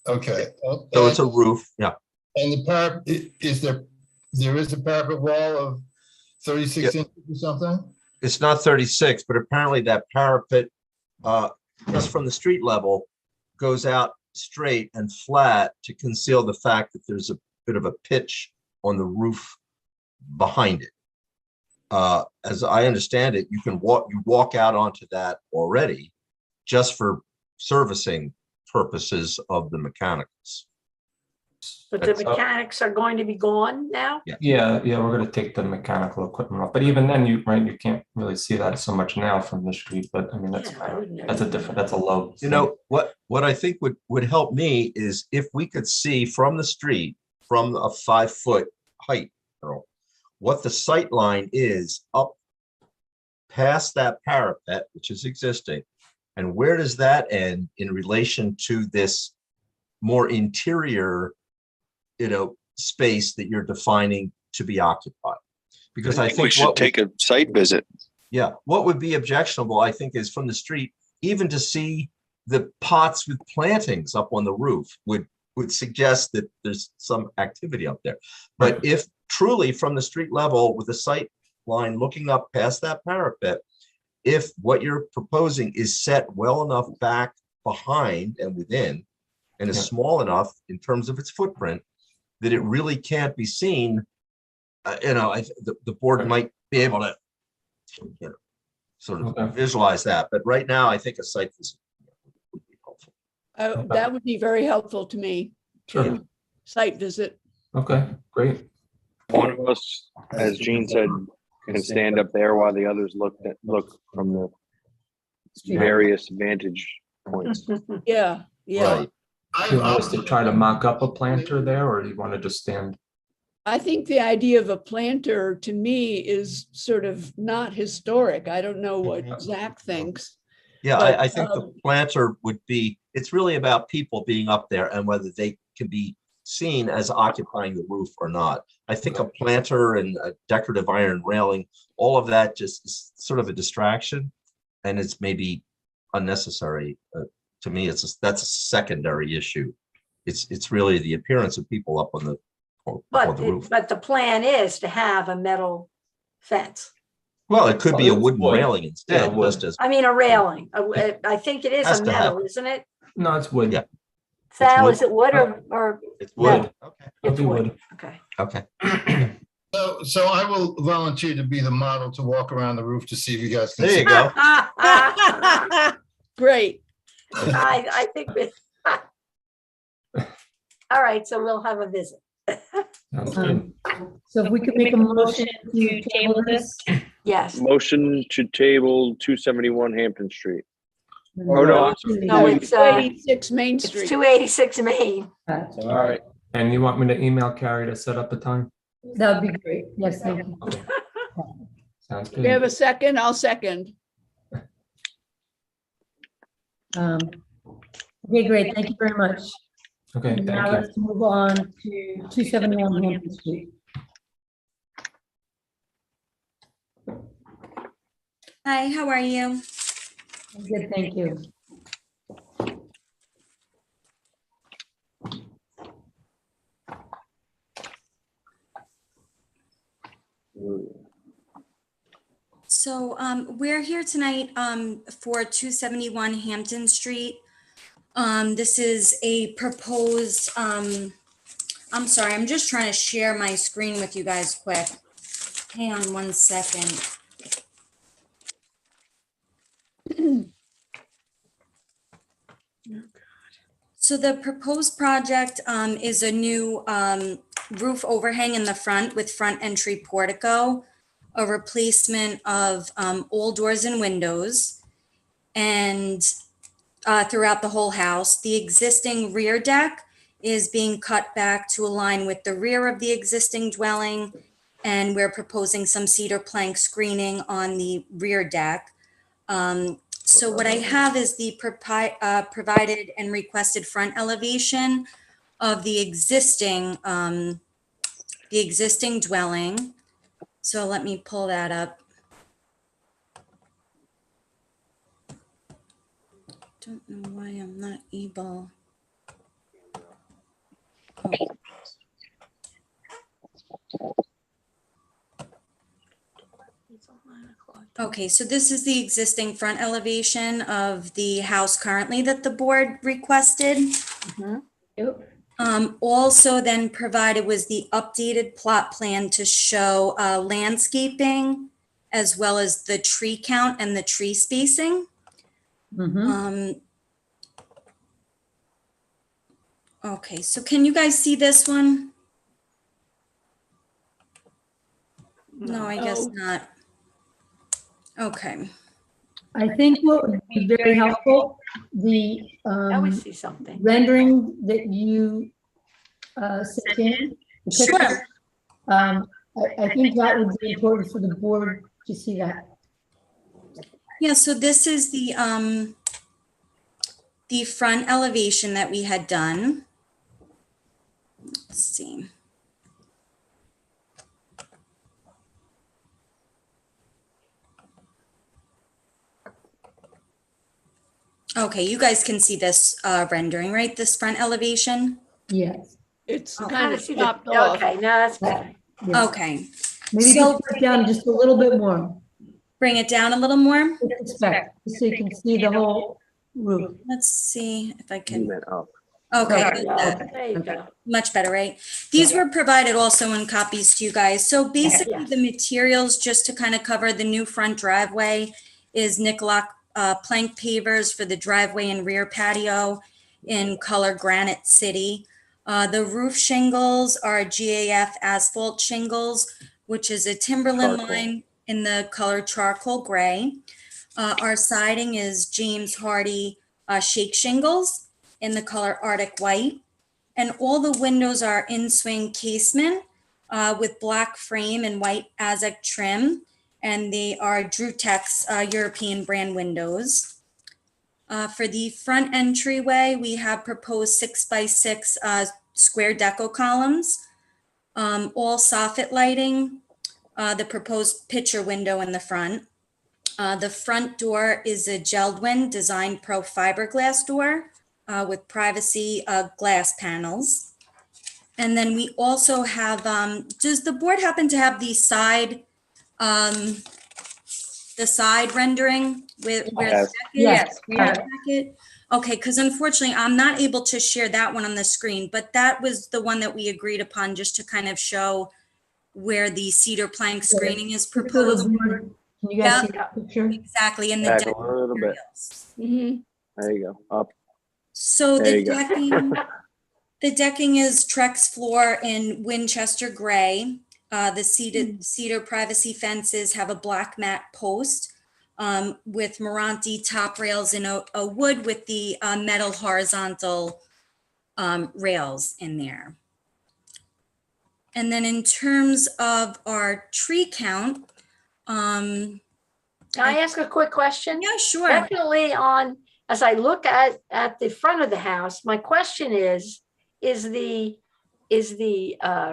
okay. So it's a roof. Yeah. And the parapet, there is a parapet wall of 36 inches or something? It's not 36, but apparently that parapet, just from the street level, goes out straight and flat to conceal the fact that there's a bit of a pitch on the roof behind it. As I understand it, you walk out onto that already just for servicing purposes of the mechanicals. But the mechanics are going to be gone now? Yeah, we're gonna take the mechanical equipment off, but even then, you can't really see that so much now from the street, but I mean, that's fine. That's a low. You know, what I think would help me is if we could see from the street, from a 5-foot height, Earl, what the sight line is up past that parapet, which is existing, and where does that end in relation to this more interior, space that you're defining to be occupied? Because I think we should take a site visit. Yeah, what would be objectionable, I think, is from the street, even to see the pots with plantings up on the roof would suggest that there's some activity up there. But if truly from the street level with a sight line looking up past that parapet, if what you're proposing is set well enough back behind and within, and is small enough in terms of its footprint, that it really can't be seen, the board might be able to sort of visualize that. But right now, I think a site visit would be helpful. That would be very helpful to me, too. Site visit. Okay, great. One of us, as Gene said, can stand up there while the others look from the various vantage points. Yeah. Right. Do you want us to try to mock up a planter there, or do you want to just stand? I think the idea of a planter to me is sort of not historic. I don't know what Zach thinks. Yeah, but, I think the planter would be, it's really about people being up there and whether they can be seen as occupying the roof or not. I think a planter and a decorative iron railing, all of that just is sort of a distraction, and it's maybe unnecessary. To me, that's a secondary issue. It's really the appearance of people up on the roof. But the plan is to have a metal fence. Well, it could be a wooden railing instead. I mean, a railing. I think it is Has a to metal, have. isn't it? No, it's wood. Yeah. Sal, wood. is it wood or? It's wood. Okay. It's wood. Wood. Okay. Okay. So I will volunteer to be the model to walk around the roof to see if you guys can There see. you go. Great. I think. All right, so we'll have a visit. Sounds good. So if we could make a motion to table this. Yes. Motion to table 271 Hampton Street. Oh, no. No, it's 286 Main it's Street. 286 Main. All right. And you want me to email Carrie to set up a time? That would be great. Yes, thank you. Okay. Sounds You have good. a second? I'll second. Okay, great. Thank you very much. Okay, And now thank you. let's move on to 271 Hampton Street. Hi, how are you? Good, thank you. So we're here tonight for 271 Hampton Street. This is a proposed, I'm sorry, I'm just trying to share my screen with you guys quick. Hang on one second. So the proposed project is a new roof overhang in the front with front entry portico, a replacement of all doors and windows, and throughout the whole house. The existing rear deck is being cut back to align with the rear of the existing dwelling, and we're proposing some cedar plank screening on the rear deck. So what I have is the provided and requested front elevation of the existing dwelling. So let me pull that up. Don't know why I'm not able. Okay, so this is the existing front elevation of the house currently that the board requested. Also then provided was the updated plot plan to show landscaping as well as the tree count and the tree spacing. Okay, so can you guys see this one? No, I guess not. Okay. I think what would be very helpful, the Now we see something. rendering that you sent in. the Sure. picture, I think that would be important for the board to see that. Yeah, so this is the front elevation that we had done. Let's see. Okay, you guys can see this rendering, right? This front elevation? Yes. It's Oh, kind of see chopped off. Okay, now that's better. Yes. Okay. Maybe So- just put it down just a little bit more. Bring it down a little more. Expect, so you can see the whole roof. Let's see if I You can. meant up. Okay, There you go. There you go. much better, right? These were provided also in copies to you guys. So basically Yes. the materials, just to kind of cover the new front driveway, is Nicolak plank pavers for the driveway and rear patio in color Granite City. The roof shingles are GAF asphalt shingles, which is a Timberland Charcoal. line in the color charcoal gray. Our siding is James Hardy shake shingles in the color Arctic white. And all the windows are in-swing casement with black frame and white Azek trim. And they are Drutex European brand windows. For the front entryway, we have proposed 6x6 square deco columns, all soffit lighting, the proposed picture window in the front. The front door is a Geldwin Design Pro fiberglass door with privacy glass panels. And then we also have, does the board happen to have the side rendering with where the Yes. deck is? Yes, we Our have. packet? Okay, because unfortunately, I'm not able to share that one on the screen, but that was the one that we agreed upon just to kind of show where the cedar plank screening is So the proposed. board- Can you guys see that picture? Exactly, in the Back deck a little bit. materials. Mhm. There you go. Up. So There the you go. decking, the decking is Trex floor in Winchester gray. The cedar privacy fences have a black mat post with Meranti top rails in a wood with the metal horizontal rails in there. And then in terms of our tree count, Can I ask a quick question? yeah, sure. Definitely on, as I look at the front of the house, my question is the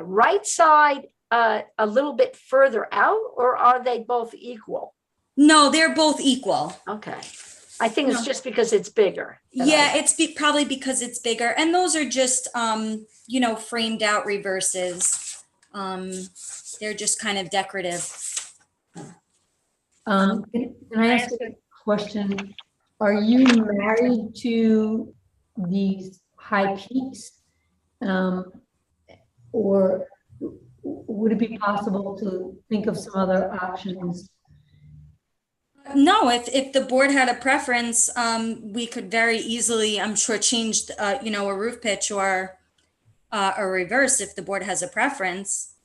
right side a little bit further out, or are they both equal? No, they're both equal. Okay. I think it's just because it's bigger. Yeah, it's probably because it's bigger. And those are just, framed out reverses. They're just kind of decorative. Can I ask a question? Are you married to these high peaks? Or would it be possible to think of some other options? No, if the board had a preference, we could very easily, I'm sure, change, a roof pitch or a reverse if the board has a preference.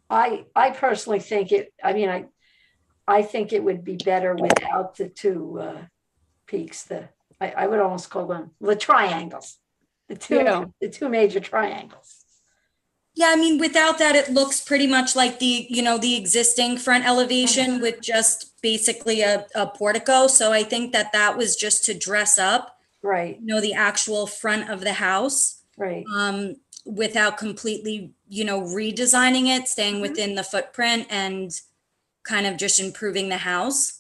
I personally think I I think it would be better without the two peaks, I would almost call them the triangles, the two major triangles. Yeah, I mean, without that, it looks pretty much like the existing front elevation with just basically a portico. So I think that was just to dress up, right? The actual front of the house, right? Without completely, redesigning it, staying within the footprint and kind of just improving the house.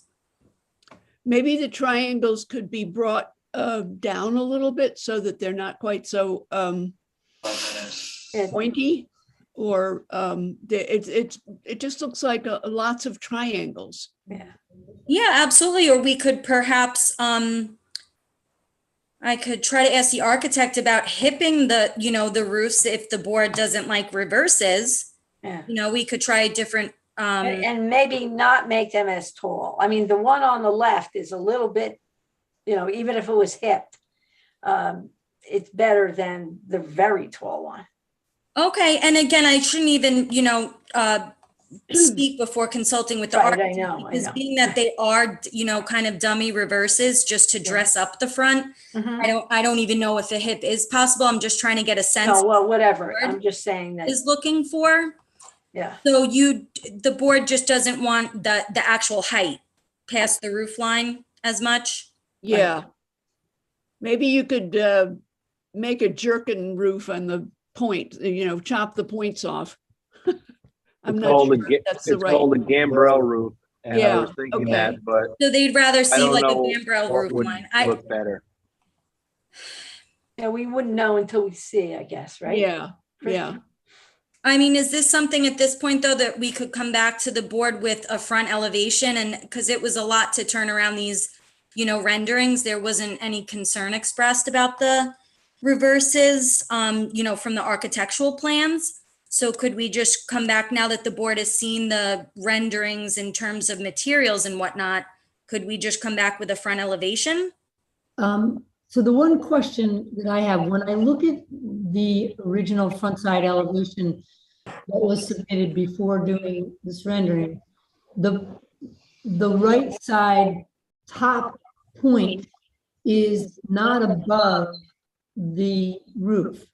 Maybe the triangles could be brought down a little bit so that they're not quite so pointy, or it just looks like lots of triangles. Yeah, absolutely. Or we could perhaps I could try to ask the architect about hipping the roofs if the board doesn't like reverses. We could try a different and maybe not make them as tall. I mean, the one on the left is a little bit, even if it was hipped, it's better than the very tall one. Okay, and again, I shouldn't even, speak before consulting with the architect, because being that they are, kind of dummy reverses just to dress up the front. I don't even know if a hip is possible. I'm just trying to get a sense. No, well, whatever. I'm just saying that is looking for. Yeah. So the board just doesn't want the actual height past the roof line as much. Yeah. Maybe you could make a jerkin roof on the point, chop the points off. I'm not sure that's the right. It's called a gambrel roof. And I was thinking that, but so they'd rather see like a know gambrel what roof would line. look better. Yeah, we wouldn't know until we see, I guess, right? Yeah. Yeah. I mean, is this something at this point, though, that we could come back to the board with a front elevation? And because it was a lot to turn around these, renderings, there wasn't any concern expressed about the reverses, from the architectural plans. So could we just come back now that the board has seen the renderings in terms of materials and whatnot? Could we just come back with a front elevation? So the one question that I have, when I look at the original front side elevation that was submitted before doing this rendering, the right side top point is not above the roof,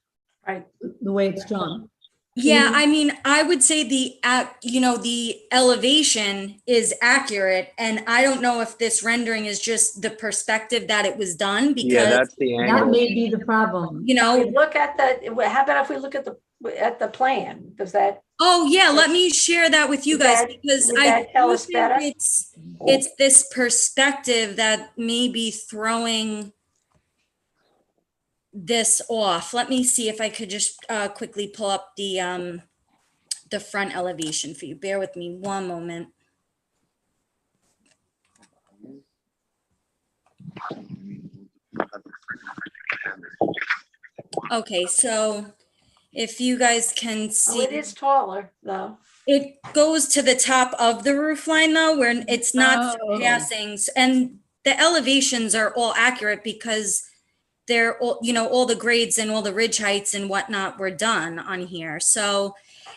right? The way it's drawn. Yeah, I mean, I would say the elevation is accurate, and I don't know if this rendering is just the perspective that it was done, because that's the angle. That may be the problem. Look at how about if we look at the plan? Does that? Oh yeah, let me share that with you guys, because I do think it's this perspective that may be throwing this off. Let me see if I could just quickly pull up the front elevation for you. Bear with me one moment. Okay, so if you guys can see, it is taller though. It goes to the top of the roof line though, where it's not surpassing, and the elevations are all accurate because they're all, all the grades and all the ridge heights and whatnot were done on here. So,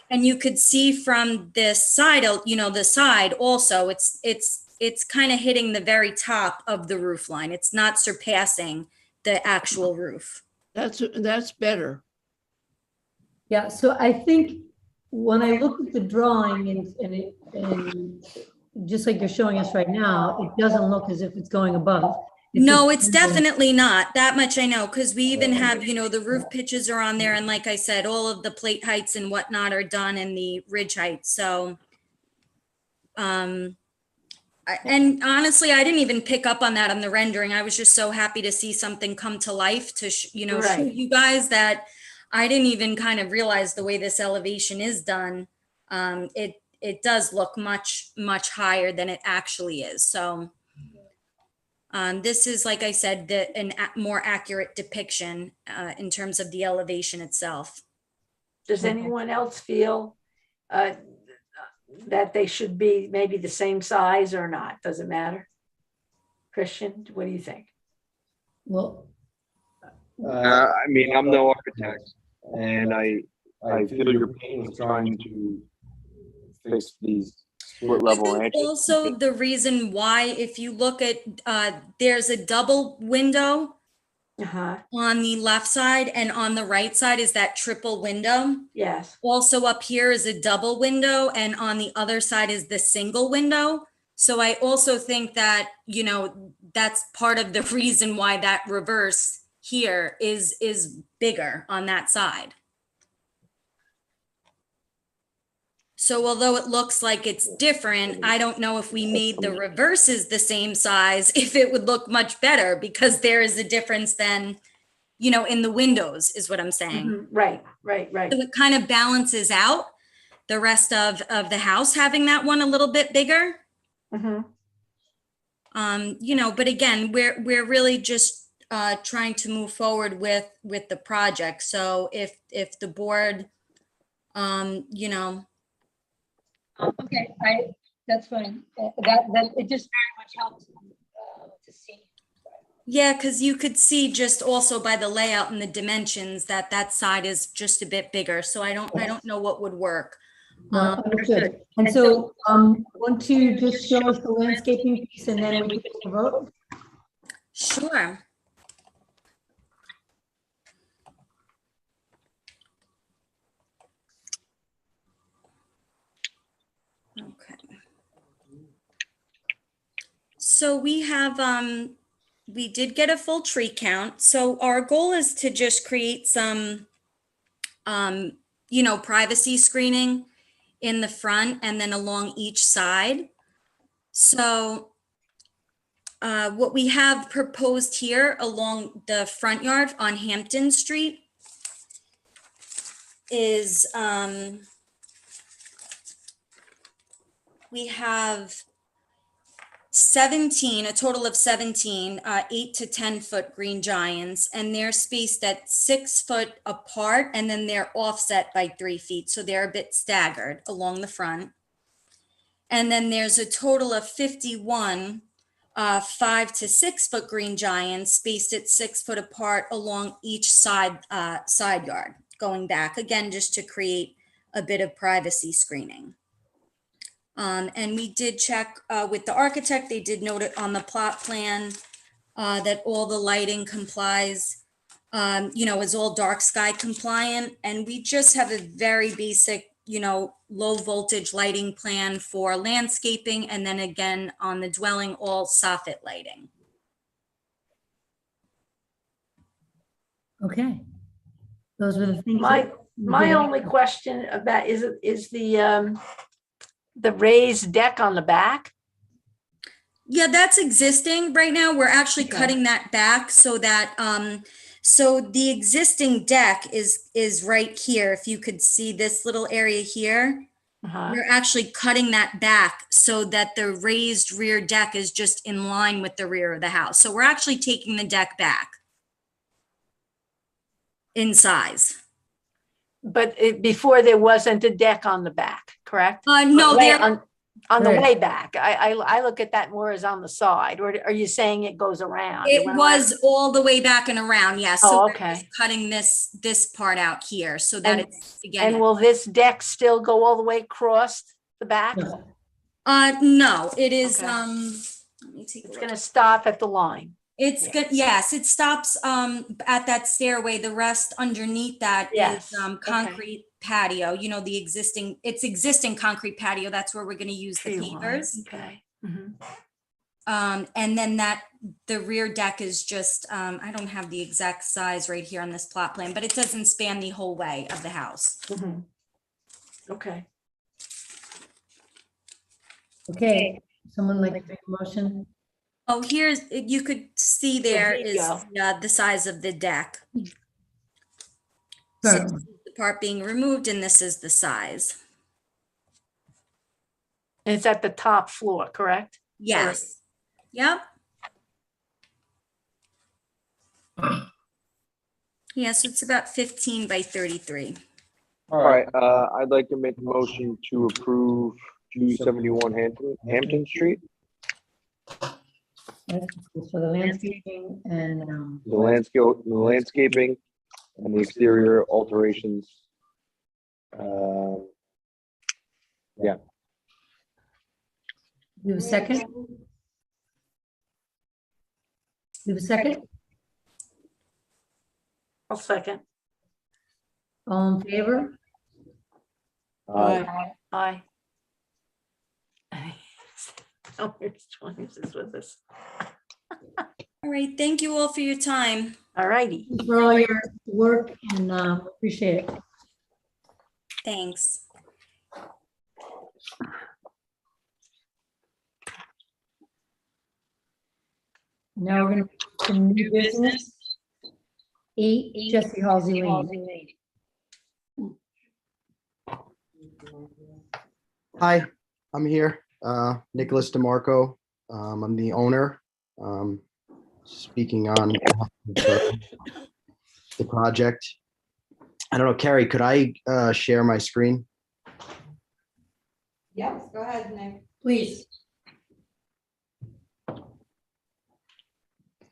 and you could see from this side, the side also, it's kind of hitting the very top of the roof line. It's not surpassing the actual roof. That's better. Yeah, so I think when I look at the drawing and just like you're showing us right now, it doesn't look as if it's going above. No, it's definitely not. That much I know, because we even have, the roof pitches are on there. And like I said, all of the plate heights and whatnot are done in the ridge heights. So, and honestly, I didn't even pick up on that on the rendering. I was just so happy to see something come to life to, show you guys that I didn't even kind of realize the way this elevation is done. It does look much, much higher than it actually is. So, this is, like I said, a more accurate depiction in terms of the elevation itself. Does anyone else feel that they should be maybe the same size or not? Does it matter? Christian, what do you think? Well, I mean, I'm no architect, and I feel your pain with trying to fix these split I level think ranches. also the reason why, if you look at, there's a double window Uh-huh, on the left side, and on the right side is that triple window. yes. Also up here is a double window, and on the other side is the single window. So I also think that, you know, that's part of the reason why that reverse here is bigger on that side. So although it looks like it's different, I don't know if we made the reverses the same size, if it would look much better, because there is a difference then, you know, in the windows is what I'm saying. Mhm, right. So it kind of balances out the rest of the house, having that one a little bit bigger. Mhm. You know, but again, we're really just trying to move forward with the project. So if the board, you know. Okay, that's fine. That, it just very much helps to see. Yeah, because you could see just also by the layout and the dimensions that that side is just a bit bigger. So I don't know what would work. Understood. And so, want to just show us the landscaping piece and then we can take a vote? Sure. Okay. So we have, we did get a full tree count. So our goal is to just create some, you know, privacy screening in the front and then along each side. So what we have proposed here along the front yard on Hampton Street is we have a total of 17, 8 to 10 foot green giants, and they're spaced at 6 foot apart, and then they're offset by 3 feet. So they're a bit staggered along the front. And then there's a total of 51, 5 to 6 foot green giants spaced at 6 foot apart along each side yard, going back again, just to create a bit of privacy screening. And we did check with the architect. They did note it on the plot plan that all the lighting complies, you know, is all dark sky compliant. And we just have a very basic, you know, low voltage lighting plan for landscaping. And then again, on the dwelling, all soffit lighting. Okay. Those were the things. My only question about is the raised deck on the back? Yeah, that's existing right now. We're actually Okay. cutting that back so that, so the existing deck is right here. If you could see this little area here, we're actually cutting that back so that the raised rear deck is just in line with the rear of the house. So we're actually taking the deck back in size. But before there wasn't a deck on the back, correct? No, Way- there. on the Right. way back. I look at that more as on the side, or are you saying it goes around? It went was around? all the way back and around, yes. Oh, So we're okay. just cutting this part out here so that And- it's, again. And will this deck still go all the way across the back? No, it is, Okay. let me take a It's look. gonna stop at the line. It's good, yes, it stops at that stairway. The rest underneath that is Yes, concrete patio, you know, it's existing concrete patio. That's where we're gonna use the Tree line, pavers. Okay. Mhm. And then the rear deck is just, I don't have the exact size right here on this plot plan, but it doesn't span the whole way of the house. Mhm. Okay. Okay, someone like to make a motion? Oh, you could see there here you is go. the size of the deck. So Sure. this is the part being removed, and this is the size. And it's at the top floor, correct? Yes. Yep. Yes, it's about 15 by 33. All right, I'd like to make a motion to approve 271 Hampton Street, For the landscaping and, the landscaping and the exterior alterations. Yeah. We have a second? We have a second? I'll second. All in favor? Aye. Oh, here's James is with us. All right, thank you all for your time. All righty. Thank you for all your work and appreciate it. Thanks. Now we're going to new business. 8 Jesse Halsey Lane. Hi, I'm here. Nicholas DeMarco. I'm the owner. Speaking on the project. I don't know, Carrie, could I share my screen? Yes, go ahead, Nick. Please.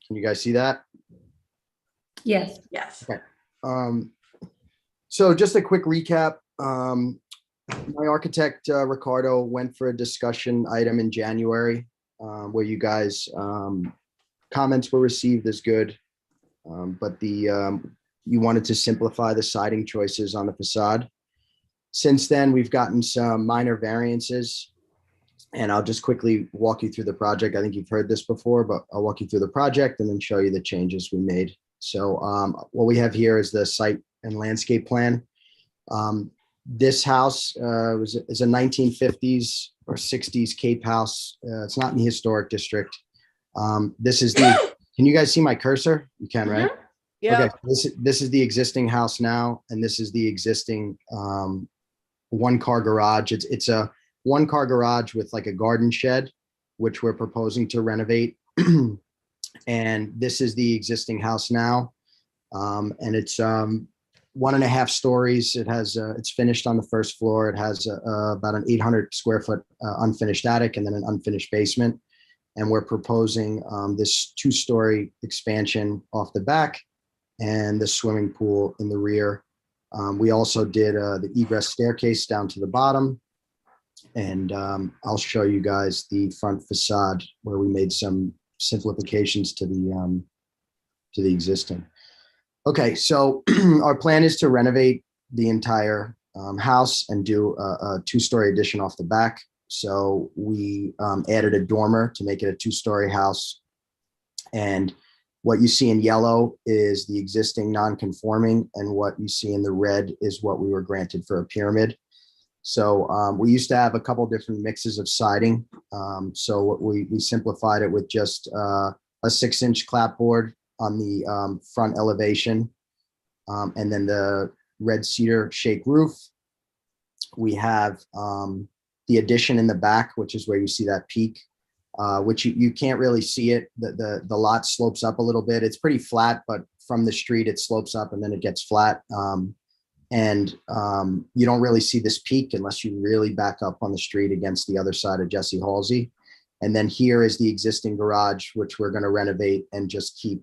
Can you guys see that? Yes. Yes. Okay. So just a quick recap. My architect, Ricardo, went for a discussion item in January where you guys, comments were received as good, but you wanted to simplify the siding choices on the facade. Since then, we've gotten some minor variances, and I'll just quickly walk you through the project. I think you've heard this before, but I'll walk you through the project and then show you the changes we made. So what we have here is the site and landscape plan. This house is a 1950s or 60s Cape house. It's not in the historic district. This is the, can you guys see my cursor? You can, right? Yeah. Okay, this is the existing house now, and this is the existing one-car garage. It's a one-car garage with like a garden shed, which we're proposing to renovate. And this is the existing house now. And it's 1.5 stories. It has it's finished on the first floor. It has about an 800 square foot unfinished attic and then an unfinished basement. And we're proposing this 2-story expansion off the back and the swimming pool in the rear. We also did the egress staircase down to the bottom. And I'll show you guys the front facade where we made some simplifications to the existing. Okay, so our plan is to renovate the entire house and do a 2-story addition off the back. So we added a dormer to make it a 2-story house. And what you see in yellow is the existing non-conforming, and what you see in the red is what we were granted for a pyramid. So we used to have a couple different mixes of siding. So what we simplified it with just a 6-inch clapboard on the front elevation, and then the red cedar shake roof. We have the addition in the back, which is where you see that peak, which you can't really see it. The lot slopes up a little bit. It's pretty flat, but from the street it slopes up and then it gets flat. And you don't really see this peak unless you really back up on the street against the other side of Jesse Halsey. And then here is the existing garage, which we're going to renovate and just keep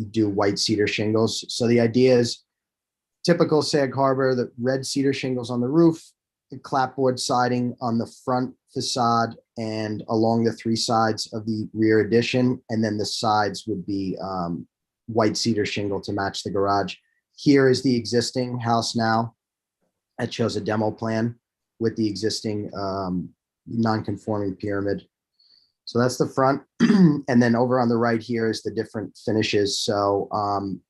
do white cedar shingles. So the idea is typical Sag Harbor, the red cedar shingles on the roof, the clapboard siding on the front facade and along the 3 sides of the rear addition. And then the sides would be white cedar shingle to match the garage. Here is the existing house now. That shows a demo plan with the existing non-conforming pyramid. So that's the front. And then over on the right here is the different finishes. So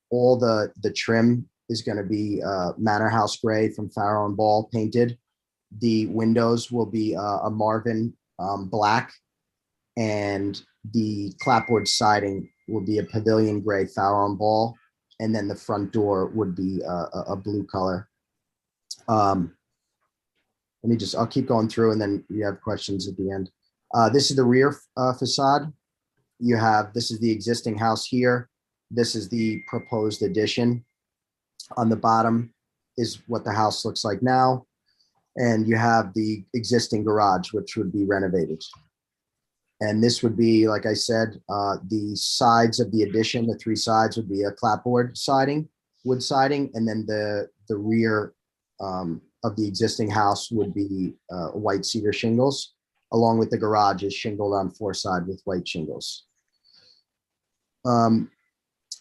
all the trim is going to be Manor House gray from Farrow and Ball painted. The windows will be a Marvin black, and the clapboard siding will be a Pavilion gray Farrow and Ball. And then the front door would be a blue color. I'll keep going through and then you have questions at the end. This is the rear facade. This is the existing house here. This is the proposed addition. On the bottom is what the house looks like now. And you have the existing garage, which would be renovated. And this would be, like I said, the sides of the addition, the 3 sides would be a clapboard siding, wood siding, and then the rear of the existing house would be white cedar shingles, along with the garage is shingled on 4 sides with white shingles.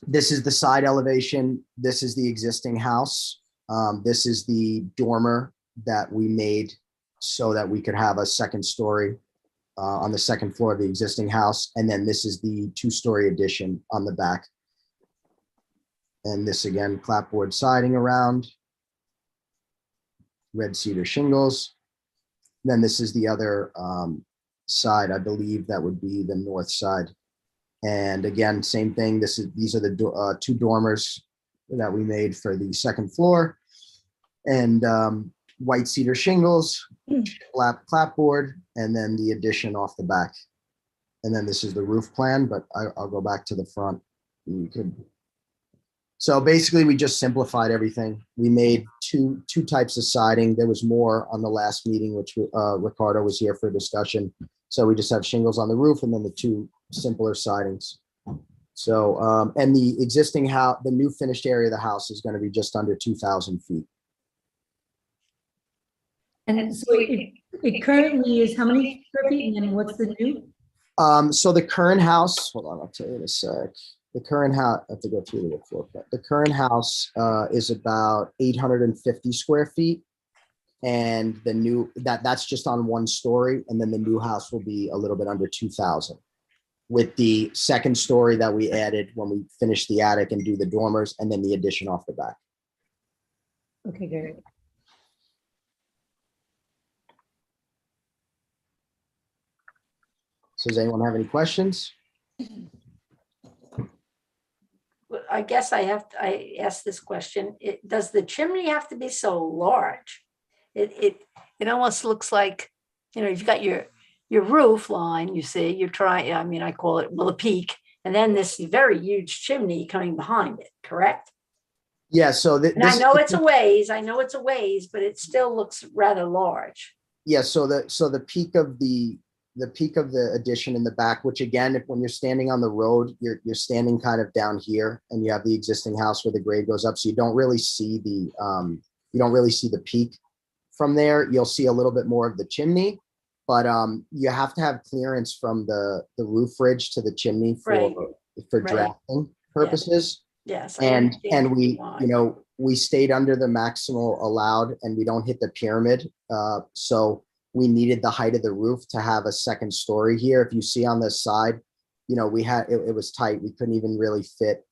This is the side elevation. This is the existing house. This is the dormer that we made so that we could have a second story on the second floor of the existing house. And then this is the 2-story addition on the back. And this again, clapboard siding around, red cedar shingles. Then this is the other side, I believe that would be the north side. And again, same thing. These are the 2 dormers that we made for the second floor, and white cedar shingles, clapboard, and then the addition off the back. And then this is the roof plan, but I'll go back to the front. You could. So basically, we just simplified everything. We made two types of siding. There was more on the last meeting, which Ricardo was here for discussion. So we just have shingles on the roof and then the 2 simpler sidings. So, and the existing house, the new finished area of the house is going to be just under 2,000 feet. And so it currently is how many square feet, and then what's the new? So the current house, hold on, I'll tell you in a sec. The current house, I have to go through the floor plan. The current house is about 850 square feet. And the new, that's just on 1 story. And then the new house will be a little bit under 2,000. With the second story that we added when we finish the attic and do the dormers, and then the addition off the back. Okay, great. So does anyone have any questions? I guess I asked this question. Does the chimney have to be so large? It almost looks like, you've got your roof line, you see, you're trying, I call it, well, a peak, and then this very huge chimney coming behind it, correct? Yeah, so And I know it's a ways, but it still looks rather large. Yeah, so the peak of the addition in the back, which again, when you're standing on the road, you're standing kind of down here, and you have the existing house where the grade goes up, so you don't really see the peak from there. You'll see a little bit more of the chimney, but you have to have clearance from the roof ridge to the chimney for drafting purposes. Yes. And we, we stayed under the maximal allowed, and we don't hit the pyramid. So we needed the height of the roof to have a second story here. If you see on this side, we had, it was tight. We couldn't even really fit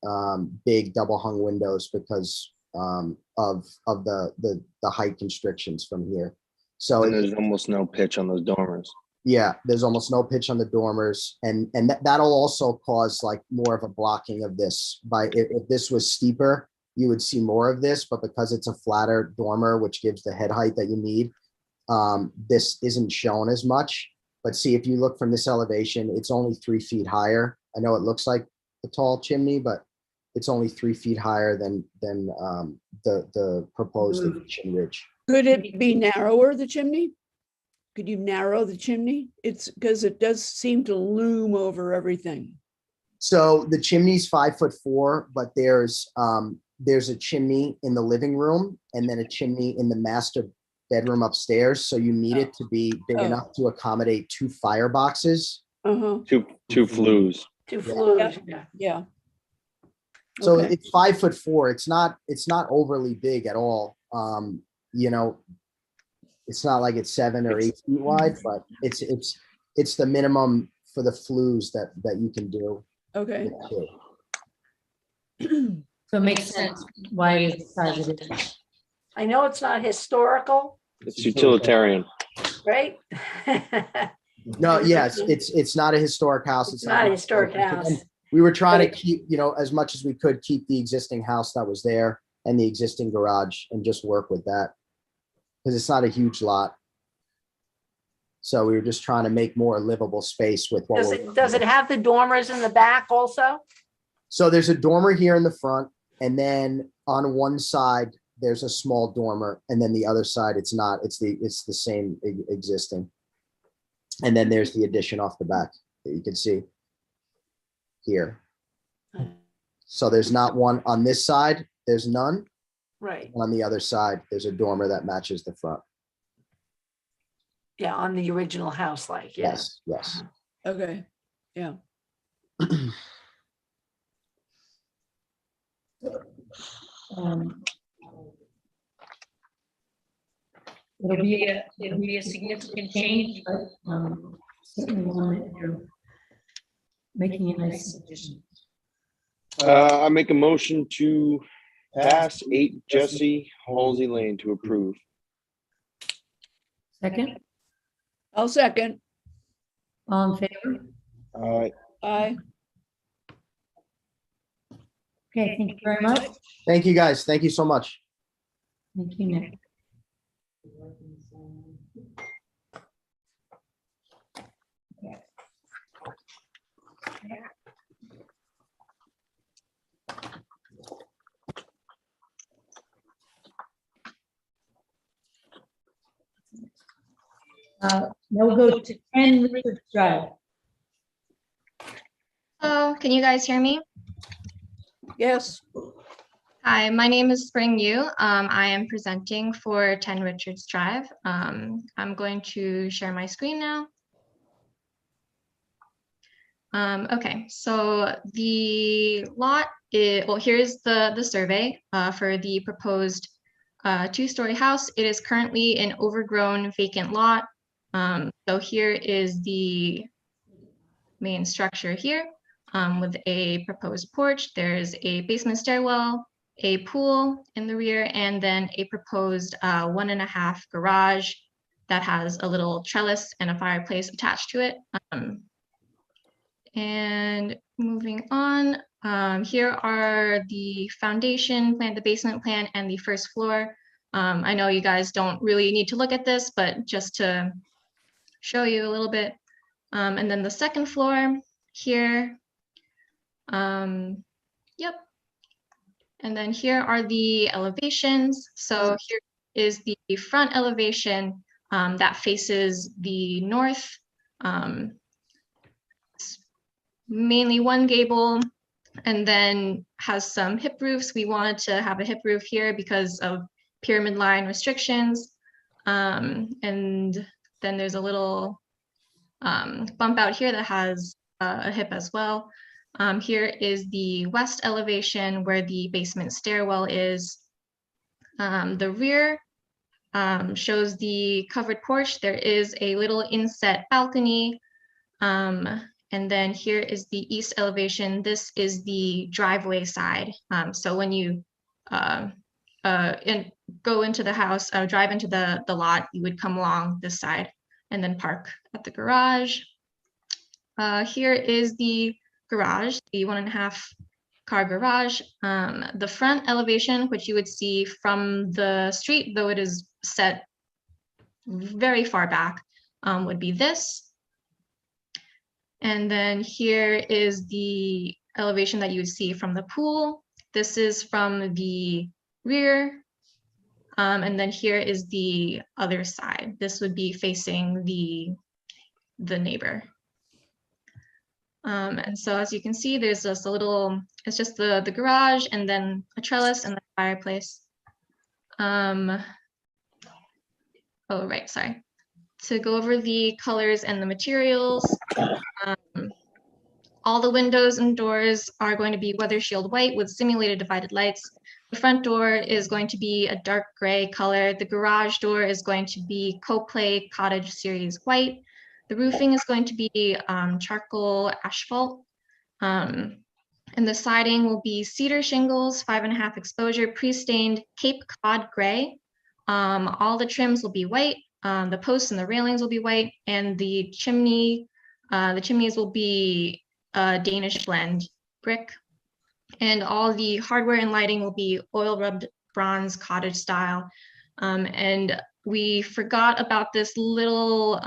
big double hung windows because of the height constrictions from here. So there's almost no pitch on those dormers. Yeah, there's almost no pitch on the dormers, and that'll also cause like more of a blocking of this. If this was steeper, you would see more of this, but because it's a flatter dormer, which gives the head height that you need, this isn't shown as much. But see, if you look from this elevation, it's only 3 feet higher. I know it looks like a tall chimney, but it's only 3 feet higher than the proposed addition ridge. Could it be narrower, the chimney? Could you narrow the chimney? It's because it does seem to loom over everything. So the chimney's 5'4", but there's a chimney in the living room and then a chimney in the master bedroom upstairs. So you need it to be big enough to accommodate 2 fireboxes. Two flues. Two flues. Yeah. So it's 5'4". It's not overly big at all. It's not like it's 7 or 8 feet wide, but it's the minimum for the flues that you can do. Okay. So it makes sense why it is the size it is. I know it's not historical, It's utilitarian. right? No, yes, it's not a historic house. It's not a historic house. And we were trying to keep, as much as we could, keep the existing house that was there and the existing garage and just work with that. Because it's not a huge lot. So we were just trying to make more livable space with what Does it have the dormers in the back also? So there's a dormer here in the front, and then on one side there's a small dormer, and then the other side it's not. It's the same existing. And then there's the addition off the back that you can see here. So there's not one on this side. There's none. Right. On the other side, there's a dormer that matches the front. yeah, on the original house, like, yeah. Yes, yes. Okay, yeah. Um, it'll be a significant change, but certainly one that you're making a nice addition. I make a motion to pass 8 Jesse Halsey Lane to approve. Second, I'll second. all in favor? Aye. Okay, thank you very much. Thank you, guys. Thank you so much. Thank you, Nick. Now we'll go to 10 Richard Drive. Hello, can you guys hear me? Yes. Hi, my name is Spring Yu. I am presenting for 10 Richards Drive. I'm going to share my screen now. Okay, so the lot is, well, here's the survey for the proposed 2-story house. It is currently an overgrown vacant lot. So here is the main structure here with a proposed porch. There's a basement stairwell, a pool in the rear, and then a proposed 1.5 garage that has a little trellis and a fireplace attached to it. And moving on, here are the foundation plan, the basement plan, and the first floor. I know you guys don't really need to look at this, but just to show you a little bit. And then the second floor here. Yep. And then here are the elevations. So here is the front elevation that faces the north. Mainly one gable, and then has some hip roofs. We wanted to have a hip roof here because of pyramid line restrictions. And then there's a little bump out here that has a hip as well. Here is the west elevation where the basement stairwell is. The rear shows the covered porch. There is a little inset balcony. And then here is the east elevation. This is the driveway side. So when you go into the house, drive into the lot, you would come along this side and then park at the garage. Here is the garage, the 1.5 car garage. The front elevation, which you would see from the street, though it is set very far back, would be this. And then here is the elevation that you would see from the pool. This is from the rear. And then here is the other side. This would be facing the neighbor. And so as you can see, there's just a little, it's just the garage and then a trellis and the fireplace. Oh, right, sorry. To go over the colors and the materials, all the windows and doors are going to be weather shield white with simulated divided lights. The front door is going to be a dark gray color. The garage door is going to be Coplay Cottage Series white. The roofing is going to be charcoal asphalt. And the siding will be cedar shingles, 5.5 exposure, pre-stained Cape Cod gray. All the trims will be white. The posts and the railings will be white, and the chimneys will be Danish blend brick. And all the hardware and lighting will be oil rubbed bronze cottage style. And we forgot about this little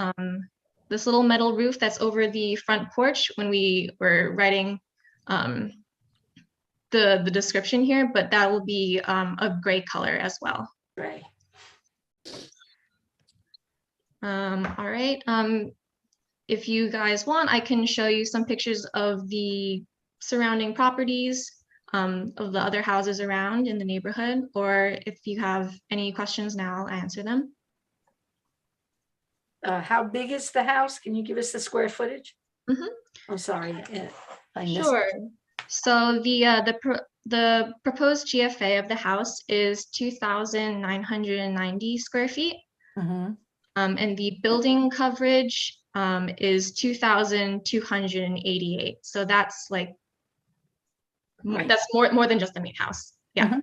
metal roof that's over the front porch when we were writing the description here, but that will be a gray color as well. Gray. All right. If you guys want, I can show you some pictures of the surrounding properties of the other houses around in the neighborhood, or if you have any questions now, I'll answer them. how big is the house? Can you give us the square footage? Mhm. I'm sorry. I missed. Sure. So the proposed GFA of the house is 2,990 square feet. Mhm. And the building coverage is 2,288. So that's like, Right. that's more than just the main house. Yeah.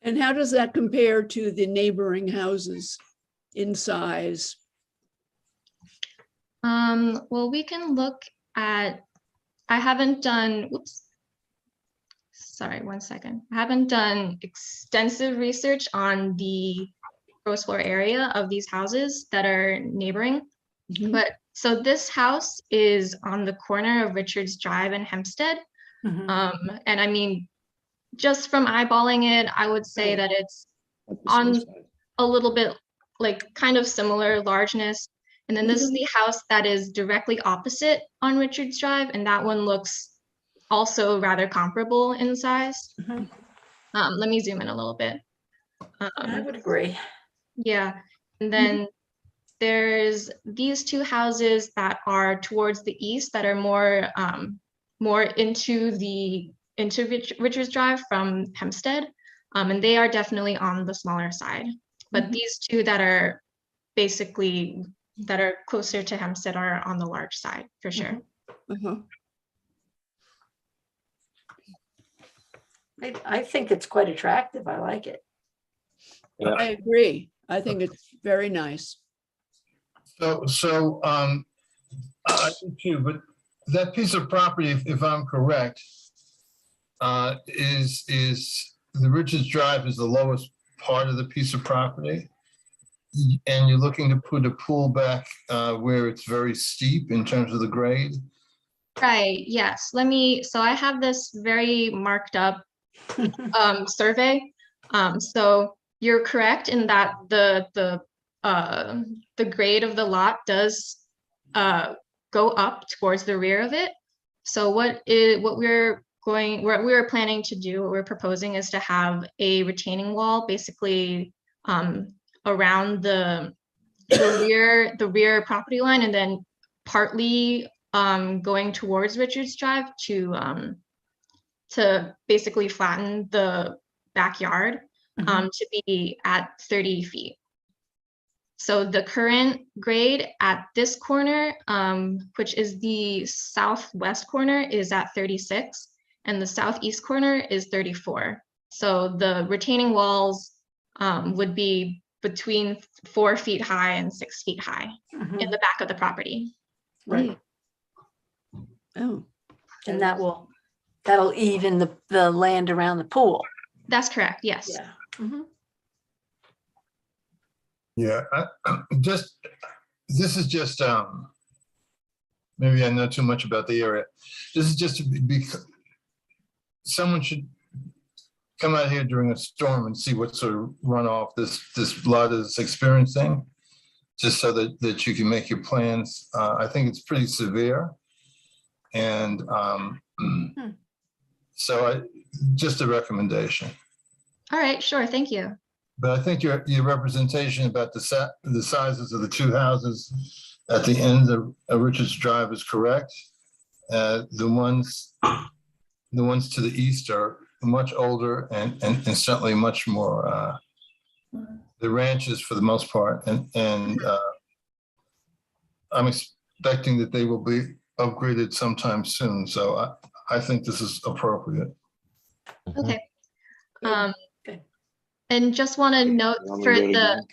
And how does that compare to the neighboring houses in size? Well, we can look at, I haven't done, whoops. Sorry, 1 second. I haven't done extensive research on the gross floor area of these houses that are neighboring. But so this house is on the corner of Richards Drive and Hempstead. And I mean, just from eyeballing it, I would say that it's on a little bit like kind of similar largeness. And then this is the house that is directly opposite on Richards Drive, and that one looks also rather comparable in size. Let me zoom in a little bit. I would agree. Yeah, and then there's these two houses that are towards the east that are more into Richards Drive from Hempstead, and they are definitely on the smaller side. But these two that are basically that are closer to Hempstead are on the large side for sure. I think it's quite attractive. I like it. I agree. I think it's very nice. So I do too, but that piece of property, if I'm correct, is the Richards Drive is the lowest part of the piece of property? And you're looking to put a pool back where it's very steep in terms of the grade? Right, yes. So I have this very marked up survey. So you're correct in that the grade of the lot does go up towards the rear of it. So what we're planning to do, what we're proposing is to have a retaining wall basically around the rear property line, and then partly going towards Richards Drive to basically flatten the backyard to be at 30 feet. So the current grade at this corner, which is the southwest corner, is at 36, and the southeast corner is 34. So the retaining walls would be between 4 feet high and 6 feet high in the back of the property. Right. Oh. And that'll even the land around the pool. That's correct, yes. Yeah. Yeah, this is just, maybe I know too much about the area. This is just to be, someone should come out here during a storm and see what sort of runoff this lot is experiencing, just so that you can make your plans. I think it's pretty severe. And so just a recommendation. All right, sure, thank you. But I think your representation about the sizes of the two houses at the end of Richards Drive is correct. The ones to the east are much older and certainly much more the ranches for the most part, and I'm expecting that they will be upgraded sometime soon. So I think this is appropriate. Okay. And just want to note for the,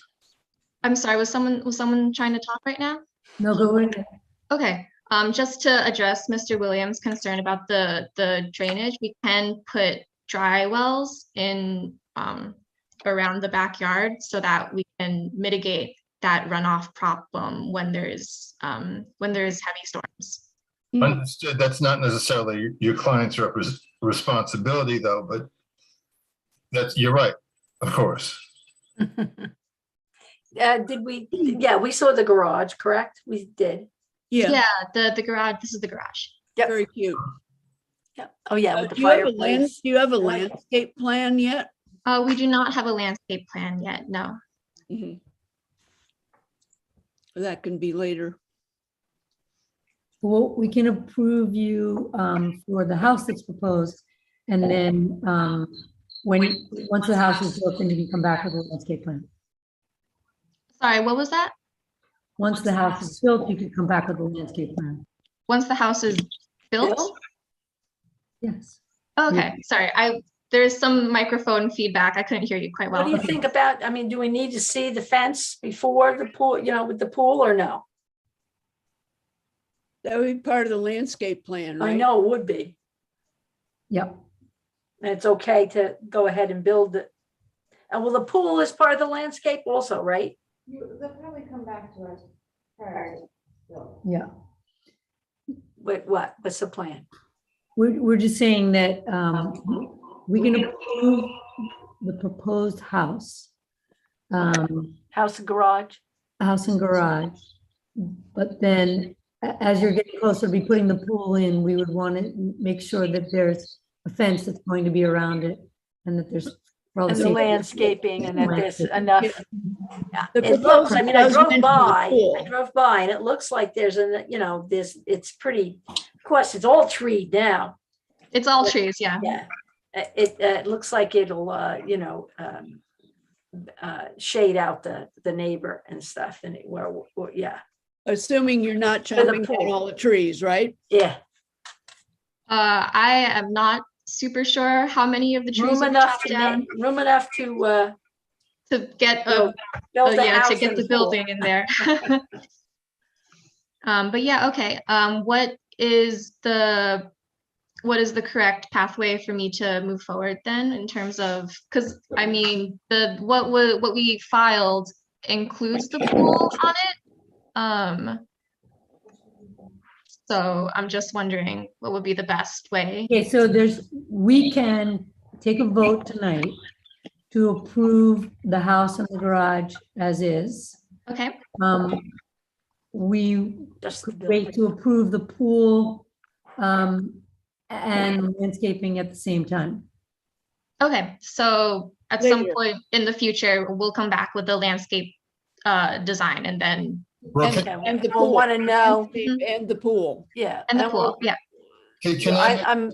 I'm sorry, was someone trying to talk right now? No, go ahead. Okay, just to address Mr. Williams' concern about the drainage, we can put dry wells in around the backyard so that we can mitigate that runoff problem when there's heavy storms. Understood. That's not necessarily your client's responsibility though, but you're right. Of course. Did we? Yeah, we saw the garage, correct? We did. Yeah, the garage. This is the garage. Yep. Very cute. Yeah. Oh yeah, with the Do you have a fireplace. do you have a landscape plan yet? We do not have a landscape plan yet. No. Because that can be later. Well, we can approve you for the house that's proposed, and then once the house is built, then you can come back with a landscape plan. Sorry, what was that? Once the house is built, you can come back with a landscape plan. Once the house is built? Yes. Okay, sorry, there's some microphone feedback. I couldn't hear you quite well. What do you think about, I mean, do we need to see the fence before the pool, with the pool or no? That would be part of the landscape plan, right? I know it would be. Yep. And it's okay to go ahead and build it. And will the pool is part of the landscape also, right? They'll probably come back to us. Yeah. Wait, what's the plan? We're just saying that we can approve the proposed house. House and garage? House and garage. But then as you're getting closer to be putting the pool in, we would want to make sure that there's a fence that's going to be around it and that there's And the landscaping and that there's enough. Yeah, The it looks, I mean, I proposal drove does mention the pool. by and it looks like there's it's pretty, of course, it's all treed now. It's all trees, yeah. Yeah. It looks like it'll, shade out the neighbor and stuff and yeah. Assuming you're not chopping down all the trees, right? Yeah. I am not super sure how many of the trees Room will be enough chopped to down room enough to get build the yeah, house to get and the pool. building in there. But yeah, okay. What is the correct pathway for me to move forward then in terms of, because I mean what we filed includes the pool on it. So I'm just wondering what would be the best way. Okay, so we can take a vote tonight to approve the house and the garage as is. Okay. We could wait to approve the pool and landscaping at the same time. Okay, so at some point in the future, we'll come back with the landscape design and then. And the We'll pool. want to know. And the pool. Yeah. And the pool, yeah. I'm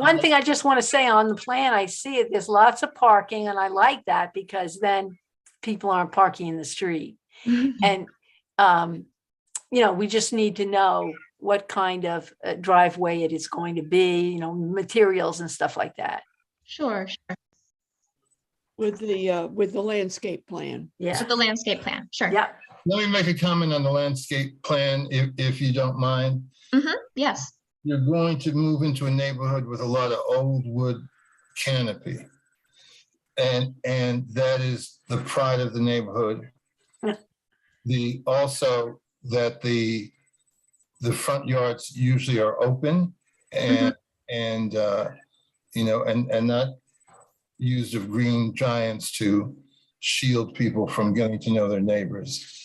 one thing I just want to say on the plan, I see it, there's lots of parking and I like that because then people aren't parking in the street. And, we just need to know what kind of driveway it is going to be, materials and stuff like that. Sure. With the landscape plan. Yeah. With the landscape plan, sure. Yeah. Let me make a comment on the landscape plan, if you don't mind. Yes. You're going to move into a neighborhood with a lot of old wood canopy. And that is the pride of the neighborhood. Also that the front yards usually are open and not used of green giants to shield people from getting to know their neighbors.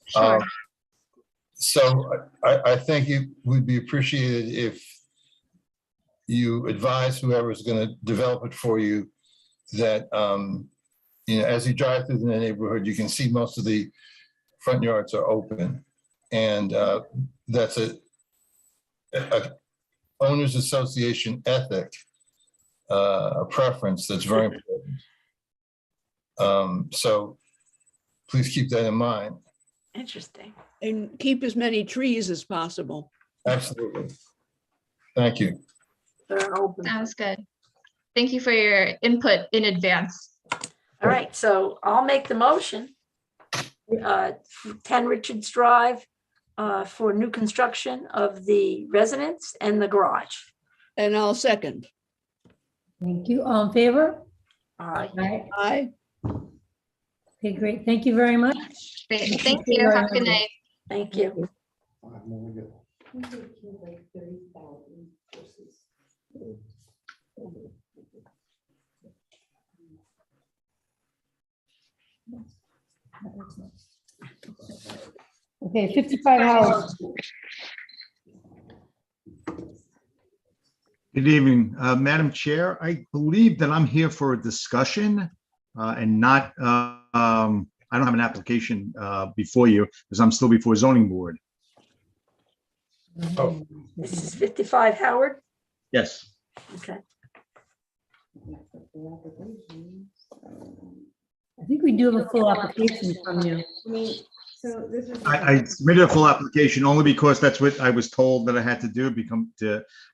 Sure. So I think it would be appreciated if you advise whoever's going to develop it for you that, as you drive through the neighborhood, you can see most of the front yards are open. And that's a owners association ethic, a preference that's very important. So please keep that in mind. Interesting. And keep as many trees as possible. Absolutely. Thank you. Sounds good. Thank you for your input in advance. All right, so I'll make the motion. 10 Richards Drive for new construction of the residence and the garage. And I'll second. Thank you. All in favor? Aye. Aye. Okay, great. Thank you very much. Great. Thank you. Have a good night. Thank you. Okay, 55 Howard. Good evening, Madam Chair. I believe that I'm here for a discussion and not, I I don't have an application before you because I'm still before zoning board. Oh, This is 55 Howard? Yes. Okay. I think we do have a full application from you. So this is. I submitted a full application only because that's what I was told that I had to do.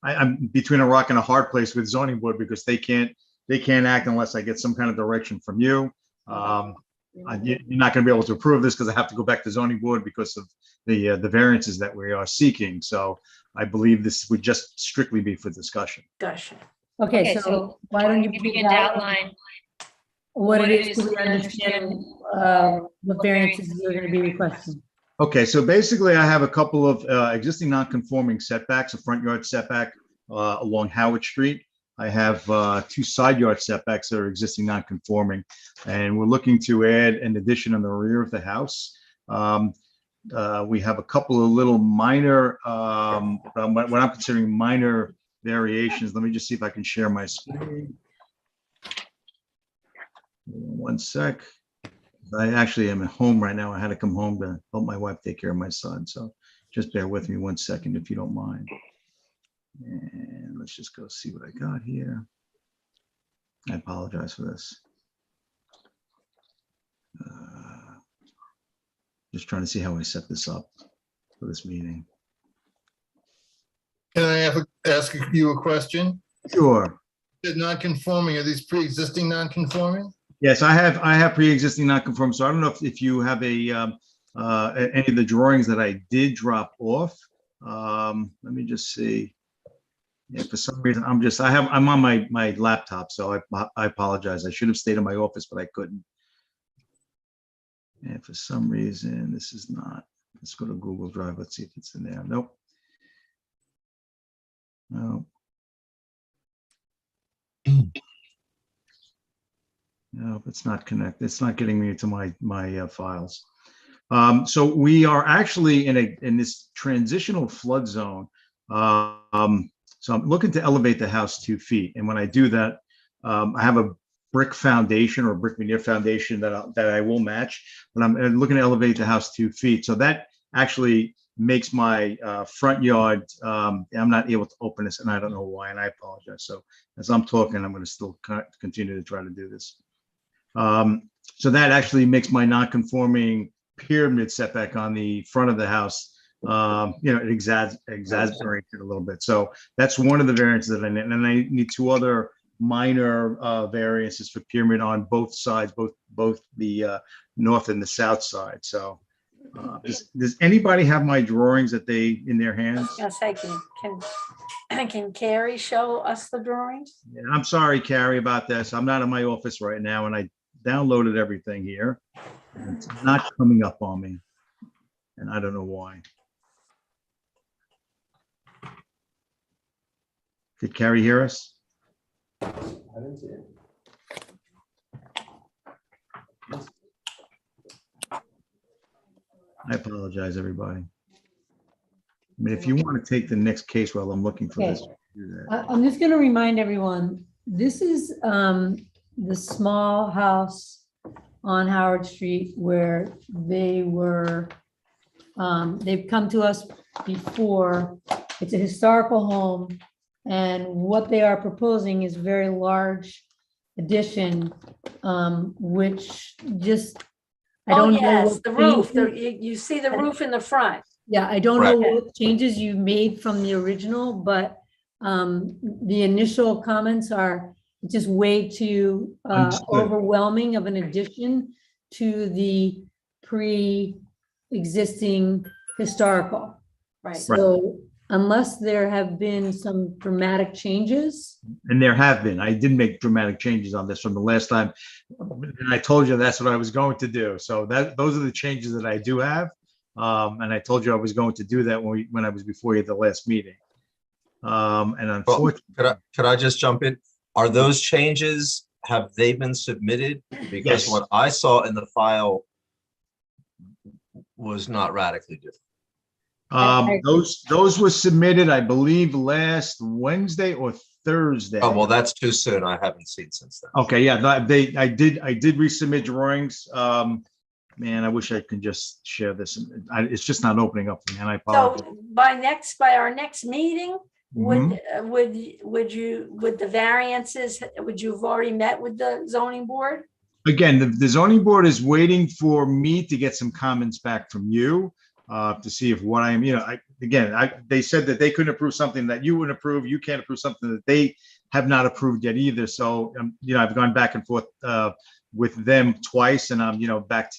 I'm between a rock and a hard place with zoning board because they can't act unless I get some kind of direction from you. You're not going to be able to approve this because I have to go back to zoning board because of the variances that we are seeking. So I believe this would just strictly be for discussion. Gotcha. Okay, so why don't you begin to outline what it is so we understand what variances you're going to be requesting? Okay, so basically I have a couple of existing non-conforming setbacks, a front yard setback along Howard Street. I have 2 side yard setbacks that are existing non-conforming, and we're looking to add an addition on the rear of the house. We have a couple of little minor, what I'm considering minor variations. Let me just see if I can share my screen. One sec. I actually am at home right now. I had to come home to help my wife take care of my son. So just bear with me 1 second if you don't mind. And let's just go see what I got here. I apologize for this. Just trying to see how I set this up for this meeting. Can I ask you a question? Sure. The non-conforming, are these pre-existing non-conforming? Yes, I have pre-existing non-conforming. So I don't know if you have any of the drawings that I did drop off. Let me just see. Yeah, for some reason, I'm on my laptop, so I apologize. I should have stayed in my office, but I couldn't. And for some reason, this is not. Let's go to Google Drive. Let's see if it's in there. Nope. No. No, it's not connected. It's not getting me to my files. So we are actually in this transitional flood zone. So I'm looking to elevate the house 2 feet, and when I do that, I have a brick foundation or brick veneer foundation that I will match. But I'm looking to elevate the house 2 feet, so that actually makes my front yard. I'm not able to open this, and I don't know why, and I apologize. So as I'm talking, I'm going to still continue to try to do this. So that actually makes my non-conforming pyramid setback on the front of the house, it exaggerates it a little bit. So that's one of the variances that I need. And I need 2 other minor variances for pyramid on both sides, both the north and the south side. So does anybody have my drawings in their hands? Yes, I can Carrie show us the drawings? Yeah, I'm sorry, Carrie, about this. I'm not in my office right now, and I downloaded everything here. And it's not coming up on me, and I don't know why. Did Carrie hear us? I didn't see it. I apologize, everybody. I mean, if you want to take the next case while I'm looking for this, do that. I'm just going to remind everyone, this is the small house on Howard Street where they've come to us before. It's a historical home, and what they are proposing is a very large addition, which just, I don't know. Yes, what the roof, changes- you see the roof in the front. Yeah, I don't know Right. what changes you made from the original, but the initial comments are just way too Understood. overwhelming of an addition to the pre-existing historical. Right. So unless there have been some dramatic changes, And there have been. I did make dramatic changes on this from the last time. And I told you that's what I was going to do. So those are the changes that I do have. And I told you I was going to do that when I was before you at the last meeting. And unfortunately, Could I just jump in? Are those changes, have they been submitted? Because Yes. what I saw in the file was not radically different. those were submitted, I believe, last Wednesday or Thursday. Oh, well, that's too soon. I haven't seen since then. Okay, yeah, I did resubmit drawings man, I wish I could just share this. It's just not opening up for me, and I So apologize. by our next meeting, Mhm. would the variances, would you have already met with the zoning board? Again, the zoning board is waiting for me to get some comments back from you to see if what I am, they said that they couldn't approve something that you wouldn't approve. You can't approve something that they have not approved yet either. So, I've gone back and forth with them twice, and I'm, back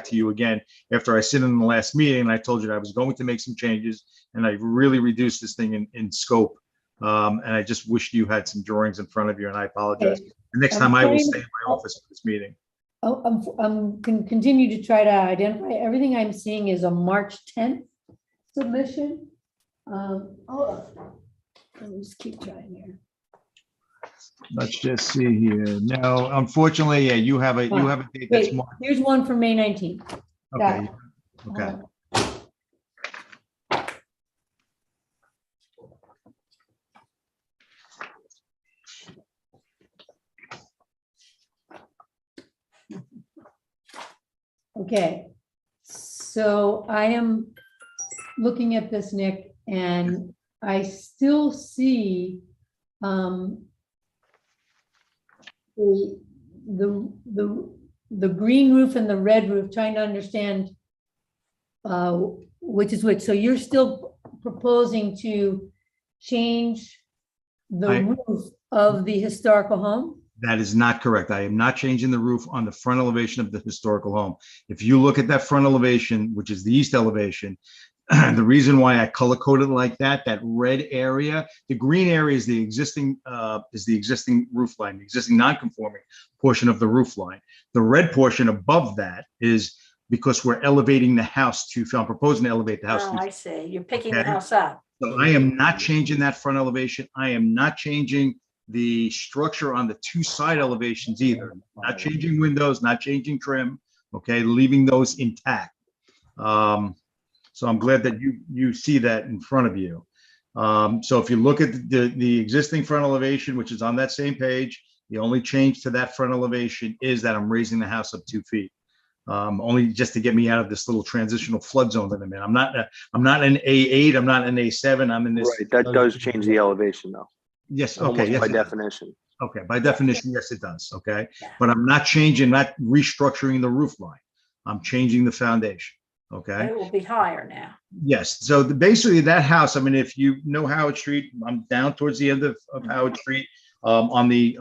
to you again after I sit in the last meeting and I told you that I was going to make some changes and I really reduced this thing in scope. And I just wished you had some drawings in front of you, and I apologize. Okay. The next time I will stay in my office for this meeting. I'm can continue to try to identify. Everything I'm seeing is a March 10th submission. Hold on. Let me just keep trying here. Let's just see here. No, unfortunately, yeah, you have a date that's Wait, more. here's one for May 19th. Okay, That- okay. Okay, so I am looking at this, Nick, and I still see the green roof and the red roof, trying to understand which is which. So you're still proposing to change the roof of the historical home? That is not correct. I am not changing the roof on the front elevation of the historical home. If you look at that front elevation, which is the east elevation, the reason why I color coded like that red area, the green area is the existing roof line, the existing non-conforming portion of the roof line. The red portion above that is because we're elevating the house I'm proposing to elevate the house. Oh, I see. You're picking the house up. So I am not changing that front elevation. I am not changing the structure on the two side elevations either. Not changing windows, not changing trim, okay, leaving those intact. So I'm glad that you see that in front of you. So if you look at the existing front elevation, which is on that same page, the only change to that front elevation is that I'm raising the house up 2 feet. Only just to get me out of this little transitional flood zone that I'm in. I'm not an A8, I'm not an A7, I'm in this. Right, that does change the elevation though. Yes, okay. Almost Yes, by definition. Okay, by definition, yes, it does, okay? But I'm not restructuring the roof line. I'm changing the foundation, okay? It will be higher now. Yes, so basically that house, I mean, if you know Howard Street, I'm down towards the end of Howard Street, on the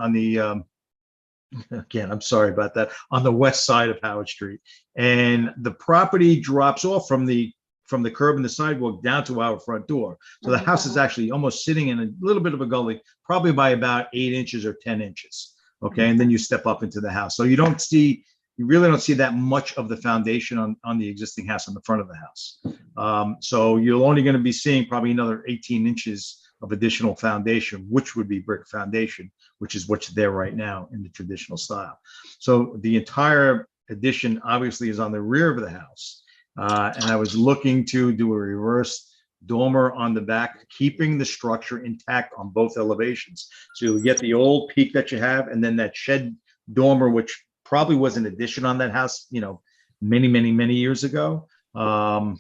again, I'm sorry about that, on the west side of Howard Street. And the property drops off from the curb and the sidewalk down to our front door. So the house is actually almost sitting in a little bit of a gully, probably by about 8 inches or 10 inches. Okay, and then you step up into the house. So you really don't see that much of the foundation on the existing house on the front of the house. So you're only going to be seeing probably another 18 inches of additional foundation, which would be brick foundation, which is what's there right now in the traditional style. So the entire addition obviously is on the rear of the house. And I was looking to do a reverse dormer on the back, keeping the structure intact on both elevations. So you'll get the old peak that you have, and then that shed dormer, which probably was an addition on that house, many, many, many years ago. And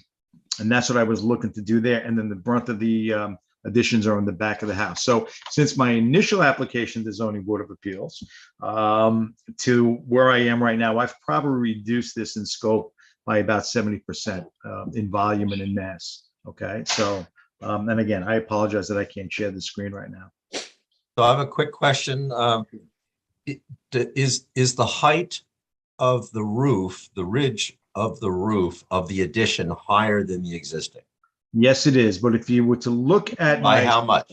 that's what I was looking to do there. And then the brunt of the additions are on the back of the house. So since my initial application to zoning board of appeals to where I am right now, I've probably reduced this in scope by about 70% in volume and in mass. Okay, so and again, I apologize that I can't share the screen right now. So I have a quick question. Is the height of the roof, the ridge of the roof of the addition higher than the existing? Yes, it is. But if you were to look at By how much?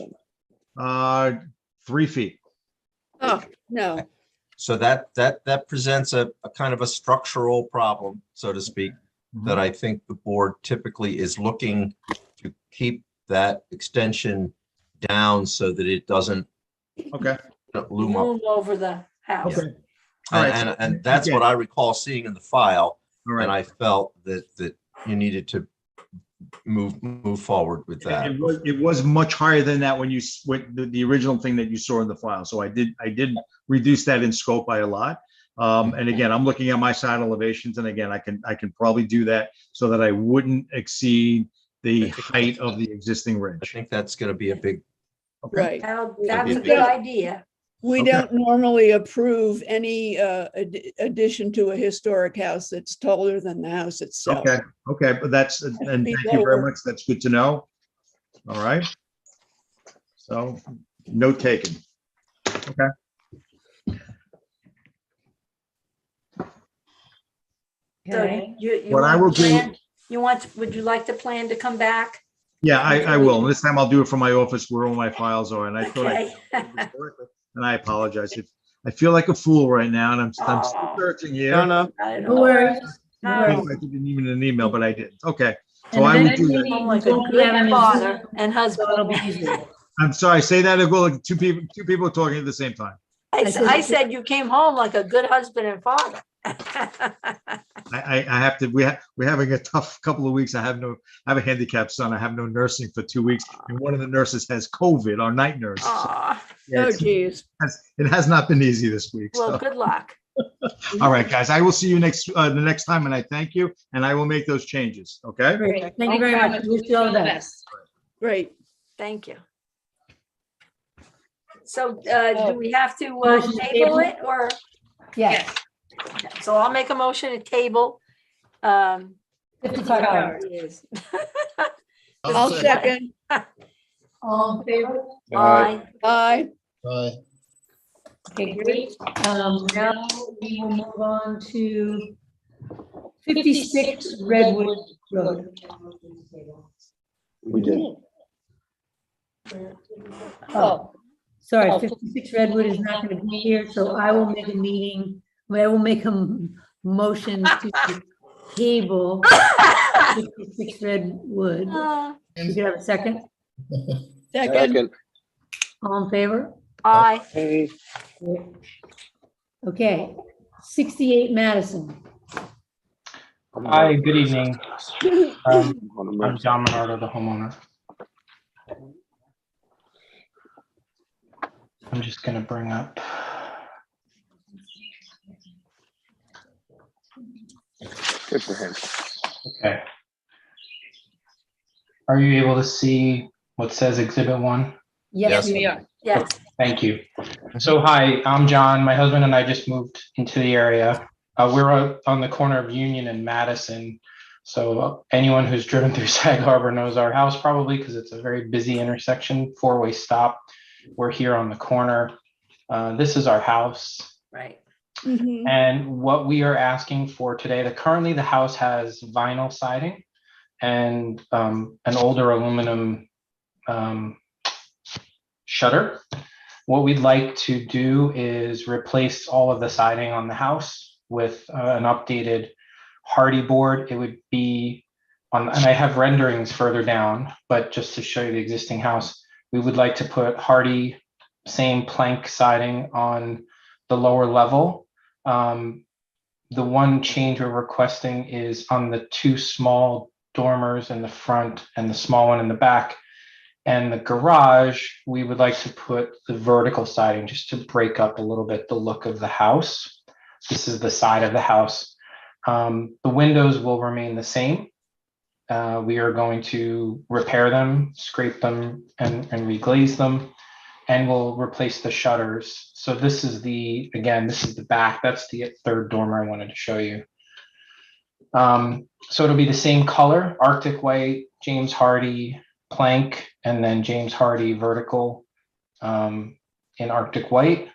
3 feet. Oh, no. So that presents a kind of a structural problem, so to speak, that I think the board typically is looking to keep that extension down so that it doesn't loom up. Loom over the house. Okay. All right. And that's what I recall seeing in the file. And I felt that you needed to move forward with that. It was much higher than that when the original thing that you saw in the file. So I did reduce that in scope by a lot. And again, I'm looking at my side elevations, and again, I can probably do that so that I wouldn't exceed the height of the existing I ridge. think that's gonna be a big, Right. That's a good idea. We Okay. don't normally approve any addition to a historic house that's taller than the house itself. Okay, but that's, and Be thank you very lower. much. That's good to know. All right. So, note taken. Okay. So Okay. you What I want will to do- plan, would you like the plan to come back? Yeah, I will. This time I'll do it from my office where all my files are, and I thought Okay. and I apologize. I feel like a fool right now, and I'm still Oh. searching here. no. No worries. No I worries. didn't even an email, but I did. Okay. So And I will eventually do that. I'm like we a won't be good having a father Zoom, and so it'll be husband. easier. I'm sorry, say that again, like two people talking at the same time. I said you came home like a good husband and father. I have to, we're having a tough couple of weeks. I have a handicapped son. I have no nursing for 2 weeks. And one of the nurses has COVID, our night nurse. So, Aw, yeah, Oh, it's- geez. it has not been easy this week. well, So. good luck. All right, guys, I will see you the next time, and I thank you, and I will make those changes, okay? Great. Thank you very much. Wish you all the best. Great. Thank you. So do we have to Motion to table table? it or? Yes, So I'll make a motion to table. 55 hours. It is. I'll second. All in favor? Aye. Aye. Bye. Okay, great. Now we will move on to 56 Redwood Road. We did. Oh, sorry, 56 Redwood is not going to be here, so I will make a motion to table 56 Redwood. You could have a second? Second. All in favor? Aye. Okay, 68 Madison. Hi, good evening. I'm John Menardo, the homeowner. I'm just gonna bring up. Good for him. Okay. Are you able to see what says Exhibit 1? Yes, we are. Yes. Thank you. So hi, I'm John. My husband and I just moved into the area. We're on the corner of Union and Madison. So anyone who's driven through Sag Harbor knows our house probably because it's a very busy intersection, four-way stop. We're here on the corner. This is our house. Right. Mhm. And what we are asking for today, currently the house has vinyl siding and an older aluminum shutter. What we'd like to do is replace all of the siding on the house with an updated hardy board. It would be on, and I have renderings further down, but just to show you the existing house, we would like to put hardy, same plank siding on the lower level. The one change we're requesting is on the two small dormers in the front and the small one in the back. And the garage, we would like to put the vertical siding just to break up a little bit the look of the house. This is the side of the house. The windows will remain the same. We are going to repair them, scrape them, and reglaze them, and we'll replace the shutters. So this is again, this is the back. That's the third dormer I wanted to show you. So it'll be the same color, Arctic white, James Hardy plank, and then James Hardy vertical in Arctic white.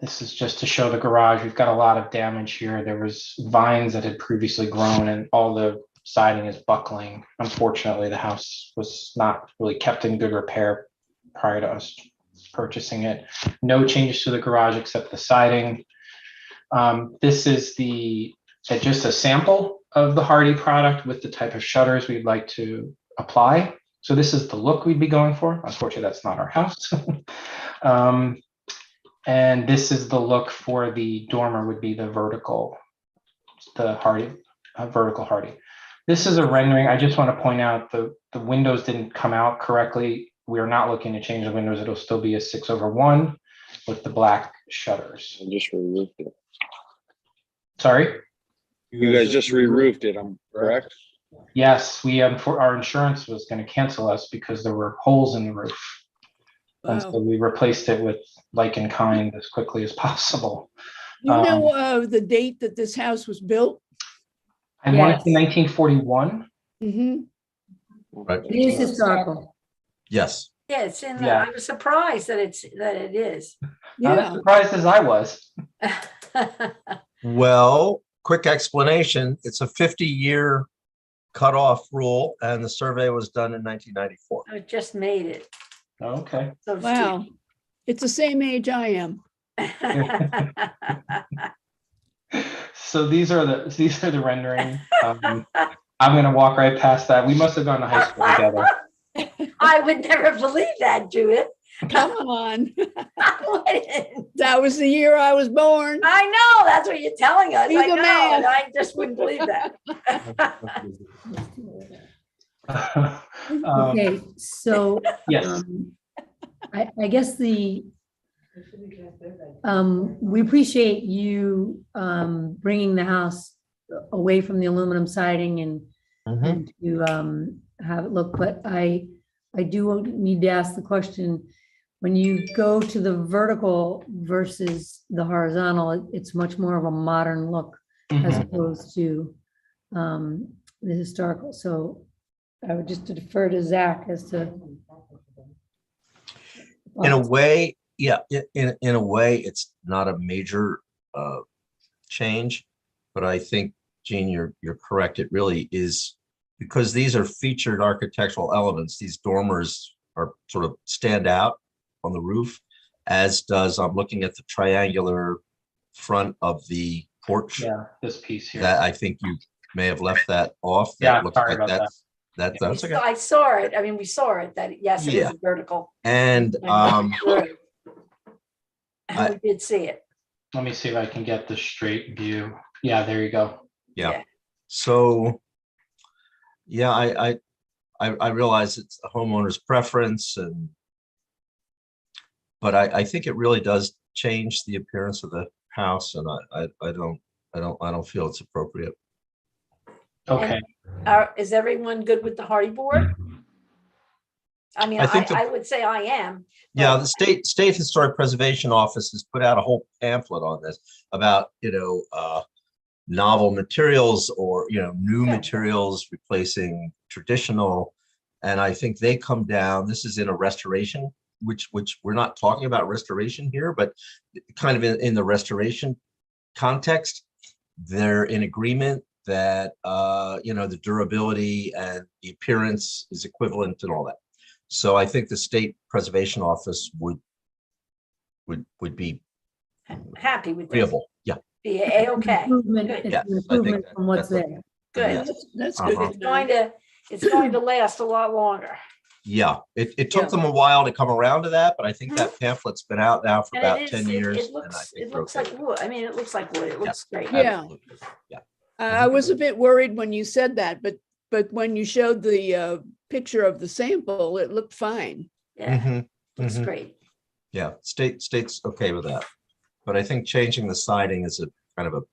This is just to show the garage. We've got a lot of damage here. There was vines that had previously grown and all the siding is buckling. Unfortunately, the house was not really kept in good repair prior to us purchasing it. No changes to the garage except the siding. This is just a sample of the Hardy product with the type of shutters we'd like to apply. So this is the look we'd be going for. Unfortunately, that's not our house. And this is the look for the dormer would be the vertical, Hardy, vertical Hardy. This is a rendering. I just want to point out the windows didn't come out correctly. We are not looking to change the windows. It'll still be a 6/1 with the black shutters. I just re-roofed it. Sorry? You guys just re-roofed it, I'm correct? Yes, our insurance was going to cancel us because there were holes in the roof. And so we replaced it with like in kind as quickly as possible. You know the date that this house was built? I want to say 1941. Mm-hmm. Right. It is historical. Yes. Yeah, it's in Yeah. I was surprised that it is. Not as surprised as I was. Well, quick explanation. It's a 50-year cutoff rule, and the survey was done in 1994. I just made it. Okay. So Wow. It's the same age I am. So these are the rendering. I'm going to walk right past that. We must have gone to high school together. I would never believe that, Judith. Come on. That was the year I was born. I know, that's what you're telling us. Do I the know, math. and I just wouldn't believe that. Okay, so. Yes. I guess we appreciate you bringing the house away from the aluminum siding and to have it look, but I do need to ask the question, when you go to the vertical versus the horizontal, it's much more of a modern look as opposed to the historical. So I would just defer to Zach as to. In a way, yeah, in a way, it's not a major change, but I think, Gene, you're correct. It really is, because these are featured architectural elements. These dormers are sort of stand out on the roof, as does, I'm looking at the triangular front of the porch. Yeah, this piece here. That I think you may have left that off. Yeah, That looks sorry like about that's okay. I saw it. I mean, we saw it, that yes, it is Yeah. vertical. And Right. We did see it. Let me see if I can get the straight view. Yeah, there you go. yeah. So, yeah, I realize it's a homeowner's preference, but I think it really does change the appearance of the house, and I don't feel it's appropriate. Okay. Is everyone good with the hardy board? I mean, I think I would say I am. Yeah, the State Historic Preservation Office has put out a whole pamphlet on this about, novel materials or, new materials replacing traditional. And I think they come down, this is in a restoration, which we're not talking about restoration here, but kind of in the restoration context, they're in agreement that, the durability and the appearance is equivalent and all that. So I think the State Preservation Office would be Happy with this. agreeable. Yeah. Be okay. Improvement, Good. it's Yeah, an I improvement think from what's that's there. Good. That's good. It's going to last a lot longer. Yeah, it took them a while to come around to that, but I think that pamphlet's been out now for And about it is, 10 years. it and I looks, think it we're looks okay. like wood. I mean, it looks like wood. It looks great. Yeah. Absolutely. Yeah. I was a bit worried when you said that, but when you showed the picture of the sample, it looked fine. Yeah, looks mhm. great. Yeah, state's okay with that. But I think changing the siding is a kind of a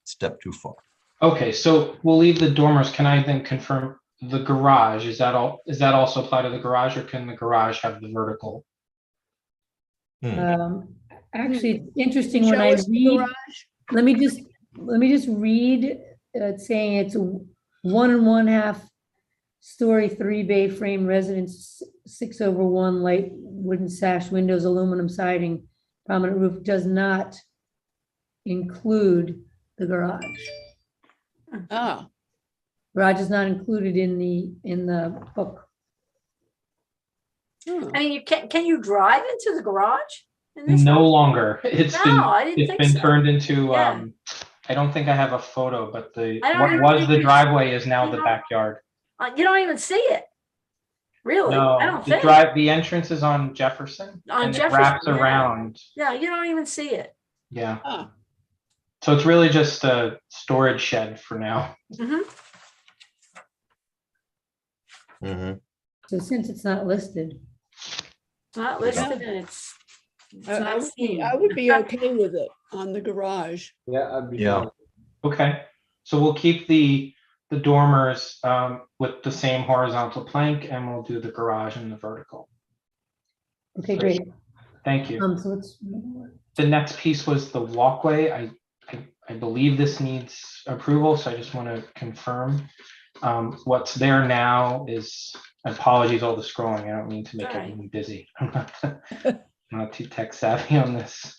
step too far. Okay, so we'll leave the dormers. Can I then confirm the garage? Is that also apply to the garage, or can the garage have the vertical? Actually, it's interesting when Show I us the read, garage. let me just read, it's saying it's a 1.5 story, 3-bay frame residence, 6/1 light wooden sash windows, aluminum siding, prominent roof, does not include the garage. Oh, Garage is not included in the book. I mean, can you drive into the garage? in this No one? longer. It's No, I didn't think been so. turned into. Yeah. I don't think I have a photo, but I don't what even was think the you- driveway is now you the know, backyard. You don't even see it. Really? I No, don't the think. the entrance is on Jefferson, On and Jefferson, it wraps yeah. around. Yeah, you don't even see it. Yeah. oh. So it's really just a storage shed for now. Mhm. So since it's not listed, It's not listed and it's It's I not would seen. be okay with it on the garage. Yeah, I'd be. Yeah. fine. Okay, so we'll keep the dormers with the same horizontal plank, and we'll do the garage and the vertical. Okay, great. Thank you. So let's. The next piece was the walkway. I believe this needs approval, so I just want to confirm. What's there now is, apologies, all the scrolling. I don't mean to make All right. everyone busy. I'm not too tech savvy on this.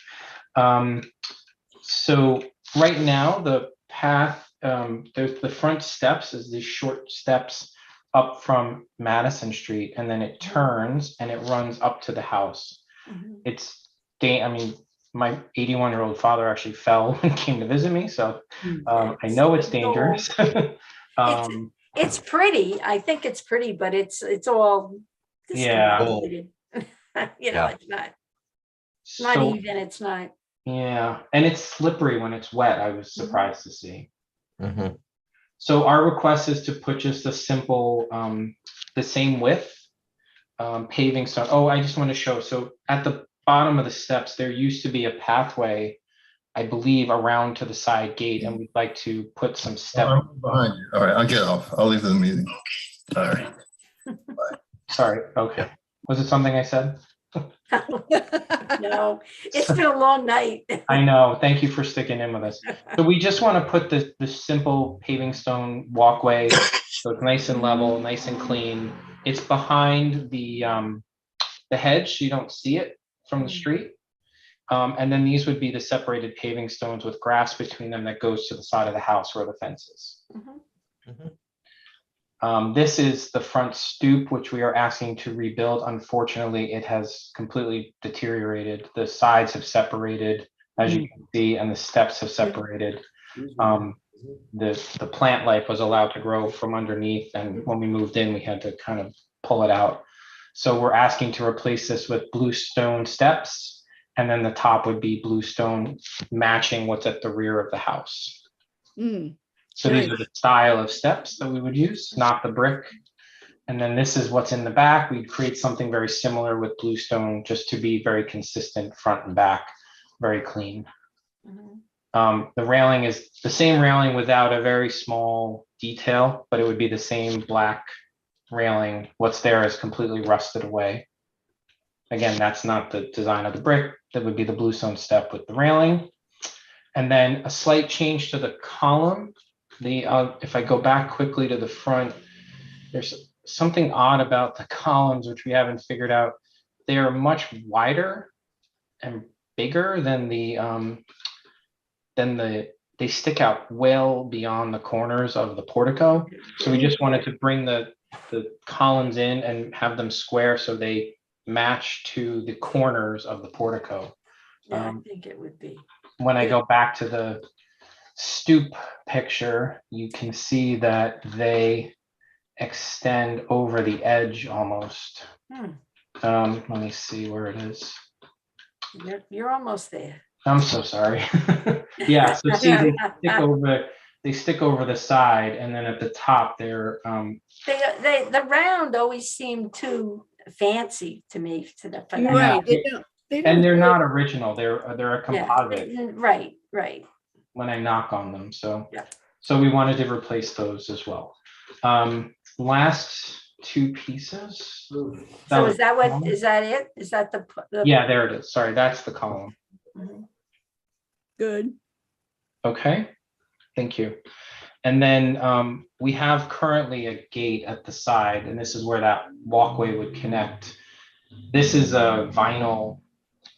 So right now, the path, there's the front steps is these short steps up from Madison Street, and then it turns and it runs up to the house. It's, I mean, my 81-year-old father actually fell when he came to visit me, so I know it's dangerous. It's pretty. I think it's pretty, but it's all Yeah. discombobulated. You know, it's not So, even. It's not. yeah, and it's slippery when it's wet. I was surprised to see. Mhm. So our request is to put just a simple, the same width paving stone. Oh, I just want to show. So at the bottom of the steps, there used to be a pathway, I believe, around to the side gate, and we'd like to put some step. I'm behind you. All right, I'll get off. I'll leave the meeting. All right. Sorry. Okay. Was it something I said? No, it's been a long night. I know. Thank you for sticking in with us. So we just want to put the simple paving stone walkway, so it's nice and level, nice and clean. It's behind the hedge, so you don't see it from the street. And then these would be the separated paving stones with grass between them that goes to the side of the house where the fence is. This is the front stoop, which we are asking to rebuild. Unfortunately, it has completely deteriorated. The sides have separated, as you can see, and the steps have separated. The plant life was allowed to grow from underneath, and when we moved in, we had to kind of pull it out. So we're asking to replace this with blue stone steps, and then the top would be blue stone matching what's at the rear of the house. So these are the style of steps that we would use, not the brick. And then this is what's in the back. We'd create something very similar with blue stone, just to be very consistent front and back, very clean. The railing is the same railing without a very small detail, but it would be the same black railing. What's there is completely rusted away. Again, that's not the design of the brick. That would be the bluestone step with the railing. And then a slight change to the column. If I go back quickly to the front, there's something odd about the columns, which we haven't figured out. They are much wider and bigger than they stick out well beyond the corners of the portico. So we just wanted to bring the columns in and have them square so they match to the corners of the portico. Yeah, I think it would be. When I go back to the stoop picture, you can see that they extend over the edge almost. Let me see where it is. You're almost there. I'm so sorry. Yeah, so see, they stick over the side, and then at the top they're the round always seemed too fancy to me. You're right. And they're not original. They're a composite. Yeah, right. When I knock on them, so we wanted to replace those as well. Last two pieces. So is that it? Is that the yeah, there it is. Sorry, that's the column. Good. Okay, thank you. And then we have currently a gate at the side, and this is where that walkway would connect. This is a vinyl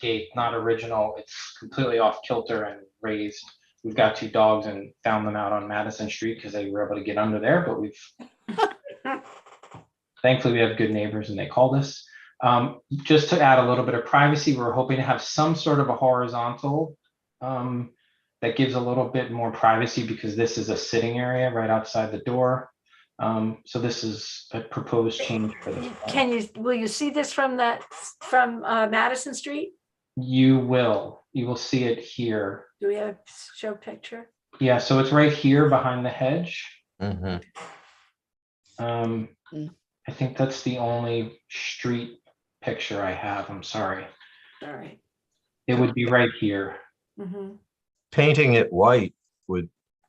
gate, not original. It's completely off kilter and raised. We've got two dogs and found them out on Madison Street because they were able to get under there, but thankfully we have good neighbors and they called us. Just to add a little bit of privacy, we're hoping to have some sort of a horizontal that gives a little bit more privacy because this is a sitting area right outside the door. So this is a proposed change for this. Will you see this from Madison Street? You will see it here. Do we have a show picture? Yeah, so it's right here behind the hedge. I think that's the only street picture I have. I'm sorry. All right. It would be right here. Mhm. Painting it white would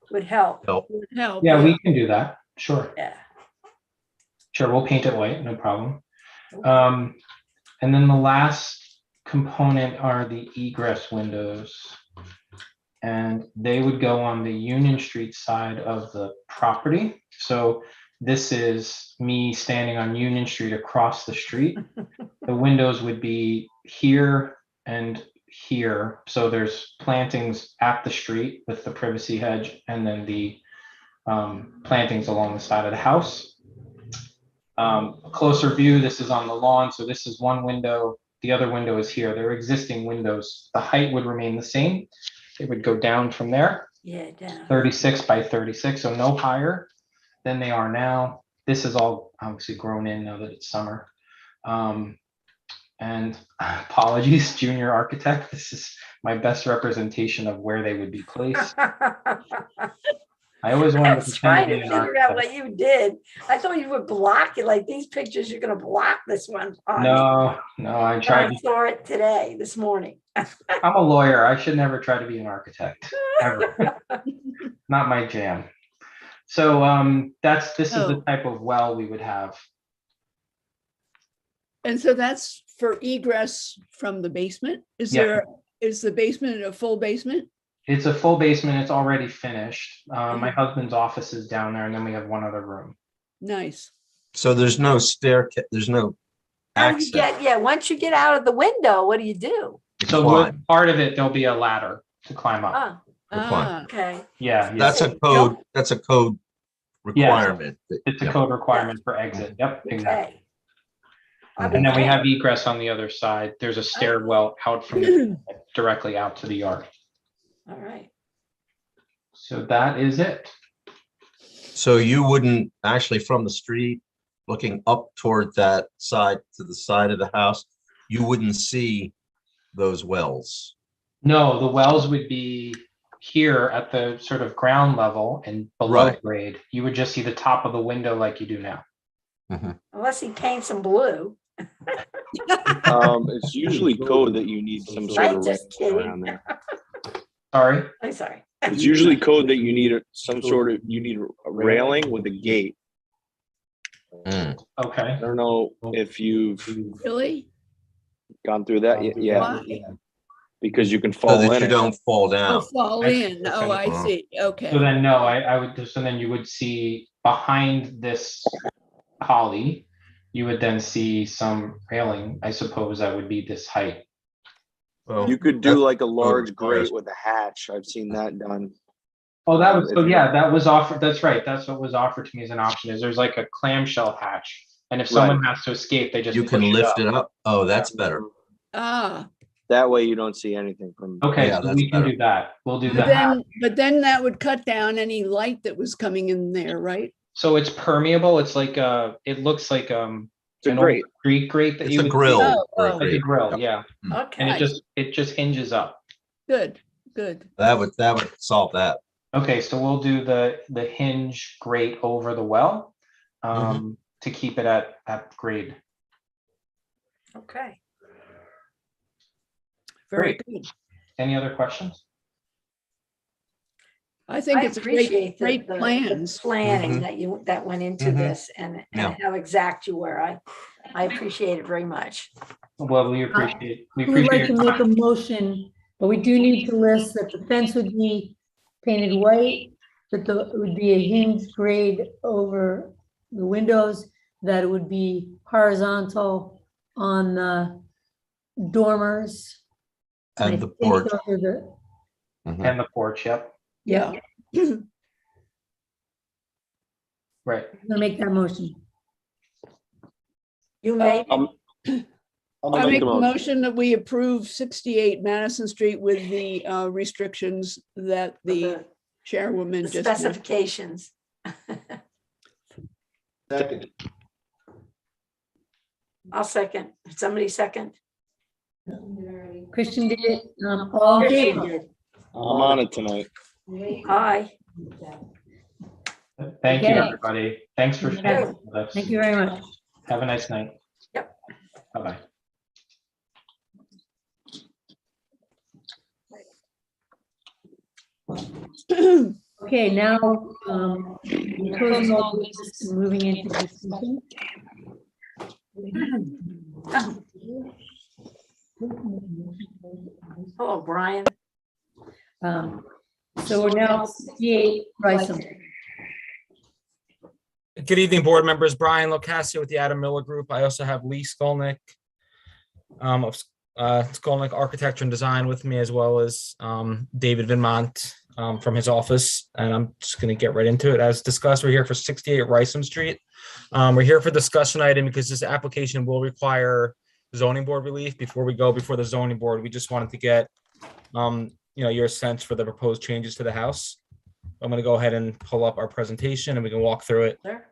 Would help. help. Would help. Yeah, we can do that. Sure. Yeah. Sure, we'll paint it white, no problem. And then the last component are the egress windows. And they would go on the Union Street side of the property. So this is me standing on Union Street across the street. The windows would be here and here. So there's plantings at the street with the privacy hedge, and then the plantings along the side of the house. A closer view, this is on the lawn. So this is one window. The other window is here. They're existing windows. The height would remain the same. It would go down from there. Yeah, down. 36 by 36, so no higher than they are now. This is all obviously grown in now that it's summer. And apologies, junior architect, this is my best representation of where they would be placed. I always I wanted was to trying pretend to to be an figure out architect. what you did. I thought you would block it, like these pictures, you're gonna block this one. on me. No, I I tried. saw it today, this morning. I'm a lawyer. I should never try to be an architect, ever. Not my jam. So this is the type of well we would have. And so that's for egress from the basement? Yeah. Is the basement a full basement? It's a full basement. It's already finished. My husband's office is down there, and then we have one other room. Nice. So there's no staircase, there's no How do access. you get, yeah, once you get out of the window, what do you do? So Climb. part of it, there'll be a ladder to climb up. Oh, Climb. okay. Yeah. That's a code, that's a code Yes. requirement. It's a Yeah. code requirement for exit. Yep, exactly. Okay. And then we have egress on the other side. There's a stairwell out from the, directly out to the yard. All right. So that is it. So you wouldn't actually from the street, looking up toward that side, to the side of the house, you wouldn't see those wells. No, the wells would be here at the sort of ground level and below Right. grade. You would just see the top of the window like you do now. Unless he paints them blue. It's usually code that you need some sort I'm of just railing kidding. around there. Sorry? I'm sorry. It's usually code that you need you need a railing with a gate. Okay. I don't know if you've Really? gone through that yet. Yeah, Why? because you can So fall that in you it. don't fall Oh, down. fall in. Oh, I see. Okay. So then, no, I would, so then you would see behind this holly, you would then see some railing. I suppose that would be this height. You could do like a large requires- grate with a hatch. I've seen that done. Oh, that was, If so you- yeah, that was offered. That's right. That's what was offered to me as an option is there's like a clamshell hatch. And if someone has to escape, they just You can push lift it up. Oh, that's better. Ah, That way you don't see anything from. Okay, Yeah, so that's we can better. do that. We'll do but that. then that would cut down any light that was coming in there, right? So it's permeable. It's like it looks like It's a an old grate. street grate that It's you a would grill. Oh, or a oh. like a grate. grill, yeah. Okay. And it just hinges up. Good, good. That would solve that. Okay, so we'll do the hinge grate over the well to keep it at grade. Okay. Very good. Any other questions? I think I it's appreciate great the plans. planning Mhm. that went into Mhm. this and Yeah. how exact you were. I appreciate it very much. Well, we appreciate We would like to your make a time. motion, but we do need to list that the fence would be painted white, that it would be a hinged grade over the windows, that it would be horizontal on the dormers. And I the think porch. those are the- Mhm. And the porch, yep, Yeah. right. I'm gonna make that motion. You made it. I make a motion that we approve 68 Madison Street with the restrictions that the the chairwoman the just. mentioned. specifications. Second. I'll second. Somebody second. Christian did it, all in Christian favor? did. I'm on it tonight. Aye. Thank you, Okay. everybody. Thanks for Okay. staying with us. Thank you very much. Have a nice night. Yep. Bye-bye. Okay, now, we're closing all business and moving into discussion. Hello, Brian. So we're now 68 Bryson. Good evening, board members. Brian Locascio with the Adam Miller Group. I also have Lee Skolnick of Skolnick Architecture and Design with me, as well as David Vinmont from his office. And I'm just going to get right into it. As discussed, we're here for 68 Rysam Street. We're here for discussion item because this application will require zoning board relief. Before we go before the zoning board, we just wanted to get your sense for the proposed changes to the house. I'm going to go ahead and pull up our presentation and we can walk through it. There.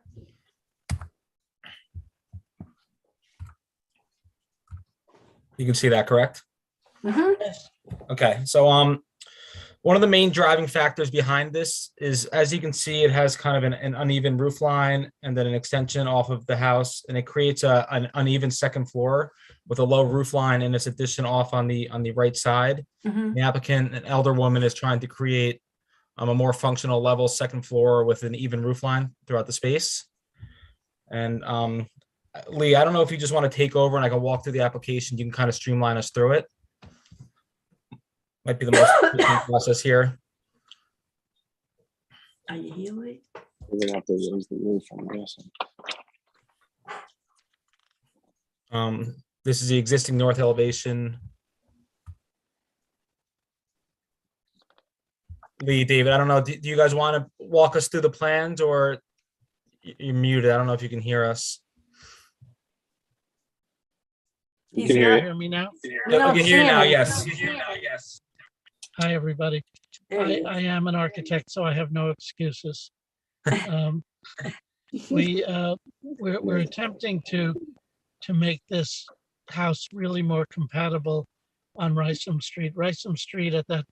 You can see that, correct? Mhm. Okay, so one of the main driving factors behind this is, as you can see, it has kind of an uneven roof line and then an extension off of the house, and it creates an uneven second floor with a low roof line in this addition off on the right side. Mhm. The applicant, an elder woman, is trying to create a more functional level second floor with an even roof line throughout the space. And Lee, I don't know if you just want to take over and I can walk through the application. You can kind of streamline us through it. Might be the most efficient process here. Are you healing? We're gonna have to raise the roof, I'm guessing. This is the existing north elevation. Lee, David, I don't know, do you guys want to walk us through the plans, or you're muted? I don't know if you can hear us. You can hear Hear me now? Yeah, we can hear you now, yes. Hi, everybody. I am an architect, so I have no excuses. We're attempting to make this house really more compatible on Rysam Street. Rysam Street at that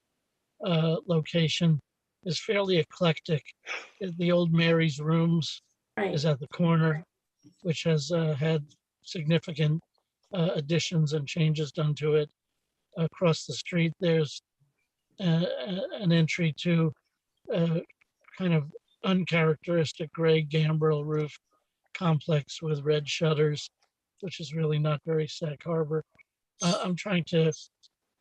location is fairly eclectic. The old Mary's Rooms is at the corner, which has had significant additions and changes done to it. Across the street, there's an entry to a kind of uncharacteristic gray gambrel roof complex with red shutters, which is really not very Sag Harbor. I'm trying to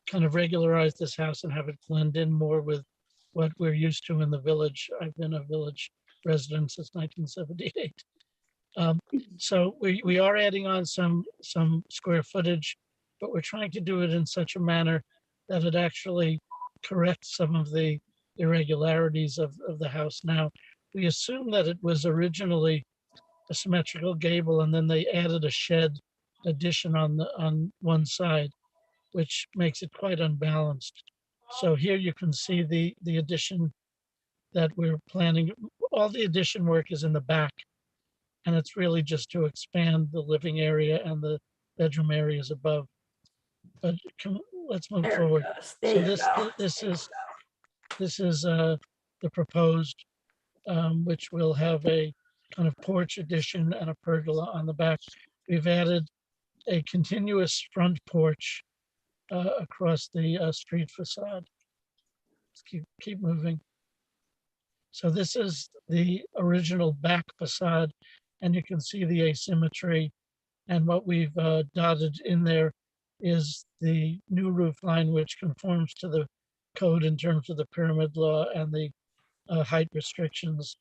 kind of regularize this house and have it blend in more with what we're used to in the village. I've been a village resident since 1978. So we are adding on some square footage, but we're trying to do it in such a manner that it actually corrects some of the irregularities of the house. Now, we assume that it was originally a symmetrical gable, and then they added a shed addition on one side, which makes it quite unbalanced. So here you can see the addition that we're planning. All the addition work is in the back, and it's really just to expand the living area and the bedroom areas above. But let's move forward. So this is the proposed, which will have a kind of porch addition and a pergola on the back. We've added a continuous front porch across the street facade. Let's keep moving. So this is the original back facade, and you can see the asymmetry. And what we've dotted in there is the new roof line, which conforms to the code in terms of the pyramid law and the height restrictions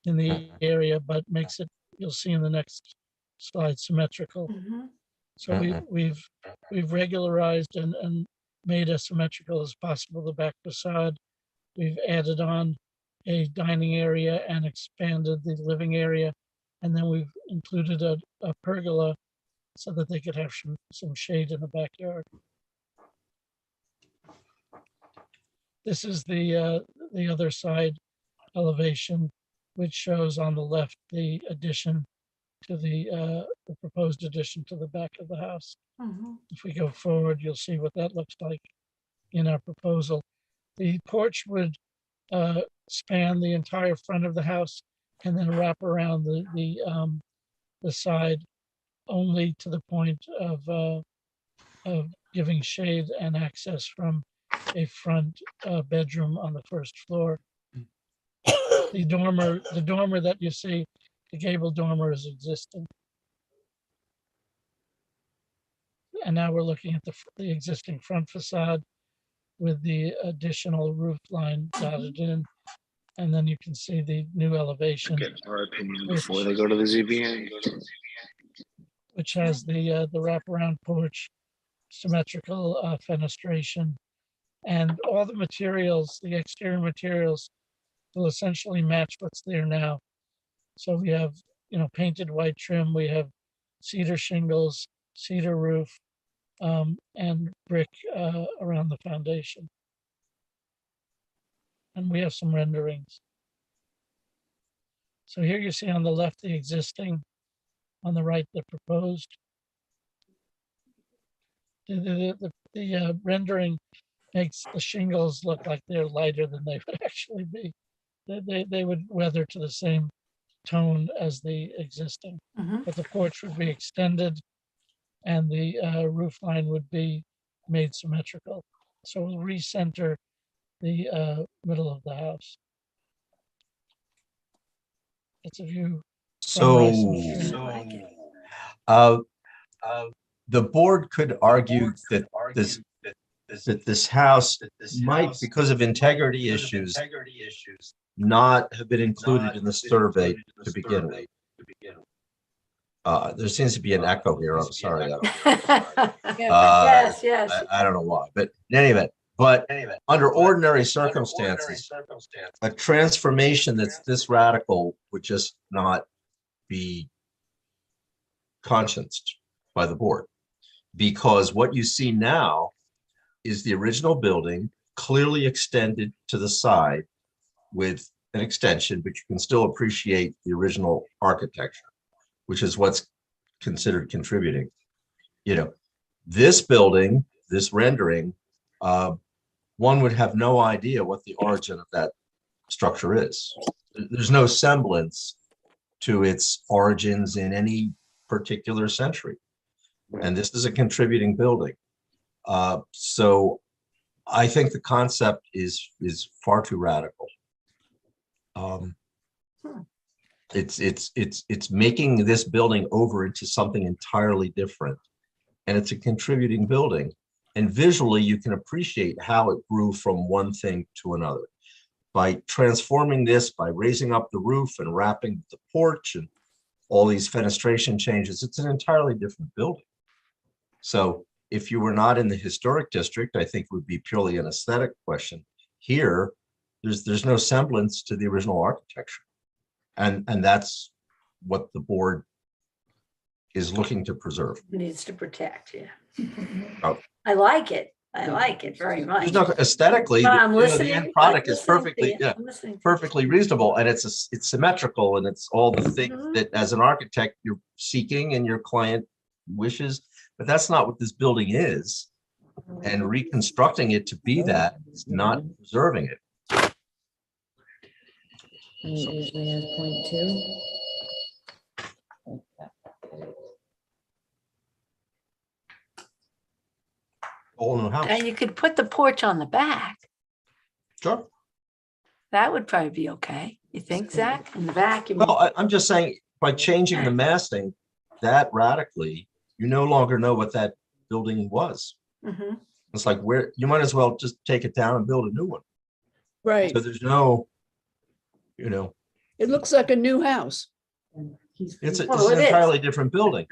in the area, but makes it, you'll see in the next slide, symmetrical. So we've regularized and made as symmetrical as possible the back facade. We've added on a dining area and expanded the living area, and then we've included a pergola so that they could have some shade in the backyard. This is the other side elevation, which shows on the left the addition to the proposed addition to the back of the house. If we go forward, you'll see what that looks like in our proposal. The porch would span the entire front of the house and then wrap around the side only to the point of giving shade and access from a front bedroom on the first floor. The dormer that you see, the gable dormer is existing. And now we're looking at the existing front facade with the additional roof line dotted in. And then you can see the new elevation. Get our opinion before they go to the ZBA. Which has the wraparound porch, symmetrical fenestration, and all the materials, the exterior materials will essentially match what's there now. So we have, painted white trim, we have cedar shingles, cedar roof, and brick around the foundation. And we have some renderings. So here you see on the left the existing, on the right the proposed. The rendering makes the shingles look like they're lighter than they would actually be. They would weather to the same tone as the existing, but the porch would be extended and the roof line would be made symmetrical. So we'll recenter the middle of the house. It's a view. So, the board could argue that this house might, because of integrity issues, not have been included in the survey to begin with. There seems to be an echo here. I'm sorry. Yes, yes. I don't know why, but in any event, under ordinary circumstances, a transformation that's this radical would just not be conscienced by the board, because what you see now is the original building clearly extended to the side with an extension, but you can still appreciate the original architecture, which is what's considered contributing. This building, this rendering, one would have no idea what the origin of that structure is. There's no semblance to its origins in any particular century. And this is a contributing building. So I think the concept is far too radical. It's making this building over into something entirely different. And it's a contributing building. And visually, you can appreciate how it grew from one thing to another. By transforming this, by raising up the roof and wrapping the porch and all these fenestration changes, it's an entirely different building. So if you were not in the historic district, I think it would be purely an aesthetic question. Here, there's no semblance to the original architecture. And that's what the board is looking to preserve. Needs to protect, yeah. Oh. I like it. I like it very much. There's no aesthetically, I'm the listening. end product I'm is listening to perfectly, you. yeah, I'm listening to you. perfectly reasonable, and it's symmetrical, and it's all the things that as an architect you're seeking and your client wishes, but that's not what this building is. And reconstructing it to be that is not preserving it. And you usually have 0.2. Whole new house. And you could put the porch on the back. Sure. That would probably be okay. You think, Zach? In the back? You Well, I'm just saying, by changing the massing that radically, you no longer know what that building was. Mhm. It's like, where you might as well just take it down and build a new one. Right. So there's no, It looks like a new house. it's an Oh, it is. entirely different building.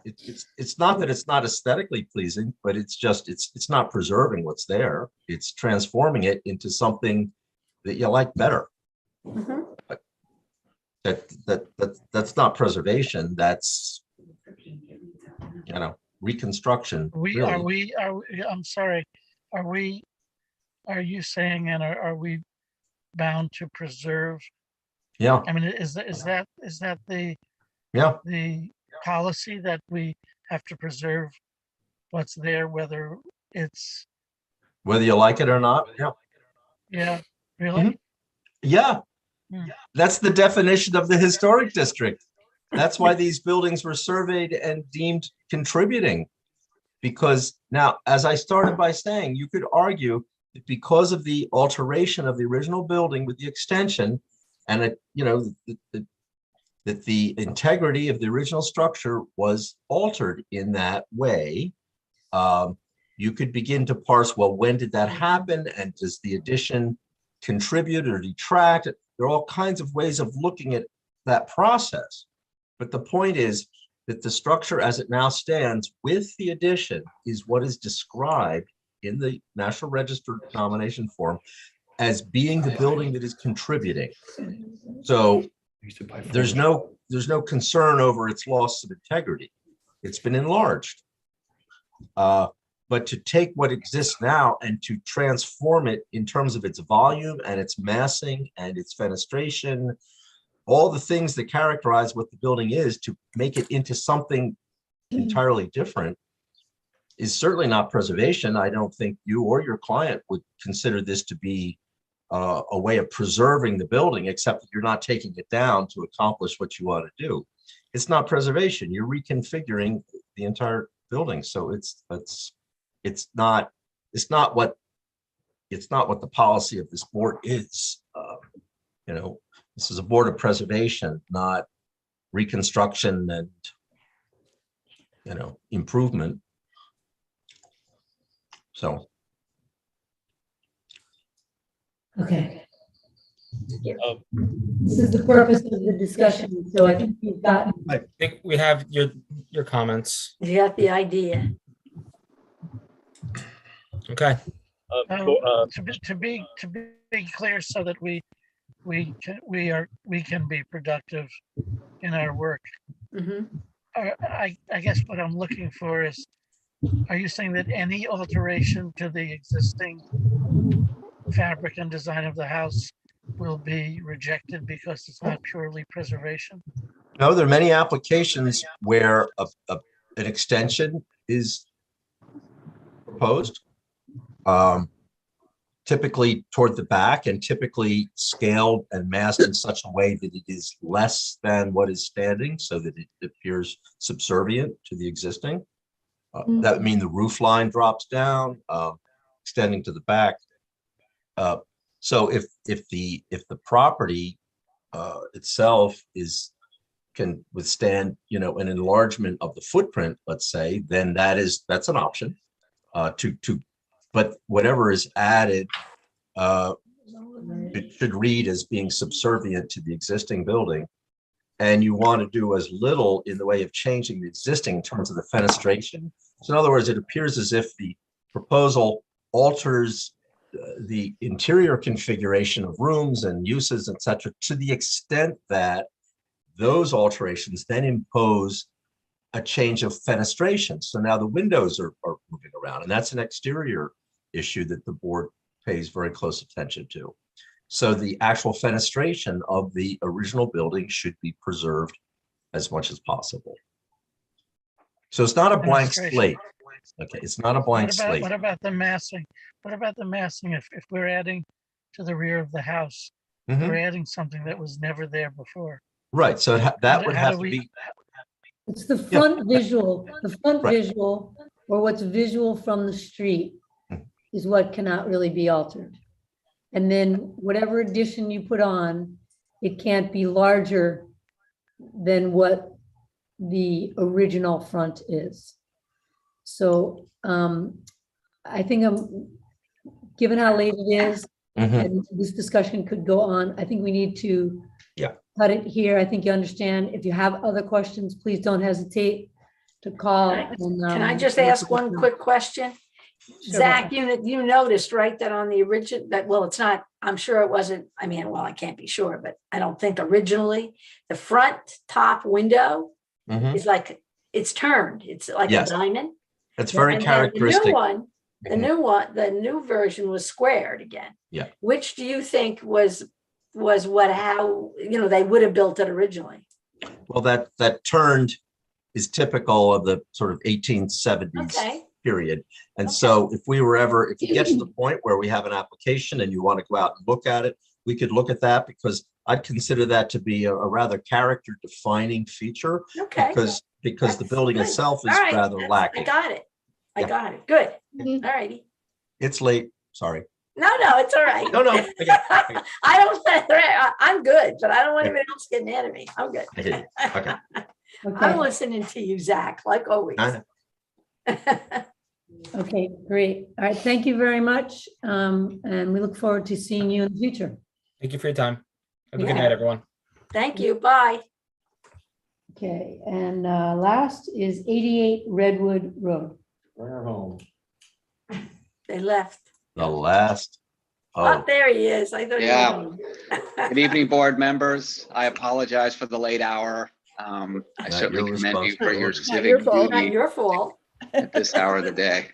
It's not that it's not aesthetically pleasing, but it's just, it's not preserving what's there. It's transforming it into something that you like better. Mhm. But that's not preservation. That's, reconstruction. really. I'm sorry, are you saying, and are we bound to preserve? Yeah. I mean, is that the Yeah. the policy that we have to preserve what's there, whether it's, Whether you like it or not. Yeah. yeah, really? Yeah. Hmm. That's the definition of the historic district. That's why these buildings were surveyed and deemed contributing. Because now, as I started by saying, you could argue that because of the alteration of the original building with the extension, And that the integrity of the original structure was altered in that way. You could begin to parse, well, when did that happen? And does the addition contribute or detract? There are all kinds of ways of looking at that process. But the point is that the structure as it now stands with the addition is what is described in the National Register nomination form as being the building that is contributing. So there's no concern over its loss of integrity. It's been enlarged. But to take what exists now and to transform it in terms of its volume and its massing and its fenestration, all the things that characterize what the building is, to make it into something entirely different is certainly not preservation. I don't think you or your client would consider this to be a way of preserving the building, except that you're not taking it down to accomplish what you want to do. It's not preservation. You're reconfiguring the entire building. So it's not what the policy of this board is. This is a board of preservation, not reconstruction and improvement. So. Okay. This is the purpose of the discussion, so I think you've got. I think we have your comments. You got the idea. Okay. To be clear, so that we can be productive in our work. I guess what I'm looking for is, are you saying that any alteration to the existing fabric and design of the house will be rejected because it's not purely preservation? No, there are many applications where an extension is proposed, typically toward the back and typically scaled and massed in such a way that it is less than what is standing, so that it appears subservient to the existing. That would mean the roof line drops down, extending to the back. So if the property itself can withstand, an enlargement of the footprint, let's say, then that's an option. But whatever is added, it should read as being subservient to the existing building. And you want to do as little in the way of changing the existing in terms of the fenestration. So in other words, it appears as if the proposal alters the interior configuration of rooms and uses, etc., to the extent that those alterations then impose a change of fenestration. So now the windows are moving around, and that's an exterior issue that the board pays very close attention to. So the actual fenestration of the original building should be preserved as much as possible. So it's not a blank slate. Okay, it's not a blank slate. What about the massing? What about the massing if we're adding to the rear of the house? We're adding something that was never there before. Right, so that would have to be. It's the front visual, visual, or what's visual from the street is what cannot really be altered. And then whatever addition you put on, it can't be larger than what the original front is. So I think given how late it is, and this discussion could go on, I think we need to cut it here. I think you understand. If you have other questions, please don't hesitate to call. Can I just ask one quick question? Sure. Zach, you noticed, right, that on the original, it's not, I'm sure it wasn't, I can't be sure, but I don't think originally the front top window is like, it's turned. It's like a diamond. It's very characteristic. The new version was squared again. Yeah. Which do you think was how they would have built it originally? Well, that turned is typical of the sort of 1870s period. And so if you get to the point where we have an application and you want to go out and look at it, we could look at that, because I'd consider that to be a rather character defining feature. Because the building itself is rather lacking. I got it. Good. All righty. It's late. Sorry. No, it's all right. No, I get it. I don't, I'm good, but I don't want anybody else getting mad at me. I'm good. I hear you. Okay. I'm Okay, listening to you, Zach, like always. I know. okay, great. All right, thank you very much. And we look forward to seeing you in the future. Thank you for your time. Have a Yeah. good night, everyone. Thank you. Bye. Okay, and last is 88 Redwood Road. Bring her home. They left. The last. Oh, there he is. I thought. Yeah. You Good evening, board members. I apologize for the late hour. I Not certainly your commend you for your responsibility. Not civic Not duty your fault. at this hour of the day.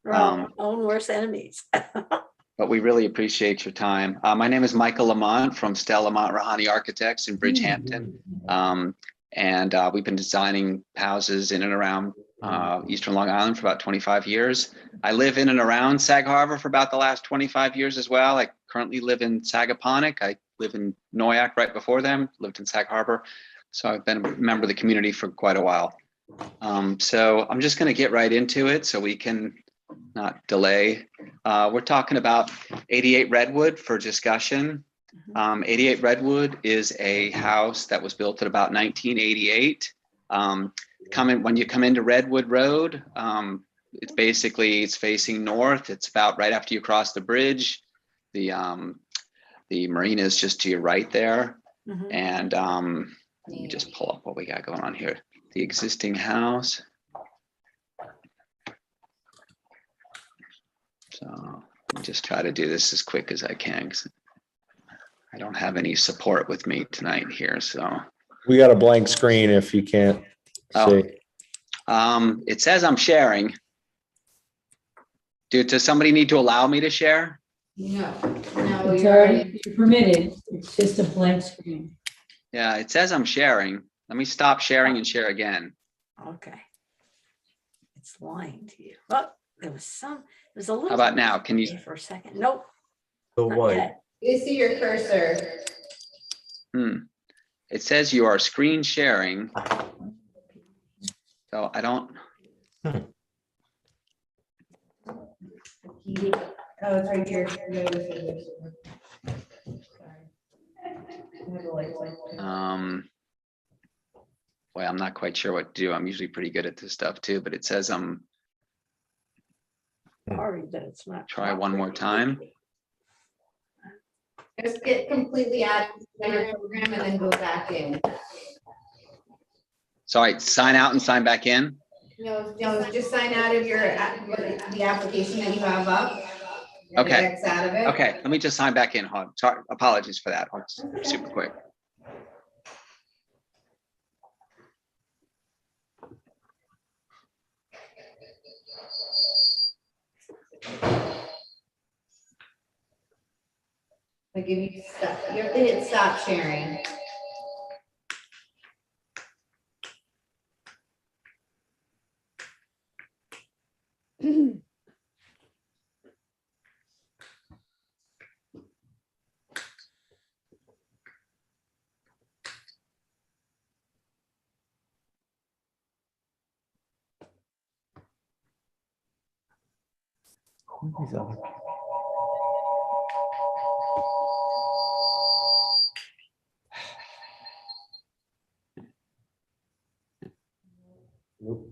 We're our own worst enemies. But we really appreciate your time. My name is Michael Lamont from Stella Lamont Rahani Architects in Bridgehampton. And we've been designing houses in and around Eastern Long Island for about 25 years. I live in and around Sag Harbor for about the last 25 years as well. I currently live in Sagaponack. I live in Noyak right before them, lived in Sag Harbor. So I've been a member of the community for quite a while. So I'm just going to get right into it so we can not delay. We're talking about 88 Redwood for discussion. 88 Redwood is a house that was built at about 1988. When you come into Redwood Road, it's facing north. It's about right after you cross the bridge. The marina is just to your right there. And let me just pull up what we got going on here. The existing house. So let me just try to do this as quick as I can, 'cause I don't have any support with me tonight here, so. We got a blank screen if you can't see. It says I'm sharing. Does somebody need to allow me to share? No, it's already permitted. It's just a blank screen. Yeah, it says I'm sharing. Let me stop sharing and share again. Okay. It's lying to you. Oh, there was a little. How about now? Can you? For a second. Nope. The not white. yet. You see your cursor. It says you are screen sharing. So I don't. Oh, it's right here. Boy, I'm not quite sure what to do. I'm usually pretty good at this stuff too, but it says Sorry that it's not. try one more time. Just get completely out of your program and then go back in. Sorry, sign out and sign back in. No, just sign out of the application that you have up. Okay. X out of it. Okay, let me just sign back in. Hold on. Sorry, apologies for that. It's super quick. Like if you stop, you have to hit stop sharing. Who are these other people? Nope.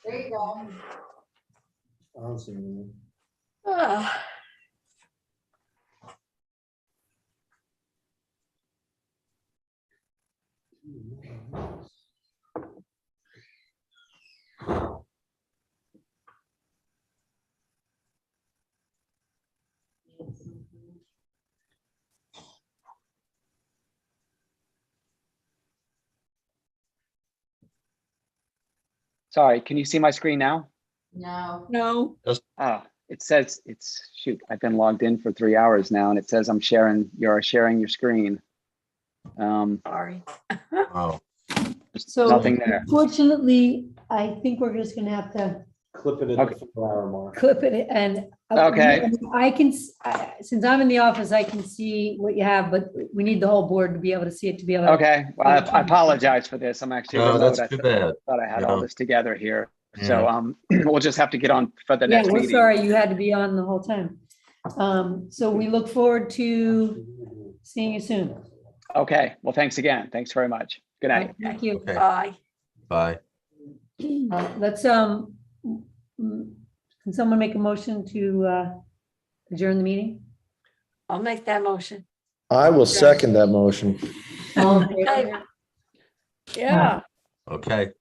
There you go. I don't see anything. Ah. Sorry, can you see my screen now? No. No. Oh, it says shoot, I've been logged in for 3 hours now and it says you're sharing your screen. Sorry. Oh, So Nothing there. unfortunately, I think we're just gonna have to Clip it at Okay. the 4-hour mark. clip it and. Okay. I can, since I'm in the office, I can see what you have, but we need the whole board to be able to see it, to be able to. Okay, well, I apologize for this. I'm actually No, remote. that's I too bad. thought I had all No. this together here. So, Yeah. we'll just have to get on for the Yeah, next we're meeting. sorry you had to be on the whole time. So we look forward to seeing you soon. Okay, well, thanks again. Thanks very much. Good night. Thank you. Okay. Bye. bye. Let's, can someone make a motion to adjourn the meeting? I'll make that motion. I will second that motion. All in favor? Okay. Yeah. Okay.